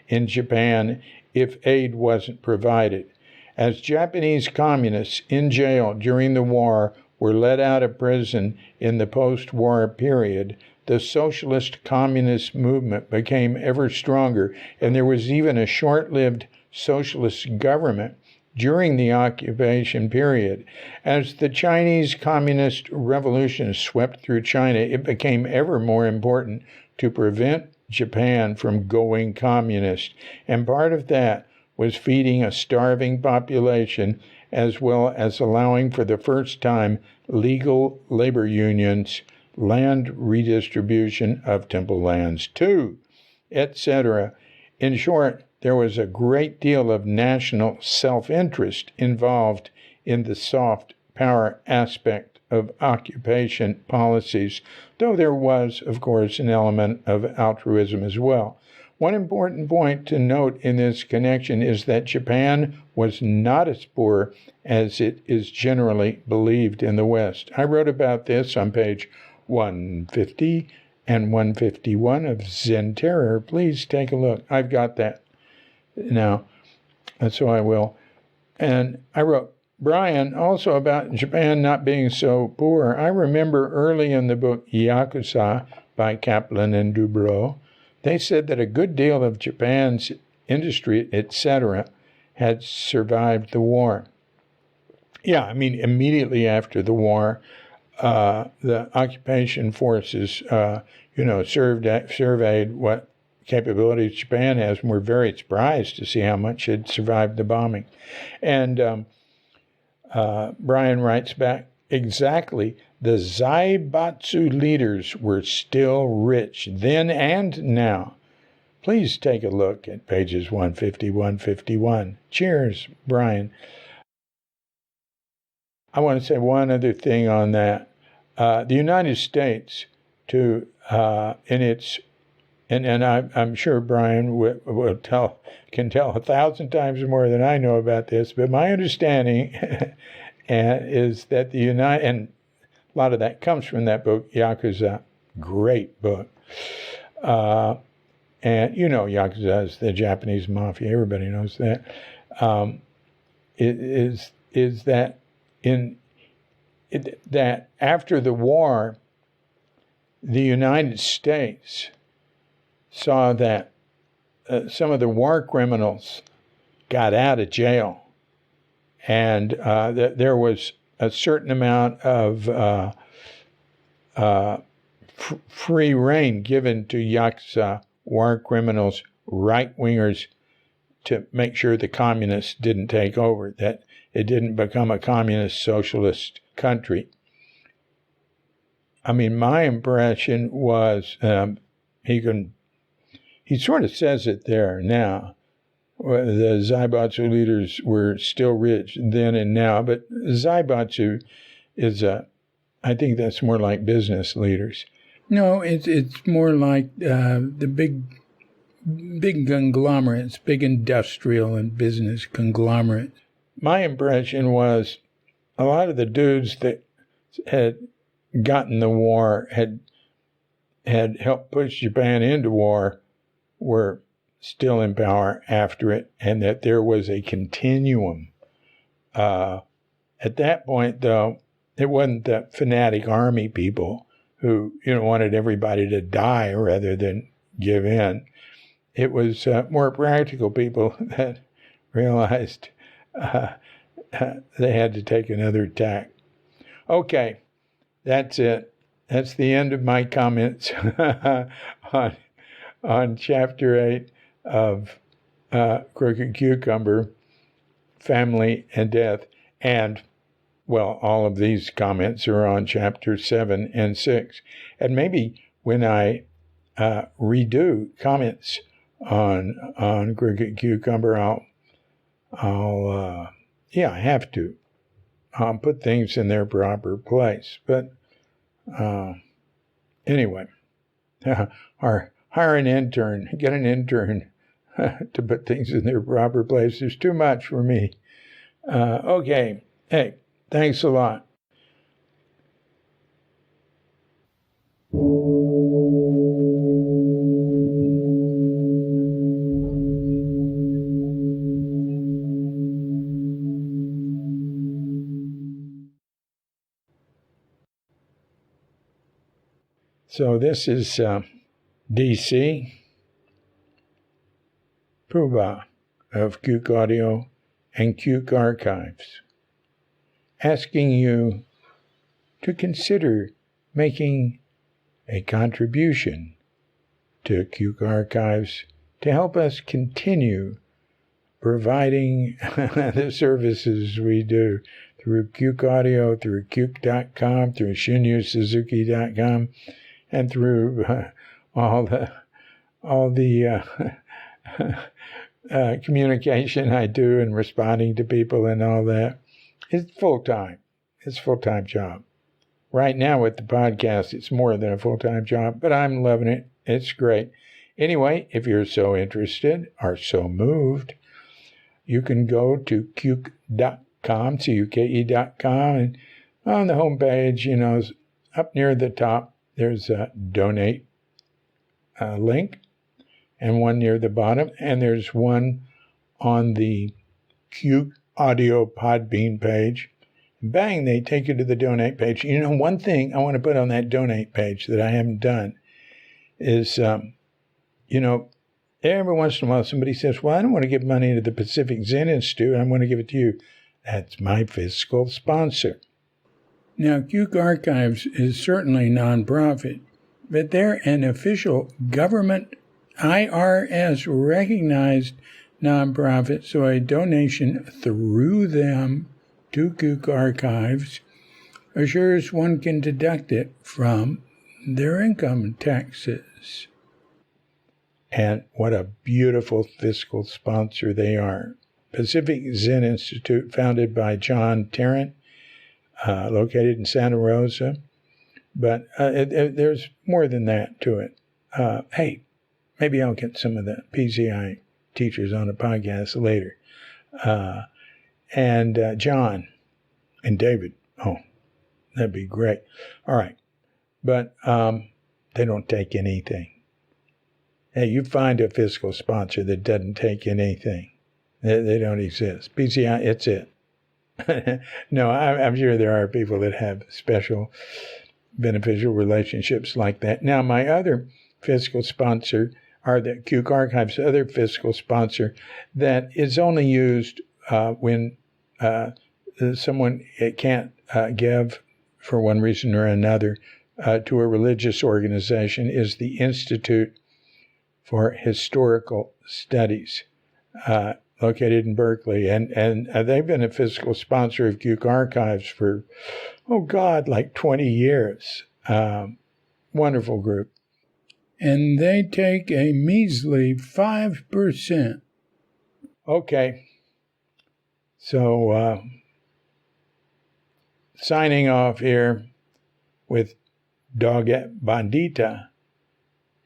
in Japan if aid wasn't provided. As Japanese communists in jail during the war were let out of prison in the post-war period, the socialist communist movement became ever stronger, and there was even a short-lived socialist government during the occupation period. As the Chinese Communist Revolution swept through China, it became ever more important to prevent Japan from going communist, and part of that was feeding a starving population as well as allowing for the first time legal labor unions, land redistribution of temple lands too, etc. In short, there was a great deal of national self-interest involved in the soft power aspect of occupation policies, though there was, of course, an element of altruism as well. One important point to note in this connection is that Japan was not as poor as it is generally believed in the West. I wrote about this on page 150 and 151 of Zen Terror. Please take a look. I've got that now, so I will. And I wrote, Brian, also about Japan not being so poor. I remember early in the book Yakuza by Kaplan and Dubrow, they said that a good deal of Japan's industry, etc., had survived the war. Yeah, I mean, immediately after the war, the occupation forces, surveyed what capabilities Japan has, and were very surprised to see how much had survived the bombing. And Brian writes back, exactly, the Zaibatsu leaders were still rich then and now. Please take a look at pages 150, 151. Cheers, Brian. I want to say one other thing on that. The United States, I'm sure Brian can tell 1,000 times more than I know about this, but my understanding is that and a lot of that comes from that book, Yakuza, great book. And Yakuza is the Japanese mafia. Everybody knows that. Is that that after the war, the United States saw that some of the war criminals got out of jail, and there was a certain amount of free rein given to Yakuza war criminals, right-wingers, to make sure the communists didn't take over, that it didn't become a communist socialist country. I mean, my impression was he sort of says it there now. The Zaibatsu leaders were still rich then and now, but Zaibatsu is I think that's more like business leaders. No, it's more like the big conglomerates, big industrial and business conglomerates. My impression was a lot of the dudes that had gotten the war, had helped push Japan into war, were still in power after it, and that there was a continuum. At that point, though, it wasn't the fanatic army people who wanted everybody to die rather than give in. It was more practical people that realized they had to take another tack. Okay, that's it. That's the end of my comments on Chapter 8 of Crooked Cucumber, Family and Death. And, well, all of these comments are on Chapter 7 and 6. And maybe when I redo comments on Crooked Cucumber, I have to put things in their proper place. But anyway, hire an intern, get an intern to put things in their proper place. There's too much for me. Okay. Hey, thanks a lot. So this is DC, Puba of Cuke Audio and Cuke Archives, asking you to consider making a contribution to Cuke Archives to help us continue providing the services we do through Cuke Audio, through Cuke.com, through ShunyuSuzuki.com, and through all the communication I do and responding to people and all that. It's full-time. It's a full-time job. Right now with the podcast, it's more than a full-time job, but I'm loving it. It's great. Anyway, if you're so interested or so moved, you can go to cuke.com, cuke.com, and on the homepage, up near the top, there's a donate link, and one near the bottom, and there's one on the Cuke Audio Podbean page. Bang, they take you to the donate page. One thing I want to put on that donate page that I haven't done is, every once in a while somebody says, well, I don't want to give money to the Pacific Zen Institute. I want to give it to you. That's my fiscal sponsor. Now, Cuke Archives is certainly nonprofit, but they're an official government IRS recognized nonprofit, so a donation through them to Cuke Archives assures one can deduct it from their income taxes. And what a beautiful fiscal sponsor they are. Pacific Zen Institute, founded by John Tarrant, located in Santa Rosa. But there's more than that to it. Hey, maybe I'll get some of the PZI teachers on a podcast later. And John and David. Oh, that'd be great. All right. But they don't take anything. Hey, you find a fiscal sponsor that doesn't take anything. They don't exist. PCI, it's it. No, I'm sure there are people that have special beneficial relationships like that. Now, my other fiscal sponsor are the Cuke Archives' other fiscal sponsor that is only used when someone can't give for one reason or another to a religious organization is the Institute for Historical Studies, located in Berkeley. And they've been a fiscal sponsor of Cuke Archives for, like 20 years. Wonderful group. And they take a measly 5%. Okay. So, signing off here with Doggett Bandita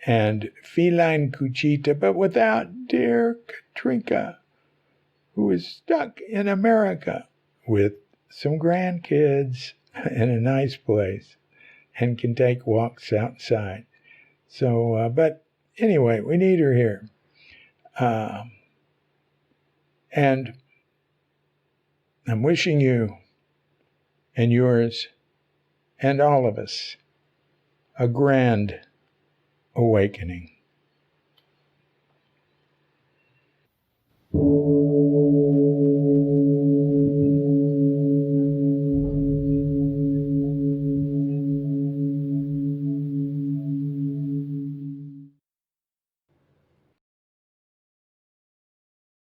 and Feline Cuchita, but without dear Katrinka, who is stuck in America with some grandkids in a nice place and can take walks outside. So, but anyway, we need her here. And I'm wishing you and yours and all of us a grand awakening.